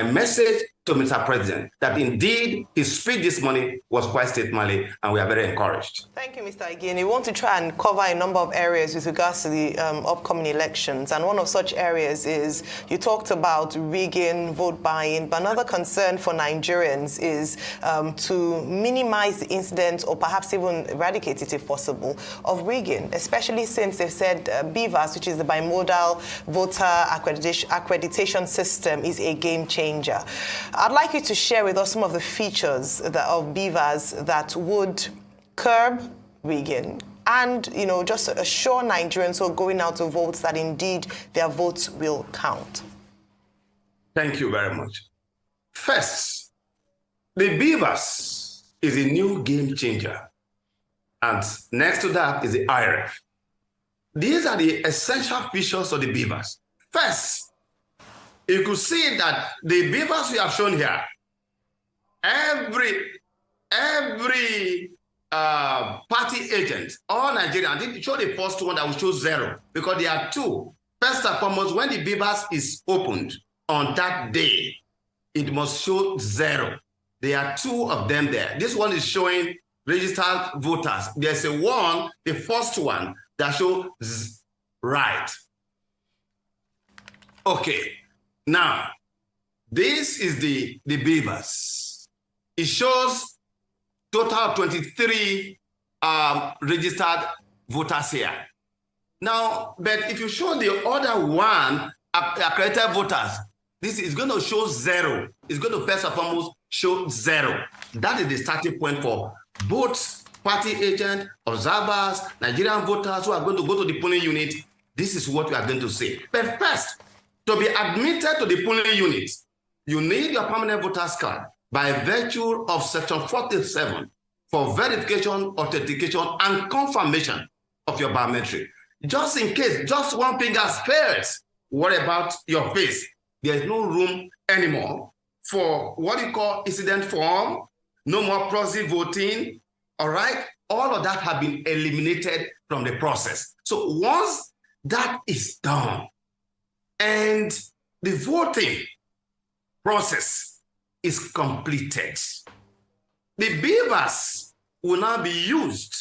Speaker 14: message to Mr. President that indeed his speech this morning was quite statesmanly, and we are very encouraged.
Speaker 9: Thank you, Mr. Again. We want to try and cover a number of areas with regards to the upcoming elections, and one of such areas is you talked about rigging, vote buying, but another concern for Nigerians is to minimize the incident or perhaps even eradicate it if possible of rigging, especially since they've said BVAS, which is the bimodal voter accreditation system, is a game changer. I'd like you to share with us some of the features of BVAS that would curb rigging and, just assure Nigerians who are going out to vote that indeed their votes will count.
Speaker 14: Thank you very much. First, the BVAS is a new game changer. And next to that is the IREF. These are the essential features of the BVAS. First, you could see that the BVAS we have shown here, every party agent, all Nigerians, I think show the first one that will show 0 because there are 2. First and foremost, when the BVAS is opened on that day, it must show 0. There are 2 of them there. This one is showing registered voters. There's the first one that shows right. Okay. Now, this is the BVAS. It shows total of 23 registered voters here. Now, but if you show the other one, accredited voters, this is going to show 0. It's going to first and foremost show 0. That is the starting point for both party agents, observers, Nigerian voters who are going to go to the polling unit. This is what we are going to see. But first, to be admitted to the polling unit, you need your permanent voter's card by virtue of Section 47 for verification, authentication, and confirmation of your biometric. Just in case, just one finger spares, what about your face? There is no room anymore for what you call incident form, no more proxy voting, all right? All of that have been eliminated from the process. So once that is done, and the voting process is completed, the BVAS will now be used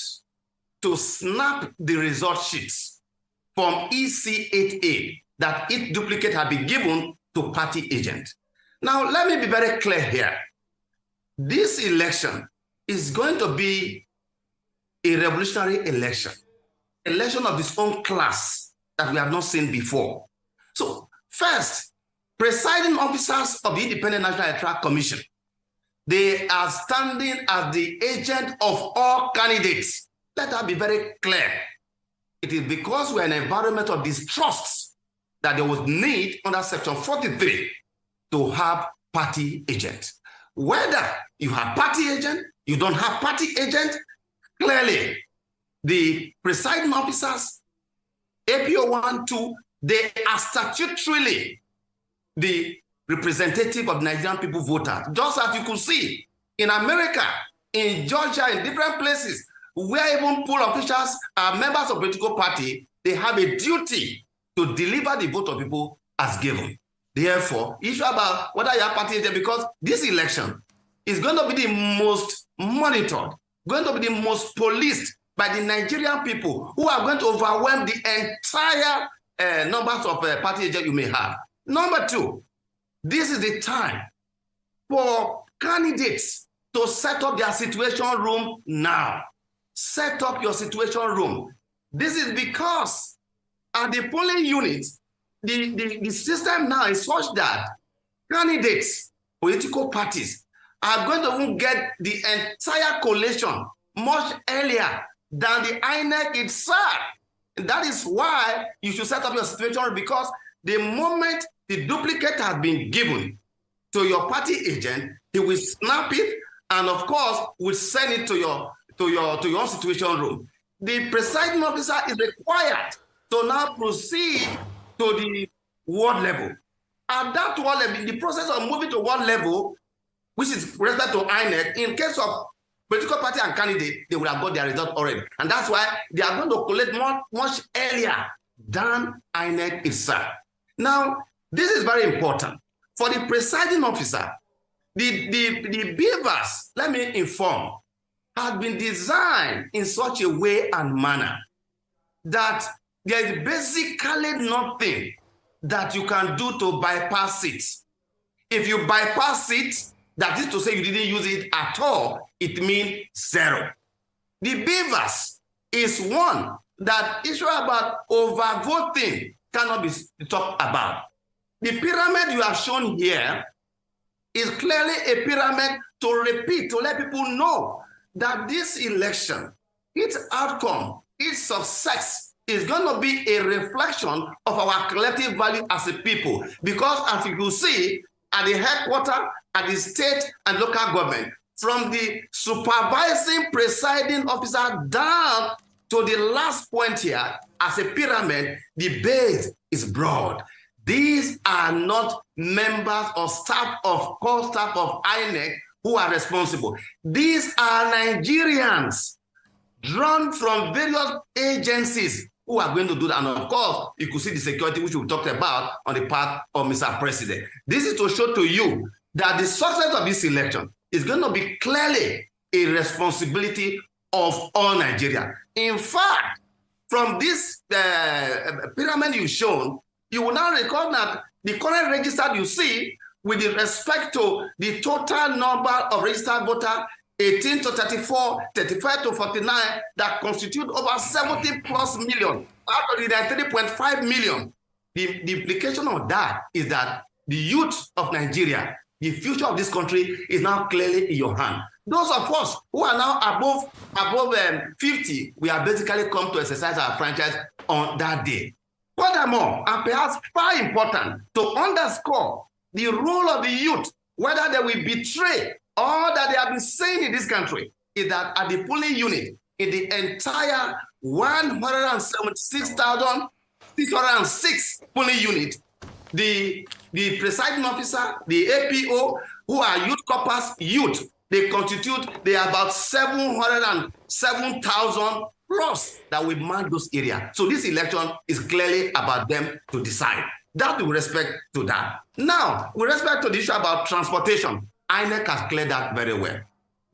Speaker 14: to snap the result sheets from EC8A that each duplicate had been given to party agent. Now, let me be very clear here. This election is going to be a revolutionary election of its own class that we have not seen before. So, first, presiding officers of the Independent National Electoral Commission, they are standing as the agent of all candidates. Let that be very clear. It is because we're in an environment of distrust that there was need under Section 43 to have party agents. Whether you have party agent, you don't have party agent, clearly the presiding officers, APO 1, 2, they are statutorily the representative of Nigerian people voters. Just as you could see in America, in Georgia, in different places, where even poll officials are members of political party, they have a duty to deliver the vote of people as given. Therefore, issue about whether you have party agent, because this election is going to be the most monitored, going to be the most policed by the Nigerian people who are going to overwhelm the entire numbers of party agents you may have. Number 2, this is the time for candidates to set up their situation room now. Set up your situation room. This is because at the polling units, the system now is such that candidates, political parties, are going to get the entire collation much earlier than the INEC itself. And that is why you should set up your situation room, because the moment the duplicate has been given to your party agent, he will snap it and, of course, will send it to your situation room. The presiding officer is required to now proceed to the ward level. At that ward level, the process of moving to ward level, which is respect to INEC, in case of political party and candidate, they would have got their result already. And that's why they are going to collect much earlier than INEC itself. Now, this is very important. For the presiding officer, The beavers, let me inform, have been designed in such a way and manner that there is basically nothing that you can do to bypass it. If you bypass it, that is to say you didn't use it at all, it means zero. The beavers is one that issue about overvoting cannot be talked about. The pyramid you have shown here is clearly a pyramid to repeat, to let people know that this election, its outcome, its success is going to be a reflection of our collective value as a people. Because as you can see, at the headquarters, at the state and local government, from the supervising presiding officer down to the last point here, as a pyramid, the base is broad. These are not members or staff of core staff of INEC who are responsible. These are Nigerians drawn from various agencies who are going to do that. And of course, you could see the security which we talked about on the part of Mr. President. This is to show to you that the success of this election is going to be clearly a responsibility of all Nigerians. In fact, from this pyramid you've shown, you will now recall that the current register you see with respect to the total number of registered voters, 18 to 34, 35 to 49, that constitute over 70 plus million out of the 3.5 million. The implication of that is that the youth of Nigeria, the future of this country is now clearly in your hand. Those of us who are now above 50, we have basically come to exercise our franchise on that day. Furthermore, and perhaps far important, to underscore the role of the youth, whether they will betray all that they have been saying in this country, is that at the polling unit, in the entire 176,606 polling unit, the presiding officer, the APO, who are youth corpus youth, they are about 707,000 plus that will man those areas. So this election is clearly about them to decide. That with respect to that. Now, with respect to the issue about transportation, INEC has cleared that very well.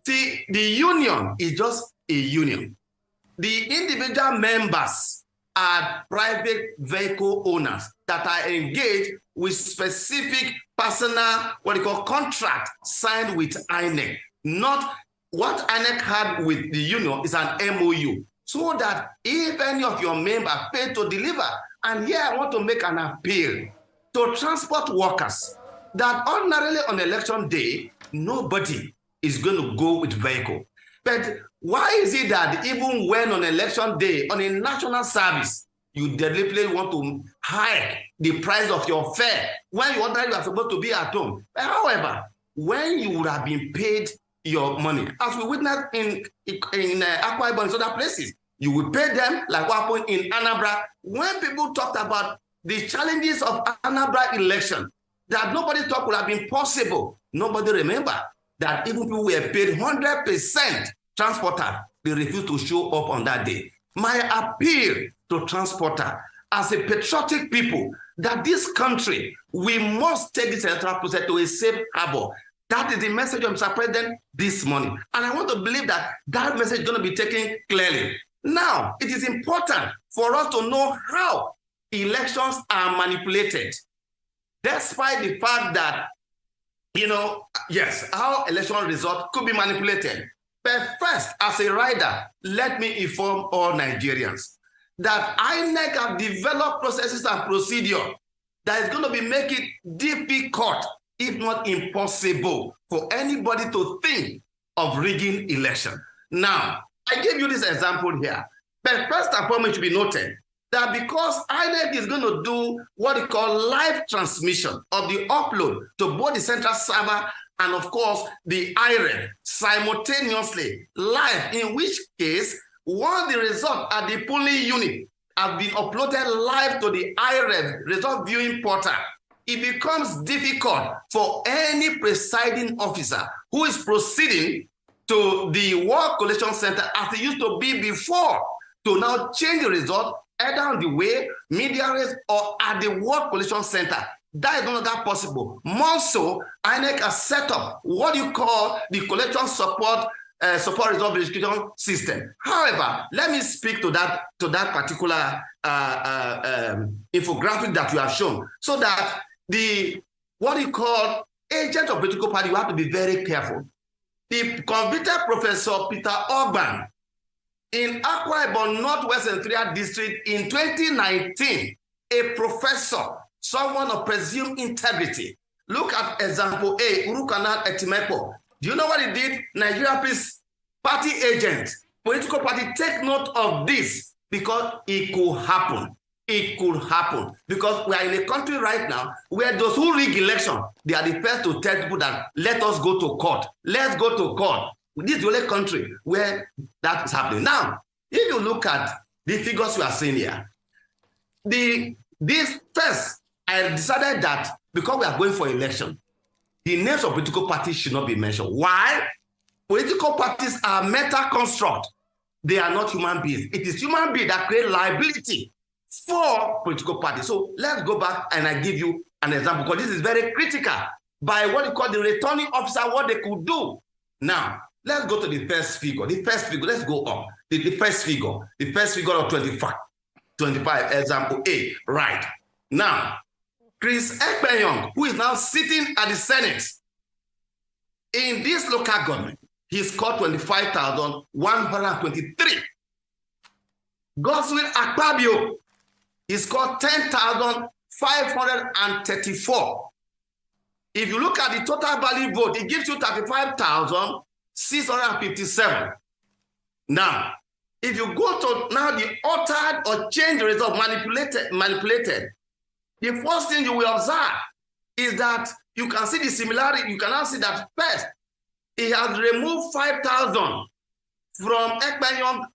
Speaker 14: See, the union is just a union. The individual members are private vehicle owners that are engaged with specific personal, what they call contract signed with INEC. Not what INEC had with the union is an MOU. So that if any of your members fail to deliver, and here I want to make an appeal to transport workers, that ordinarily on election day, nobody is going to go with vehicle. But why is it that even when on election day, on a national service, you deliberately want to hike the price of your fare when you ordinarily are supposed to be at home? However, when you would have been paid your money, as we witnessed in Akwa Ibom and other places, you will pay them like what happened in Anambra. When people talked about the challenges of Anambra election, that nobody thought would have been possible, nobody remember that even people were paid 100% transporter, they refused to show up on that day. My appeal to transporter as a patriotic people, that this country, we must take this electoral process to a safe harbor. That is the message of Mr. President this morning. And I want to believe that that message is going to be taken clearly. Now, it is important for us to know how elections are manipulated, despite the fact that, yes, how election results could be manipulated. But first, as a rider, let me inform all Nigerians that INEC have developed processes and procedure that is going to be making difficult, if not impossible, for anybody to think of rigging election. Now, I gave you this example here. But first and foremost, it should be noted that because INEC is going to do what they call live transmission of the upload to both the central server and, of course, the IREV simultaneously live, in which case, once the results at the polling unit have been uploaded live to the IREV result viewing portal, it becomes difficult for any presiding officer who is proceeding to the work collation center as it used to be before to now change the result either on the way, media race, or at the work collation center. That is no longer possible. More so, INEC has set up what you call the collection support resolve verification system. However, let me speak to that particular infographic that you have shown, so that what you call agent of political party, you have to be very careful. The convicted Professor Peter Ogban in Akwa Ibom Northwest Central District in 2019, a professor, someone of presumed integrity. Look at example A, Urukanal Etimepo. Do you know what he did? Nigeria Peace Party agent, political party, take note of this, because it could happen. It could happen. Because we are in a country right now where those who rig election, they are the first to tell people that let us go to court. Let's go to court. This is the only country where that is happening. Now, if you look at the figures we are seeing here, this first, I decided that because we are going for election, the names of political parties should not be mentioned. Why? Political parties are meta construct. They are not human beings. It is human beings that create liability for political parties. So let's go back and I give you an example, because this is very critical by what you call the returning officer, what they could do. Now, let's go to the first figure. The first figure, let's go up. The first figure of 25, example A, right. Now, Chris Ekpenyong, who is now sitting at the Senate, in this local government, he scored 25,123. Godswill Akpabio, he scored 10,534. If you look at the total value vote, it gives you 35,657. Now, if you go to now the altered or changed result, manipulated, the first thing you will observe is that you can see the similarity. You can now see that first, he has removed 5,000 from Ekpenyong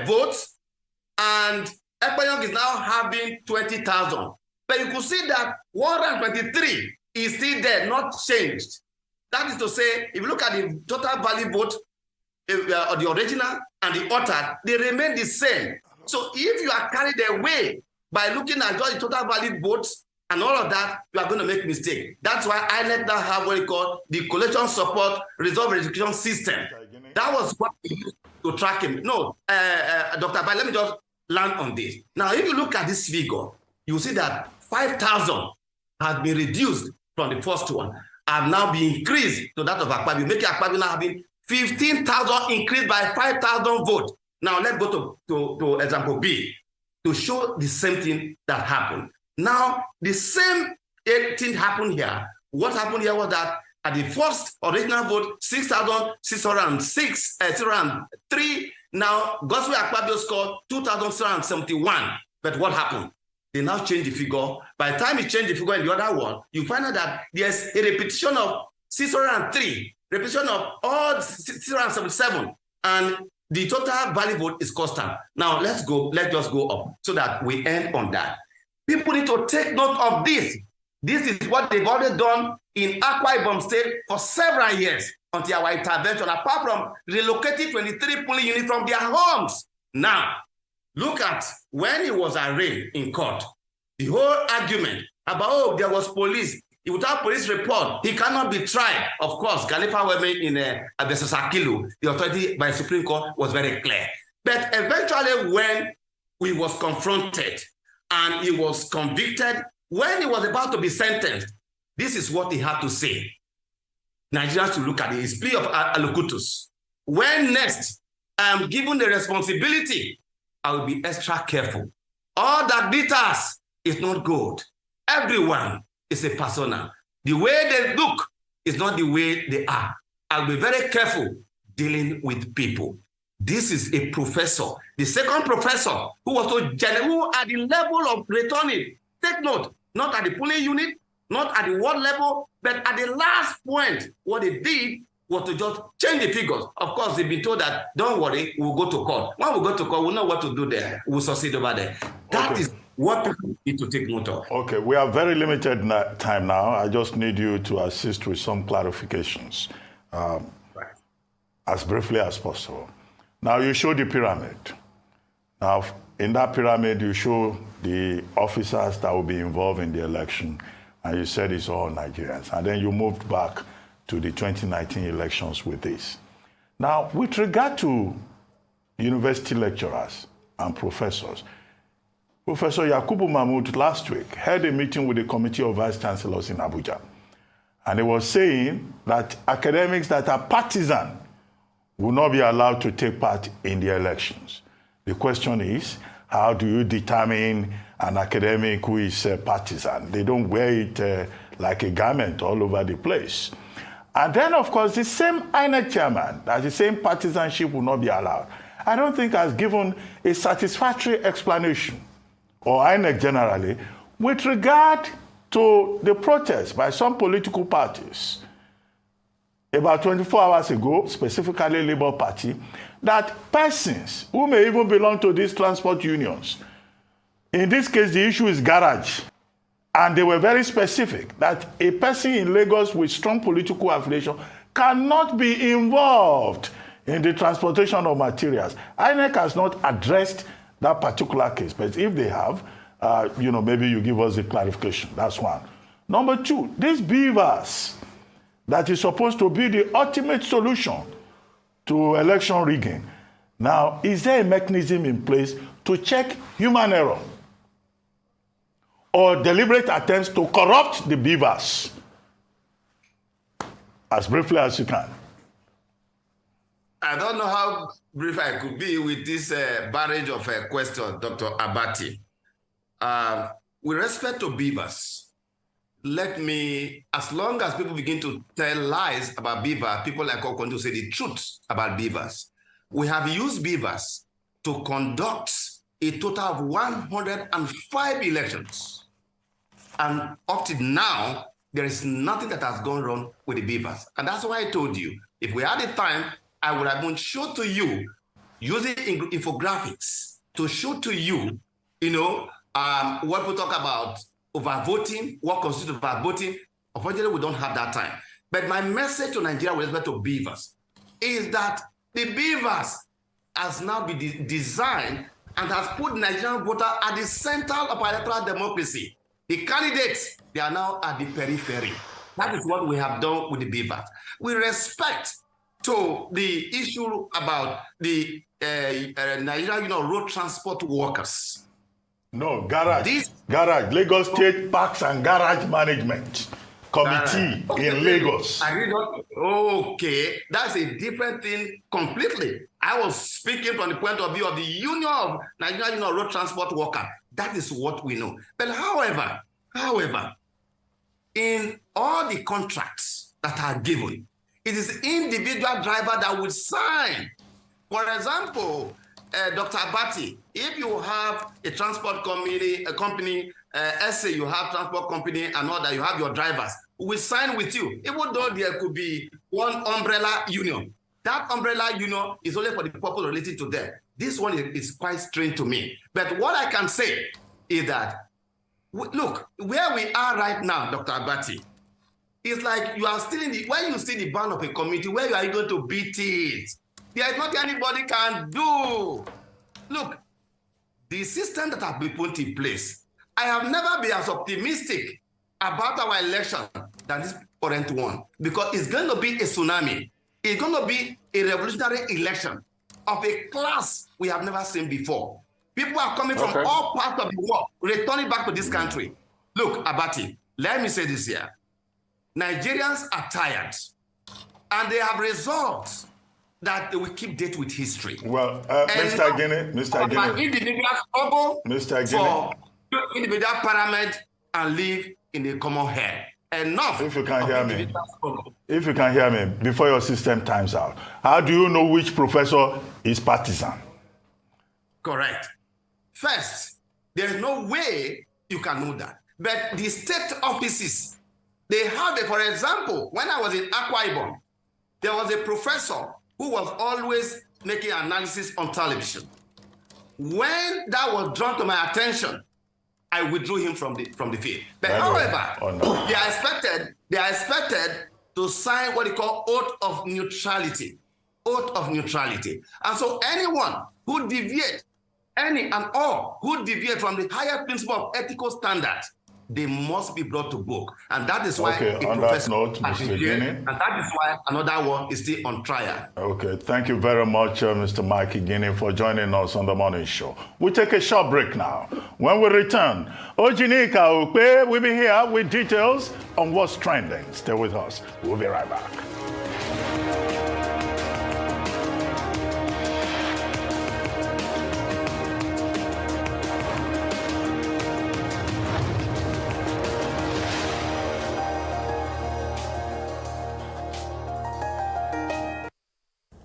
Speaker 14: votes, and Ekpenyong is now having 20,000. But you could see that 123 is still there, not changed. That is to say, if you look at the total value vote, or the original and the altered, they remain the same. So if you are carried away by looking at just the total valid votes and all of that, you are going to make mistake. That's why I let that have what we call the collection support resolve verification system. That was what we used to track him. No, Dr. Bai, let me just land on this. Now, if you look at this figure, you see that 5,000 has been reduced from the first one, and now been increased to that of Akpabio, making Akpabio now having 15,000 increased by 5,000 votes. Now let's go to example B to show the same thing that happened. Now the same thing happened here. What happened here was that at the first original vote, 6,603. Now Godswill Akpabio scored 2,671. But what happened? They now change the figure. By the time you change the figure in the other one, you find out that there's a repetition of 603. Repetition of all 677, and the total value vote is constant. Now let's just go up so that we end on that. People need to take note of this. This is what they've already done in Akwa Ibom State for several years until our intervention, apart from relocating 23 polling units from their homes. Now, look at when he was arraigned in court, the whole argument about, there was police. Without police report, he cannot be tried. Of course, Khalifa Weme in versus Akilu, the authority by Supreme Court was very clear. But eventually, when he was confronted and he was convicted, when he was about to be sentenced, this is what he had to say. Nigerians should look at it. His plea of allocutus. When next I am given the responsibility, I will be extra careful. All that glitters is not gold. Everyone is a persona. The way they look is not the way they are. I'll be very careful dealing with people. This is a professor. The second professor who was so generous, who at the level of returning, take note, not at the polling unit, not at the ward level, but at the last point, what they did was to just change the figures. Of course, they've been told that, don't worry, we'll go to court. When we go to court, we'll know what to do there. We'll succeed over there. That is what people need to take note of.
Speaker 8: Okay, we have very limited time now. I just need you to assist with some clarifications as briefly as possible. Now, you show the pyramid. Now, in that pyramid, you show the officers that will be involved in the election. and you said it's all Nigerians. And then you moved back to the 2019 elections with this. Now, with regard to university lecturers and professors, Professor Yakubu Mahmood last week held a meeting with the Committee of Vice Chancellors in Abuja. And he was saying that academics that are partisan will not be allowed to take part in the elections. The question is, how do you determine an academic who is partisan? They don't wear it like a garment all over the place. And then, of course, the same INEC chairman, that the same partisanship will not be allowed, I don't think has given a satisfactory explanation, or INEC generally, with regard to the protest by some political parties about 24 hours ago, specifically Labour Party, that persons who may even belong to these transport unions, in this case the issue is garage, and they were very specific that a person in Lagos with strong political affiliation cannot be involved in the transportation of materials. INEC has not addressed that particular case, but if they have, maybe you give us a clarification. That's one. Number two, these beavers that is supposed to be the ultimate solution to election rigging. Now, is there a mechanism in place to check human error or deliberate attempts to corrupt the beavers? As briefly as you can.
Speaker 14: I don't know how brief I could be with this barrage of questions, Dr. Abati. With respect to beavers, let me, as long as people begin to tell lies about beavers, people like us going to say the truth about beavers. We have used beavers to conduct a total of 105 elections. And up to now, there is nothing that has gone wrong with the beavers. And that's why I told you, if we had the time, I would have been show to you, using infographics, to show to you, what we talk about overvoting, what constitutes overvoting. Unfortunately, we don't have that time. But my message to Nigeria with respect to beavers is that the beavers has now been designed and has put Nigerian voter at the center of our electoral democracy. The candidates, they are now at the periphery. That is what we have done with the beavers. With respect to the issue about the Nigerian road transport workers.
Speaker 8: No, garage. Lagos State Parks and Garage Management Committee in Lagos.
Speaker 14: Okay, that's a different thing completely. I was speaking from the point of view of the Union of Nigerian Road Transport Workers. That is what we know. But however, in all the contracts that are given, it is individual driver that will sign. For example, Dr. Abati, if you have a transport company, say you have transport company and all that, you have your drivers, will sign with you, even though there could be one umbrella union. That umbrella union is only for the purpose related to them. This one is quite strange to me. But what I can say is that, look, where we are right now, Dr. Abati, it's like you are still when you see the ban of a community, where are you going to beat it? There is nothing anybody can do. Look, the system that has been put in place, I have never been as optimistic about our election than this current one, because it's going to be a tsunami. It's going to be a revolutionary election of a class we have never seen before. People are coming from all parts of the world, returning back to this country. Look, Abati, let me say this here. Nigerians are tired, and they have resolved that they will keep date with history.
Speaker 8: Well, Mr. Guinea,
Speaker 14: individual struggle for individual pyramid and live in a common head. Enough.
Speaker 8: If you can hear me, before your system times out, how do you know which professor is partisan?
Speaker 14: Correct. First, there is no way you can know that. But the state offices, they have it. For example, when I was in Akwa Ibom, there was a professor who was always making analysis on television. When that was drawn to my attention, I withdrew him from the field. But however, they are expected to sign what they call oath of neutrality. Oath of neutrality. And so anyone who deviates, any and all who deviate from the higher principle of ethical standards, they must be brought to book. And that is why
Speaker 8: Okay, on that note, Mr. Guinea.
Speaker 14: and that is why another one is still on trial.
Speaker 8: Okay, thank you very much, Mr. Mike Guinea, for joining us on the morning show. We'll take a short break now. When we return, Ojinika Ukpe will be here with details on what's trending. Stay with us. We'll be right back.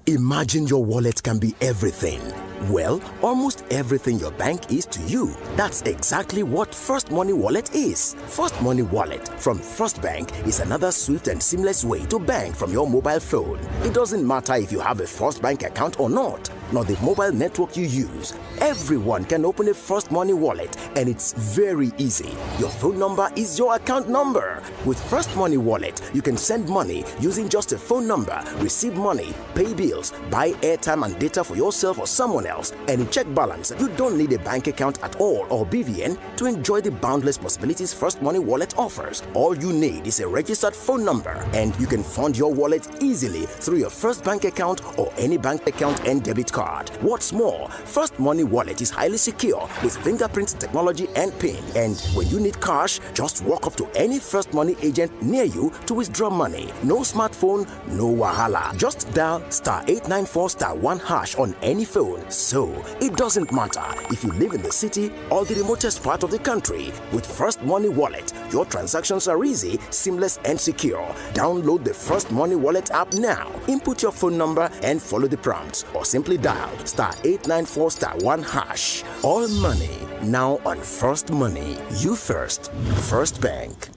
Speaker 15: Imagine your wallet can be everything. Well, almost everything your bank is to you. That's exactly what First Money Wallet is. First Money Wallet from First Bank is another swift and seamless way to bank from your mobile phone. It doesn't matter if you have a First Bank account or not, nor the mobile network you use. Everyone can open a First Money Wallet, and it's very easy. Your phone number is your account number. With First Money Wallet, you can send money using just a phone number, receive money, pay bills, buy airtime and data for yourself or someone else, and in check balance. You don't need a bank account at all or BVN to enjoy the boundless possibilities First Money Wallet offers. All you need is a registered phone number, and you can fund your wallet easily through your First Bank account or any bank account and debit card. What's more, First Money Wallet is highly secure with fingerprint technology and PIN. And when you need cash, just walk up to any First Money agent near you to withdraw money. No smartphone, no wahala. Just dial *894*1# on any phone. So it doesn't matter if you live in the city or the remotest part of the country. With First Money Wallet, your transactions are easy, seamless, and secure. Download the First Money Wallet app now. Input your phone number and follow the prompts, or simply dial *894*1#. All money now on First Money. You first. First Bank.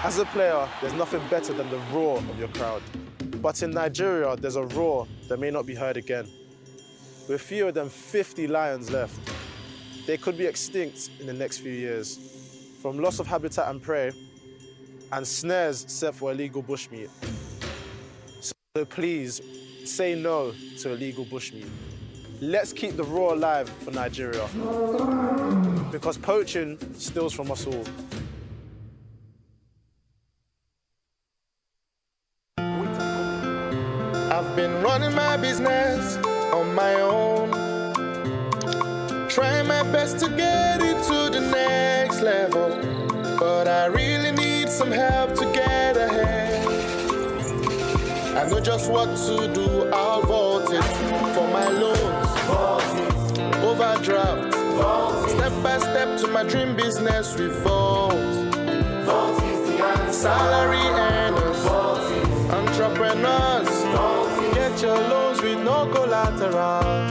Speaker 17: As a player, there's nothing better than the roar of your crowd. But in Nigeria, there's a roar that may not be heard again. With fewer than 50 lions left, they could be extinct in the next few years from loss of habitat and prey and snares set for illegal bushmeat. So please, say no to illegal bushmeat. Let's keep the roar alive for Nigeria, because poaching steals from us all.
Speaker 18: I've been running my business on my own, trying my best to get it to the next level, but I really need some help to get ahead. I know just what to do, I'll vote it for my loans, overdraft, step by step to my dream business we vote. Salary earners, entrepreneurs, get your loans with no collateral.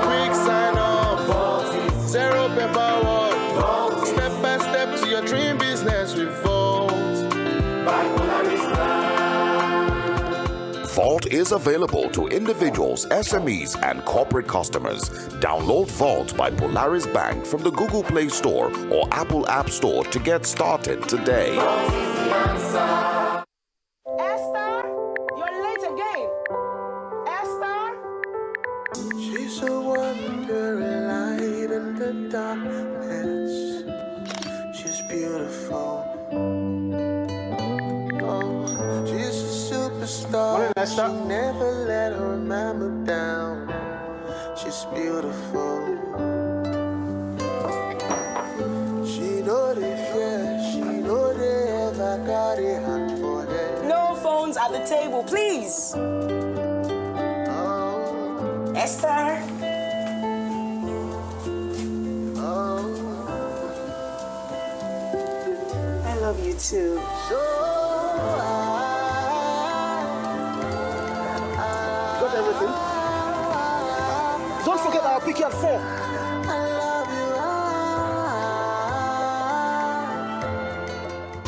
Speaker 18: Quick sign up, zero paperwork, step by step to your dream business we vote.
Speaker 12: Vault is available to individuals, SMEs, and corporate customers. Download Vault by Polaris Bank from the Google Play Store or Apple App Store to get started today.
Speaker 2: Esther, you're late again. Esther?
Speaker 18: She's a wandering light in the darkness. She's beautiful. Oh, she's a superstar. She never let her mama down. She's beautiful. She know they fear. She know they ever got a hand for her.
Speaker 2: No phones at the table, please.
Speaker 18: Oh.
Speaker 2: Esther?
Speaker 18: Oh.
Speaker 2: I love you too.
Speaker 17: Got everything? Don't forget I'll pick you at 4.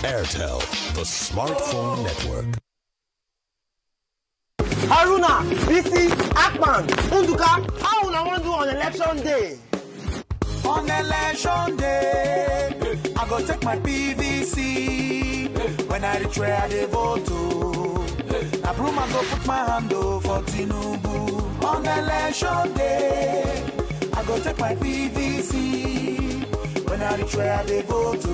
Speaker 11: Airtel, the smartphone network.
Speaker 20: Haruna, Bisi, Akman, Unduka, how I want to do on election day?
Speaker 2: On election day, I go take my PVC. When I reach where I dey vote to, I Now broom I go put my hand for Tinubu. On election day, I go take my PVC. When I reach where they vote to.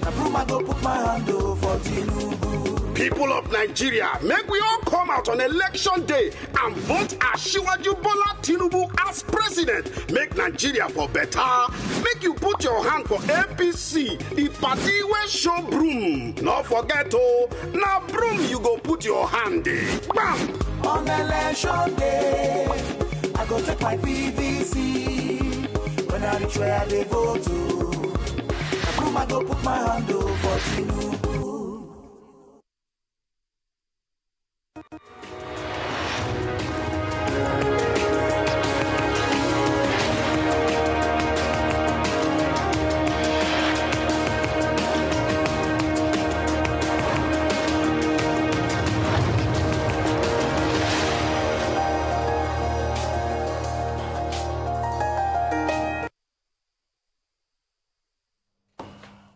Speaker 2: Now broom I go put my hand for Tinubu.
Speaker 1: People of Nigeria, make we all come out on election day and vote Asiwaju Bola Tinubu as president. Make Nigeria for better. Make you put your hand for APC, the party where show broom. Not forget oh, now broom you go put your hand in. Bam!
Speaker 2: On election day, I go take my PVC. When I reach where they vote to. Now broom I go put my hand for Tinubu.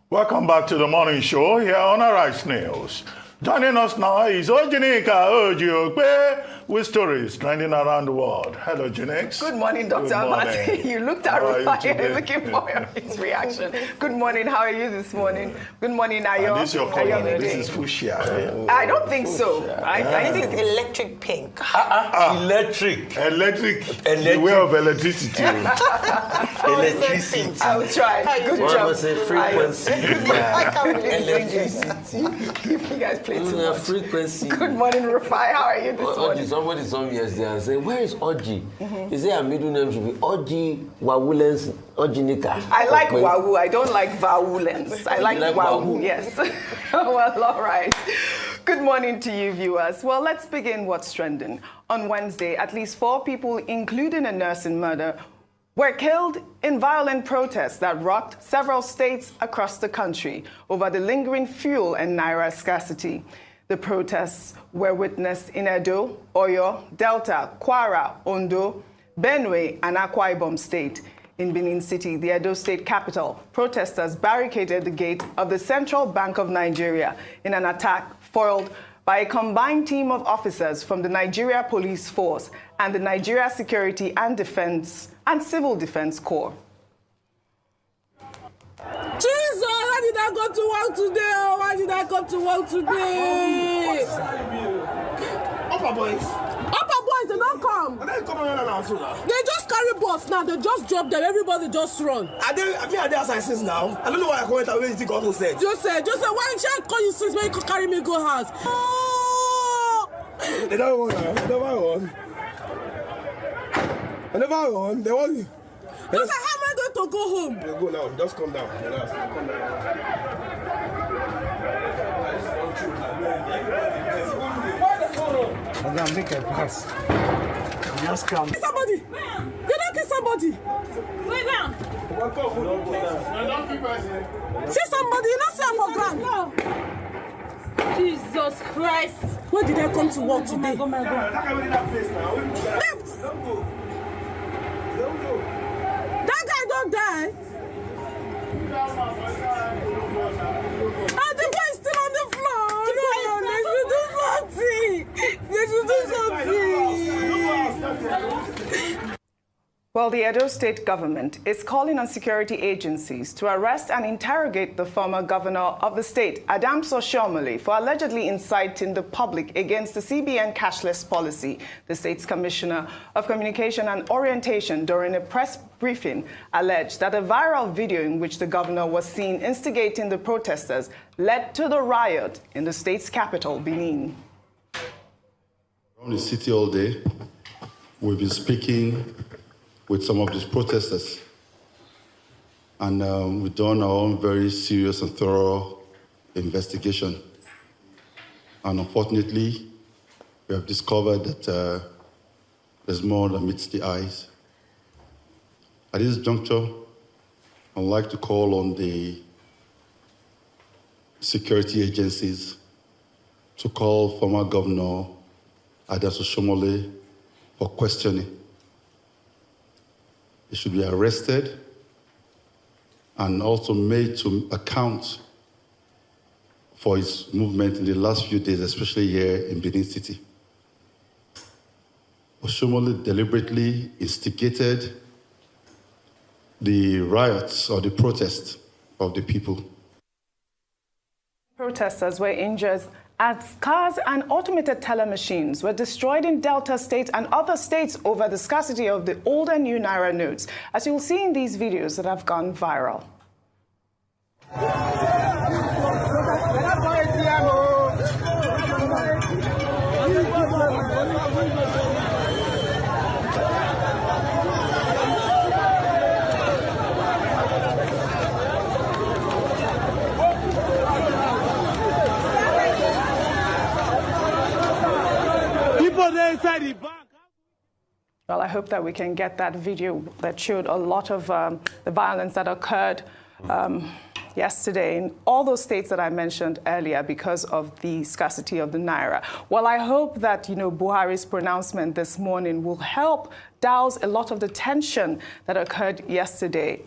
Speaker 8: Welcome back to the morning show here on Arise News. Joining us now is Ojinika Ojiokpe with stories trending around the world. Hello, Jinix.
Speaker 4: Good morning, Dr. Abate. You looked at Rufai looking for his reaction. Good morning. How are you this morning? Good morning, Ayo.
Speaker 8: This is your color. This is fuchsia.
Speaker 4: I don't think so.
Speaker 9: I think it's electric pink.
Speaker 5: Electric.
Speaker 8: The way of electricity.
Speaker 5: Electricity.
Speaker 4: I'll try. Good job.
Speaker 5: Say frequency.
Speaker 4: I can't believe electricity. You guys play too much.
Speaker 5: Frequency.
Speaker 4: Good morning, Rufai. How are you this morning?
Speaker 5: Somebody told me yesterday and said, where is Oji? He said, her middle name should be Oji Wawulens Ojinika.
Speaker 4: I like Wawu. I don't like Vawulens. I like Wawu. Yes. Well, all right. Good morning to you, viewers. Well, let's begin what's trending. On Wednesday, at least 4 people, including a nurse in murder, were killed in violent protests that rocked several states across the country over the lingering fuel and naira scarcity. The protests were witnessed in Edo, Oyo, Delta, Kwara, Ondo, Benue, and Akwa Ibom State. In Benin City, the Edo State capital, protesters barricaded the gate of the Central Bank of Nigeria in an attack foiled by a combined team of officers from the Nigeria Police Force and the Nigeria Security and Defense and Civil Defense Corps.
Speaker 19: Jesus, why did I go to work today? Oh, why did I come to work today?
Speaker 20: Upper boys.
Speaker 19: Upper boys, they don't come. They just carry bus now. They just drop them. Everybody just run.
Speaker 20: Are they assassins now? I don't know why I went away. You think also said?
Speaker 19: Joseph, why didn't you call you since when you could carry me go house? Oh!
Speaker 20: They don't want. They never want. I never want. They want you.
Speaker 19: Joseph, how am I going to go home?
Speaker 20: You go now. Just come down. Relax. Come down.
Speaker 19: I'm making a pass. Just come. Somebody! You don't kill somebody! Wait now! See somebody, you don't see her for ground. No. Jesus Christ! Where did I come to work today? Oh my God. That guy don't die! The boy is still on the floor! No, they should do something! They should do something!
Speaker 4: Well, the Edo State government is calling on security agencies to arrest and interrogate the former governor of the state, Adams Oshiomhole, for allegedly inciting the public against the CBN cashless policy. The state's commissioner of communication and orientation during a press briefing alleged that a viral video in which the governor was seen instigating the protesters led to the riot in the state's capital, Benin.
Speaker 21: Around the city all day, we've been speaking with some of these protesters. And we've done our own very serious and thorough investigation. And unfortunately, we have discovered that there's more than meets the eyes. At this juncture, I'd like to call on the security agencies to call former Governor Adams Oshiomhole for questioning. He should be arrested and also made to account for its movement in the last few days, especially here in Benin City. Oshomole deliberately instigated the riots or the protests of the people.
Speaker 4: Protesters were injured as cars and automated teller machines were destroyed in Delta State and other states over the scarcity of the old and new Naira notes, as you'll see in these videos that have gone viral.
Speaker 13: Inside the bank.
Speaker 4: Well, I hope that we can get that video that showed a lot of the violence that occurred yesterday in all those states that I mentioned earlier because of the scarcity of the Naira. Well, I hope that, Buhari's pronouncement this morning will help douse a lot of the tension that occurred yesterday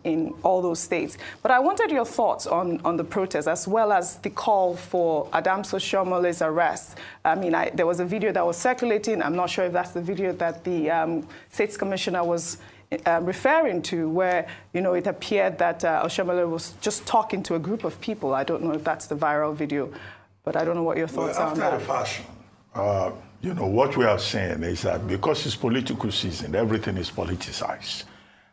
Speaker 4: in all those states. But I wanted your thoughts on the protest as well as the call for Adams Oshomole's arrest. I mean, there was a video that was circulating. I'm not sure if that's the video that the States Commissioner was referring to, where, it appeared that Oshomole was just talking to a group of people. I don't know if that's the viral video, but I don't know what your thoughts are on that.
Speaker 8: After a fashion, what we are saying is that because it's political season, everything is politicized.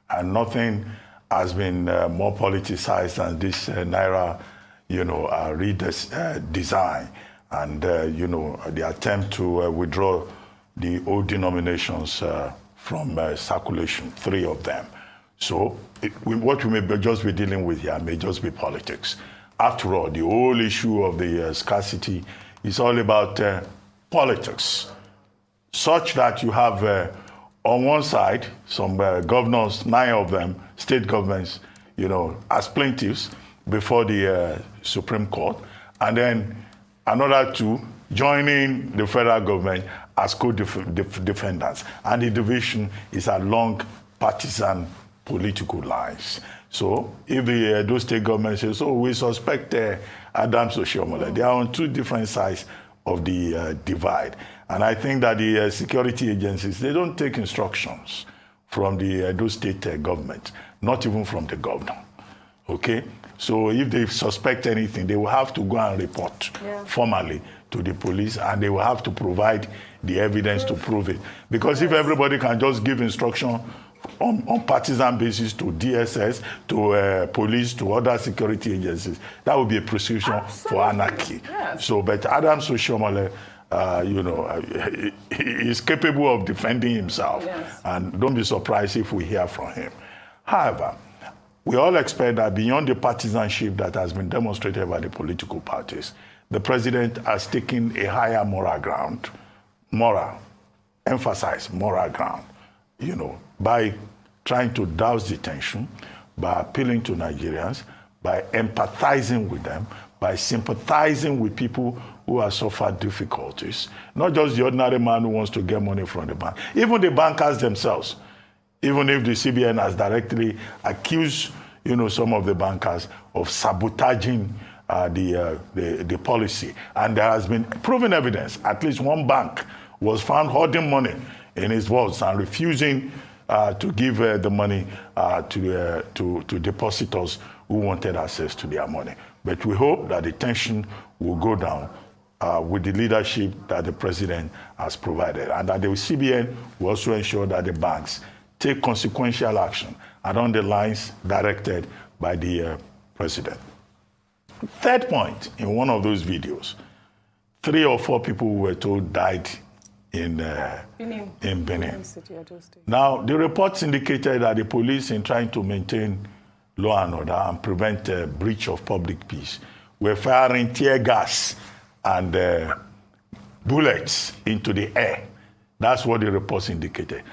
Speaker 8: And nothing has been more politicized than this Naira, redesign and, the attempt to withdraw the old denominations from circulation, 3 of them. So what we may just be dealing with here may just be politics. After all, the whole issue of the scarcity is all about politics, such that you have on one side some governors, 9 of them, state governments, as plaintiffs before the Supreme Court, and then another 2 joining the federal government as co-defendants. And the division is along partisan political lines. So if those state governments say, so we suspect Adams Oshiomhole, they are on 2 different sides of the divide. And I think that the security agencies, they don't take instructions from those state governments, not even from the governor. Okay? So if they suspect anything, they will have to go and report formally to the police, and they will have to provide the evidence to prove it. Because if everybody can just give instruction on partisan basis to DSS, to police, to other security agencies, that would be a prescription for anarchy. Yes. So, but Adams Oshiomhole, he is capable of defending himself. Yes. And don't be surprised if we hear from him. However, we all expect that beyond the partisanship that has been demonstrated by the political parties, the president has taken a higher moral ground, emphasize moral ground, by trying to douse the tension, by appealing to Nigerians, by empathizing with them, by sympathizing with people who have suffered difficulties, not just the ordinary man who wants to get money from the bank, even the bankers themselves. Even if the CBN has directly accused, some of the bankers of sabotaging the policy. And there has been proven evidence. At least one bank was found hoarding money in his vaults and refusing to give the money to depositors who wanted access to their money. But we hope that the tension will go down with the leadership that the president has provided, and that the CBN will also ensure that the banks take consequential action along the lines directed by the president. Third point, in one of those videos, 3 or 4 people who were told died in Benin. Now, the reports indicated that the police, in trying to maintain law and order and prevent a breach of public peace, were firing tear gas and bullets into the air. That's what the reports indicated.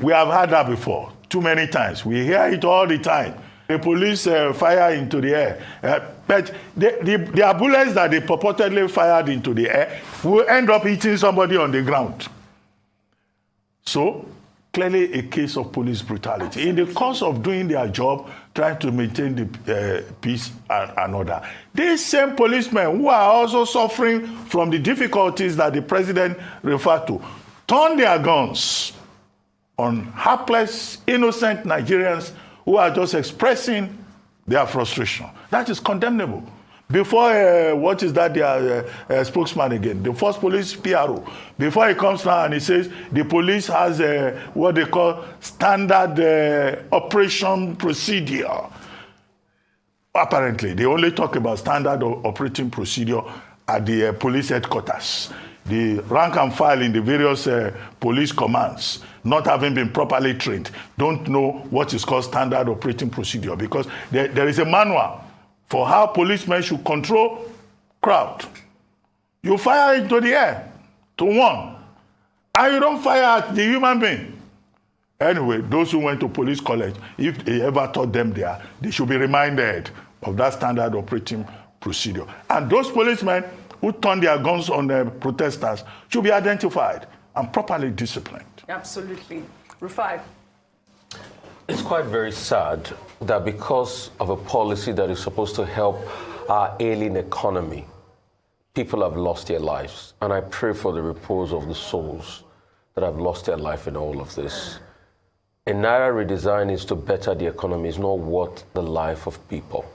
Speaker 8: We have had that before, too many times. We hear it all the time. The police fire into the air. But there are bullets that they purportedly fired into the air will end up hitting somebody on the ground. So clearly a case of police brutality. In the course of doing their job, trying to maintain the peace and order, these same policemen who are also suffering from the difficulties that the president referred to, turn their guns on hapless, innocent Nigerians who are just expressing their frustration. That is condemnable. Before, what is that, their spokesman again, the first police PRO, before he comes now and he says the police has what they call standard operation procedure. Apparently, they only talk about standard operating procedure at the police headquarters. The rank and file in the various police commands, not having been properly trained, don't know what is called standard operating procedure, because there is a manual for how policemen should control crowd. You fire into the air to warn, and you don't fire at the human being. Anyway, those who went to police college, if they ever taught them there, they should be reminded of that standard operating procedure. And those policemen who turn their guns on the protesters should be identified and properly disciplined.
Speaker 4: Absolutely. Rufai.
Speaker 10: It's quite very sad that because of a policy that is supposed to help our ailing economy, people have lost their lives. And I pray for the repose of the souls that have lost their life in all of this. A Naira redesign is to better the economy, it's not worth the life of people.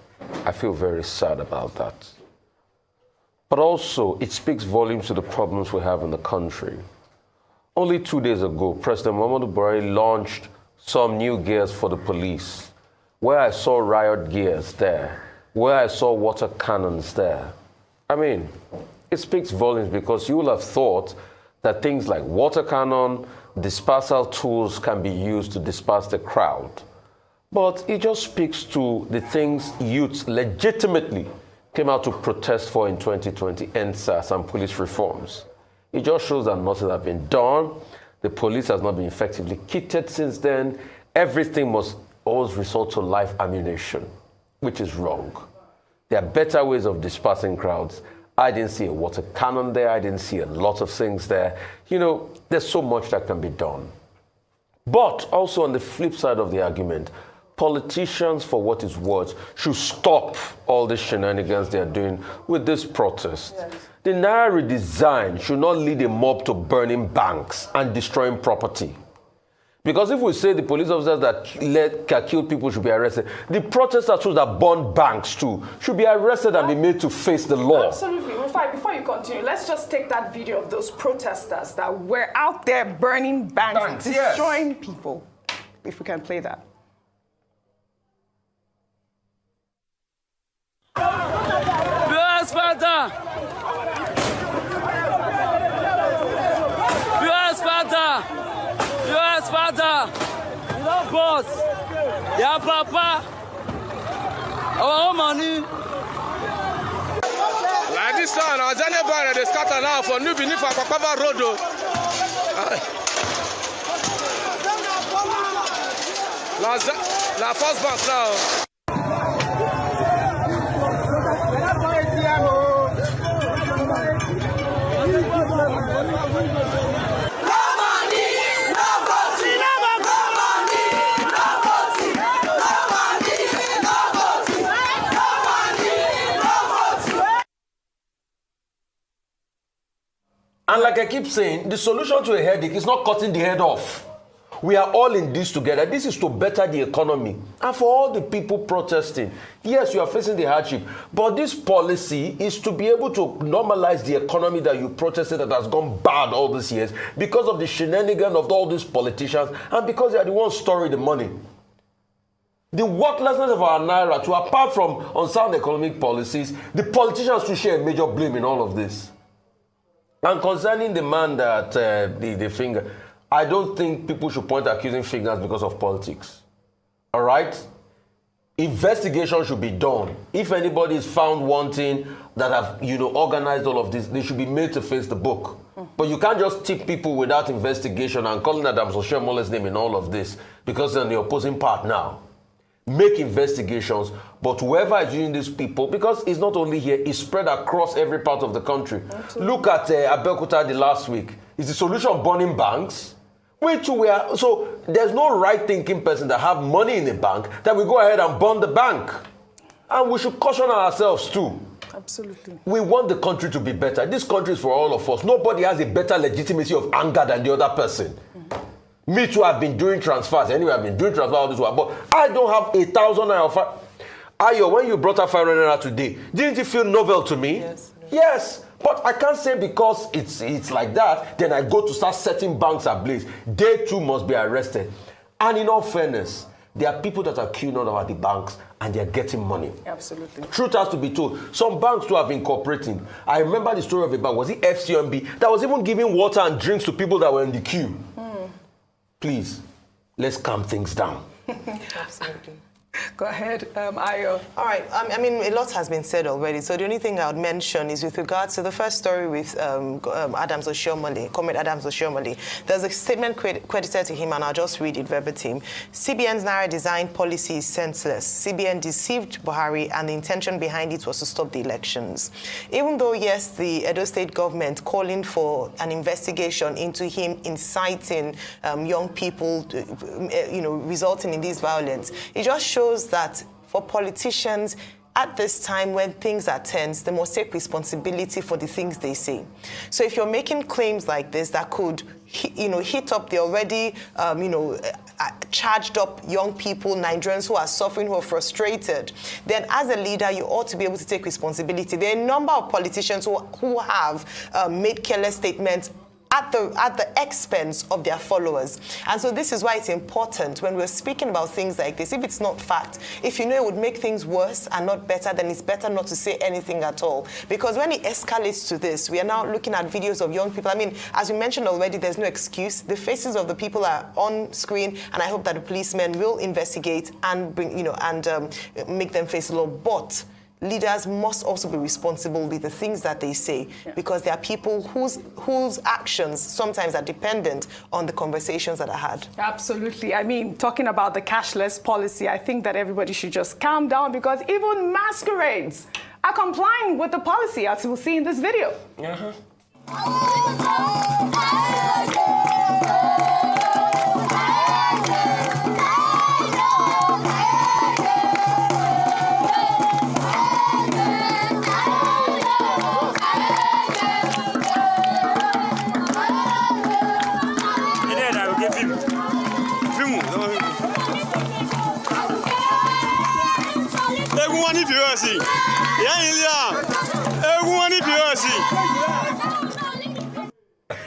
Speaker 10: I feel very sad about that. But also, it speaks volumes to the problems we have in the country. Only 2 days ago, President Muhammadu Buhari launched some new gears for the police, where I saw riot gears there, where I saw water cannons there. I mean, it speaks volumes because you will have thought that things like water cannon, dispersal tools can be used to disperse the crowd. But it just speaks to the things youths legitimately came out to protest for in 2020, NSAS and police reforms. It just shows that nothing has been done. The police has not been effectively kitted since then. Everything must always resort to live ammunition, which is wrong. There are better ways of dispersing crowds. I didn't see a water cannon there. I didn't see a lot of things there. You know, there's so much that can be done. But also on the flip side of the argument, politicians, for what it's worth, should stop all the shenanigans they are doing with this protest. Yes. The Naira redesign should not lead a mob to burning banks and destroying property. Because if we say the police officers that killed people should be arrested, the protesters that burned banks too should be arrested and be made to face the law.
Speaker 4: Absolutely. Rufai, before you continue, let's just take that video of those protesters that were out there burning banks destroying people. If we can play that.
Speaker 13: US Fanta! US Fanta! US Fanta! You know, boss! Yeah, Papa! Our own money!
Speaker 16: Like this one, our Johnny Bar, they scatter now for New Benin for Papa Road. La first bank now.
Speaker 22: And like I keep saying, the solution to a headache is not cutting the head off. We are all in this together. This is to better the economy. And for all the people protesting, yes, you are facing the hardship, but this policy is to be able to normalize the economy that you protested that has gone bad all these years because of the shenanigans of all these politicians and because they are the ones storing the money. The worthlessness of our Naira, to apart from unsound economic policies, the politicians should share a major blame in all of this. And concerning the man that the finger, I don't think people should point accusing fingers because of politics. All right? Investigation should be done. If anybody is found wanting that have, organized all of this, they should be made to face the book. But you can't just tip people without investigation and calling Adams Oshiomhole's name in all of this because they're on the opposing part now. Make investigations, but whoever is using these people, because it's not only here, it's spread across every part of the country. Absolutely. Look at Abeokuta the last week. Is the solution burning banks? So there's no right-thinking person that have money in the bank that will go ahead and burn the bank. And we should caution ourselves too.
Speaker 4: Absolutely.
Speaker 22: We want the country to be better. This country is for all of us. Nobody has a better legitimacy of anger than the other person. Me too, I've been doing transfers. Anyway, I've been doing transfers all this while. But I don't have 1,000 naira. Ayo, when you brought up 500 naira today, didn't it feel novel to me? Yes. But I can't say because it's like that, then I go to start setting banks ablaze. They too must be arrested. And in all fairness, there are people that are queuing on about the banks and they're getting money.
Speaker 4: Absolutely.
Speaker 22: Truth has to be told. Some banks too have been cooperating. I remember the story of a bank, was it FCMB, that was even giving water and drinks to people that were in the queue. Please, let's calm things down.
Speaker 9: Absolutely.
Speaker 4: Go ahead, Ayo.
Speaker 9: All right. I mean, a lot has been said already. So the only thing I would mention is with regards to the first story with Adams Oshiomhole, Comrade Adams Oshiomhole. There's a statement credited to him, and I'll just read it verbatim. CBN's Naira design policy is senseless. CBN deceived Buhari, and the intention behind it was to stop the elections. Even though, yes, the Edo State government calling for an investigation into him inciting young people, resulting in this violence, it just shows that for politicians at this time when things are tense, they must take responsibility for the things they say. So if you're making claims like this that could, hit up the already, charged up young people, Nigerians who are suffering, who are frustrated, then as a leader, you ought to be able to take responsibility. There are a number of politicians who have made careless statements at the expense of their followers. And so this is why it's important when we're speaking about things like this, if it's not fact, if you know it would make things worse and not better, then it's better not to say anything at all. Because when it escalates to this, we are now looking at videos of young people. I mean, as we mentioned already, there's no excuse. The faces of the people are on screen, and I hope that the policemen will investigate and bring, make them face the law. But leaders must also be responsible with the things that they say, because there are people whose actions sometimes are dependent on the conversations that are had.
Speaker 4: Absolutely. I mean, talking about the cashless policy, I think that everybody should just calm down, because even masquerades are complying with the policy, as we'll see in this video.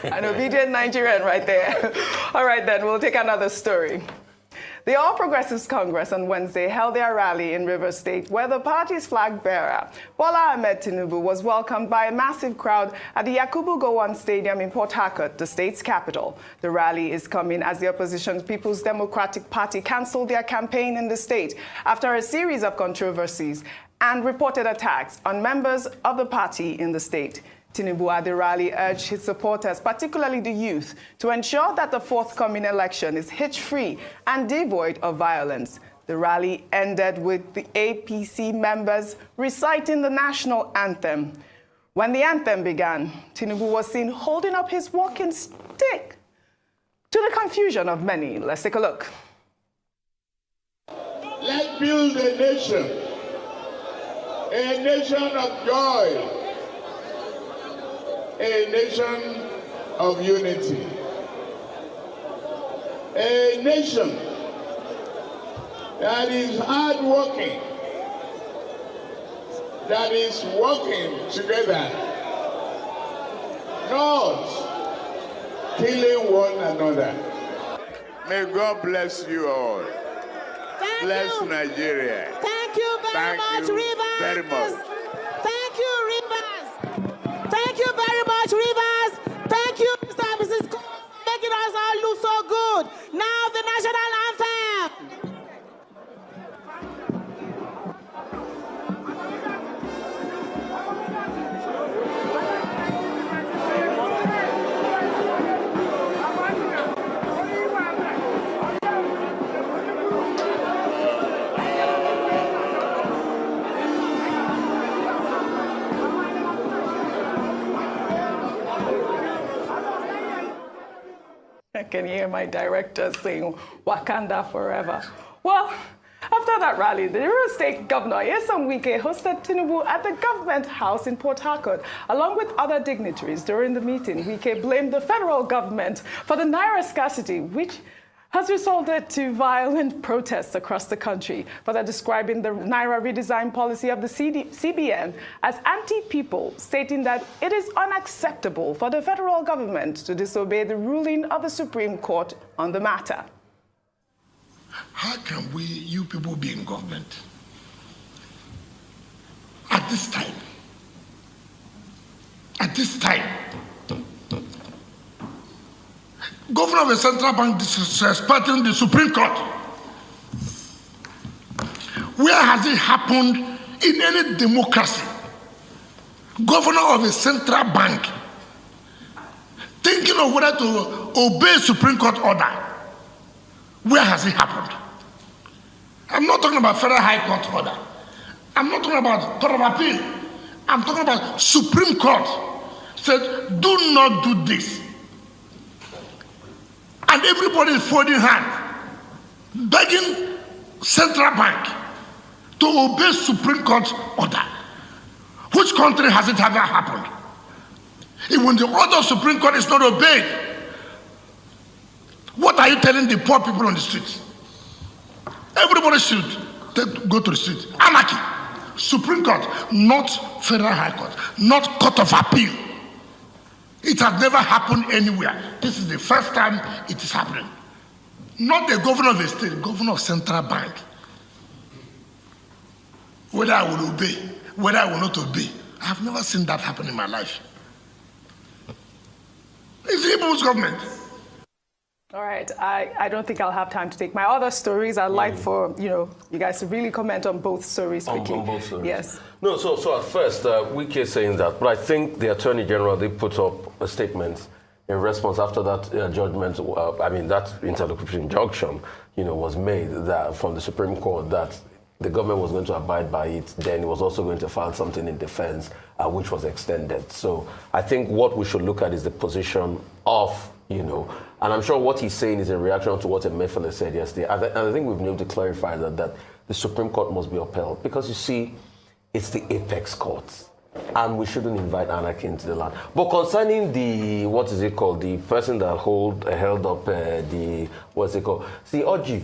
Speaker 4: An obedient Nigerian right there. All right, then, we'll take another story. The All Progressives Congress on Wednesday held their rally in Rivers State, where the party's flag bearer, Bola Ahmed Tinubu, was welcomed by a massive crowd at the Yakubu Gowon Stadium in Port Harcourt, the state's capital. The rally is coming as the opposition's People's Democratic Party cancelled their campaign in the state after a series of controversies and reported attacks on members of the party in the state. Tinubu at the rally urged his supporters, particularly the youth, to ensure that the forthcoming election is hitch-free and devoid of violence. The rally ended with the APC members reciting the national anthem. When the anthem began, Tinubu was seen holding up his walking stick, to the confusion of many. Let's take a look.
Speaker 6: Let's build a nation of joy, a nation of unity, a nation that is hardworking, that is working together, not killing one another. May God bless you all. Bless Nigeria.
Speaker 7: Thank you very much, Rivers.
Speaker 6: Very much.
Speaker 7: Thank you, Rivers. Thank you very much, Rivers. Thank you, Mr. and Mrs. Cole, making us all look so good. Now the national anthem.
Speaker 4: can hear my director saying Wakanda forever. Well, after that rally, the River State Governor Nyesom Wike hosted Tinubu at the Government House in Port Harcourt. Along with other dignitaries during the meeting, Wike blamed the federal government for the Naira scarcity, which has resulted to violent protests across the country, further describing the Naira redesign policy of the CBN as anti-people, stating that it is unacceptable for the federal government to disobey the ruling of the Supreme Court on the matter.
Speaker 3: How can we, you people, be in government at this time? At this time, Governor of the Central Bank disrespecting the Supreme Court. Where has it happened in any democracy? Governor of a Central Bank thinking of whether to obey Supreme Court order. Where has it happened? I'm not talking about Federal High Court order. I'm not talking about Court of Appeal. I'm talking about Supreme Court said, do not do this. And everybody is folding hand, begging Central Bank to obey Supreme Court order. Which country has it ever happened? When the order of Supreme Court is not obeyed, what are you telling the poor people on the streets? Everybody should go to the street. Anarchy. Supreme Court, not Federal High Court, not Court of Appeal. It has never happened anywhere. This is the first time it is happening. Not the governor of the state, the governor of Central Bank. Whether I will obey, whether I will not obey. I have never seen that happen in my life. It's the people's government.
Speaker 4: All right, I don't think I'll have time to take my other stories. I'd like for you guys to really comment on both stories quickly.
Speaker 22: On both stories.
Speaker 4: Yes.
Speaker 22: No, so at first, Wike is saying that, but I think the Attorney General did put up a statement in response after that judgment. That interlocutory injunction, was made that from the Supreme Court that the government was going to abide by it. Then it was also going to file something in defense, which was extended. So I think what we should look at is the position of and I'm sure what he's saying is in reaction to what Emefiele said yesterday. And I think we've been able to clarify that the Supreme Court must be upheld because, you see, it's the apex courts. And we shouldn't invite anarchy into the land. But concerning the person that held up See, Oji,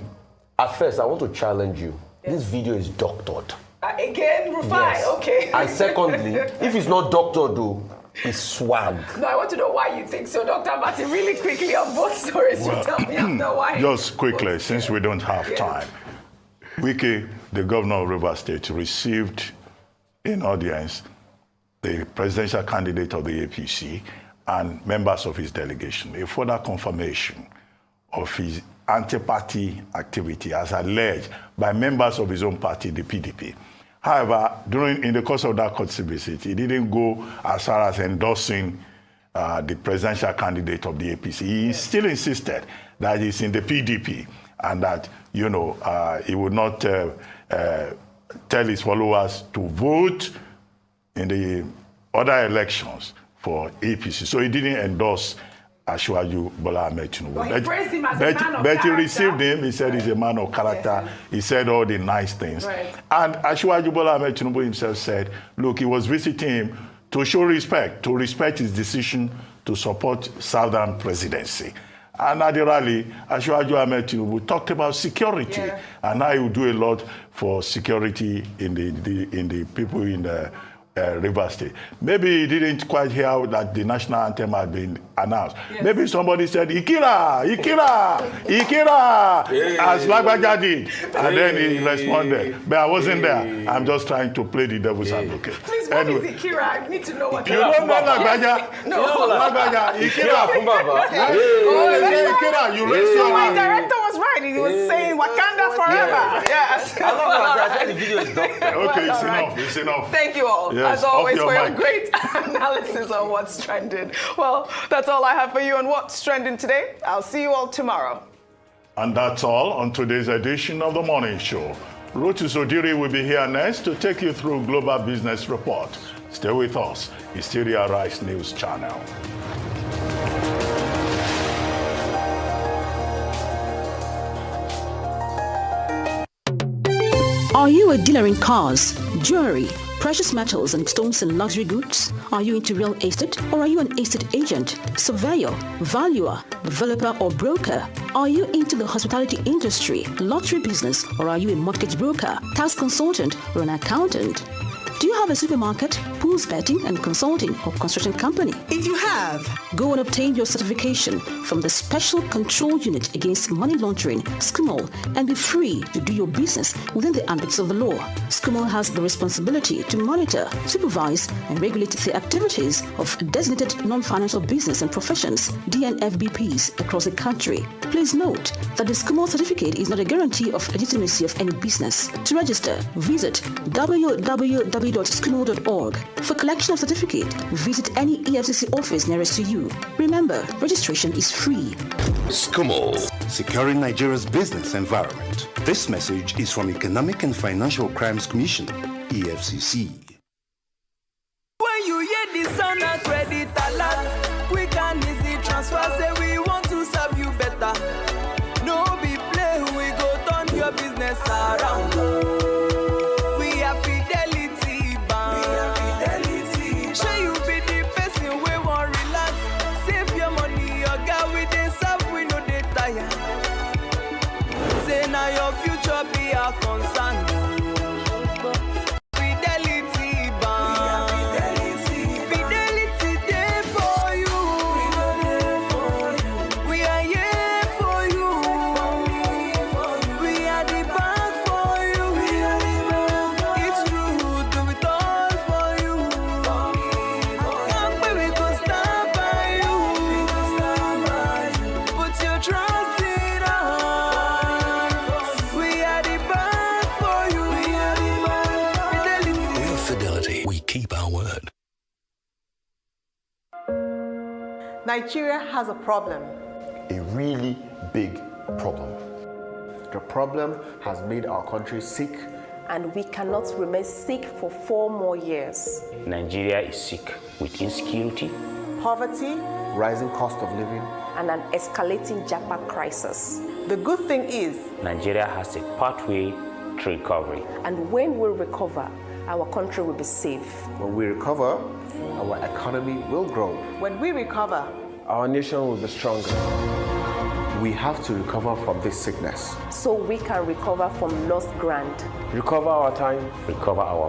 Speaker 22: at first, I want to challenge you. Yes. This video is doctored.
Speaker 4: Again, Rufai, yes. Okay.
Speaker 22: And secondly, if it's not doctored, though, it's swag.
Speaker 4: No, I want to know why you think so, Dr. Martin. Really quickly on both stories, you tell me after why.
Speaker 8: Just quickly, since we don't have time. Wike, the governor of Rivers State, received in audience the presidential candidate of the APC and members of his delegation, a further confirmation of his anti-party activity as alleged by members of his own party, the PDP. However, in the course of that court visit, he didn't go as far as endorsing the presidential candidate of the APC. He still insisted that he's in the PDP and that, he would not tell his followers to vote in the other elections for APC. So he didn't endorse Asiwaju Bola Ahmed Tinubu.
Speaker 4: Well, he praised him as a man of
Speaker 8: But
Speaker 4: character.
Speaker 8: he received him. He said he's a man of character. Yeah. He said all the nice things.
Speaker 4: Right.
Speaker 8: And Asiwaju Bola Ahmed Tinubu himself said, look, he was visiting him to show respect, to respect his decision to support Southern presidency. And at the rally, Asiwaju Ahmed Tinubu talked about security and how he would do a lot for security in the people in the River State. Maybe he didn't quite hear that the national anthem had been announced. Yes. Maybe somebody said, Ikira, Ikira, Ikira, as Lagbaja did. And then he responded. But I wasn't there. I'm just trying to play the devil's advocate.
Speaker 4: Please, what is Ikira? I need to know what
Speaker 8: you don't know Lagbaja?
Speaker 4: No.
Speaker 8: Lagbaja, Ikira. Ikira, you raised your
Speaker 4: my
Speaker 8: hand.
Speaker 4: director was right. He was saying Wakanda forever. Yes.
Speaker 22: I said the video is doctored.
Speaker 8: Okay, it's enough. It's enough.
Speaker 4: Thank you all.
Speaker 8: Yes,
Speaker 4: as always, for your
Speaker 8: mic.
Speaker 4: great analysis on what's trending. Well, that's all I have for you on what's trending today. I'll see you all tomorrow.
Speaker 8: And that's all on today's edition of The Morning Show. Rotus Odiri will be here next to take you through Global Business Report. Stay with us. It's still the Arise News Channel.
Speaker 14: Are you a dealer in cars, jewelry, precious metals and stones and luxury goods? Are you into real estate or are you an estate agent, surveyor, valuer, developer or broker? Are you into the hospitality industry, lottery business or are you a mortgage broker, tax consultant or an accountant? Do you have a supermarket, pools betting and consulting or construction company? If you have, go and obtain your certification from the Special Control Unit Against Money Laundering, SCUMOL, and be free to do your business within the ambits of the law. SCUMOL has the responsibility to monitor, supervise, and regulate the activities of designated non-financial business and professions, DNFBPs, across the country. Please note that the SCUMOL certificate is not a guarantee of legitimacy of any business. To register, visit www.scumol.org. For collection of certificate, visit any EFCC office nearest to you. Remember, registration is free.
Speaker 15: SCUMOL, securing Nigeria's business environment. This message is from Economic and Financial Crimes Commission, EFCC.
Speaker 2: When you hear the sound of credit alert, quick and easy transfer, say we want to serve you better. No be play, we go turn your business around. We are Fidelity Bank. Sure you be the person we want relax. Save your money, your girl with the serve, we know they tire. Say now your future be our concern. Fidelity Bank. Fidelity there for you. We are here for you. We are the bank for you. It's true, do it all for you. Come where we go stand by you. Put your trust in us. We are the bank for you. Fidelity.
Speaker 11: We're Fidelity. We keep our word.
Speaker 9: Nigeria has a problem.
Speaker 23: A really big problem. The problem has made our country sick.
Speaker 24: And we cannot remain sick for 4 more years.
Speaker 25: Nigeria is sick with insecurity,
Speaker 9: Poverty,
Speaker 23: Rising cost of living.
Speaker 24: And an escalating Japa crisis.
Speaker 9: The good thing is,
Speaker 25: Nigeria has a pathway to recovery.
Speaker 24: And when we recover, our country will be safe.
Speaker 23: When we recover, our economy will grow.
Speaker 9: when we recover,
Speaker 23: Our nation will be stronger. We have to recover from this sickness.
Speaker 24: So we can recover from lost ground.
Speaker 25: Recover our time, recover our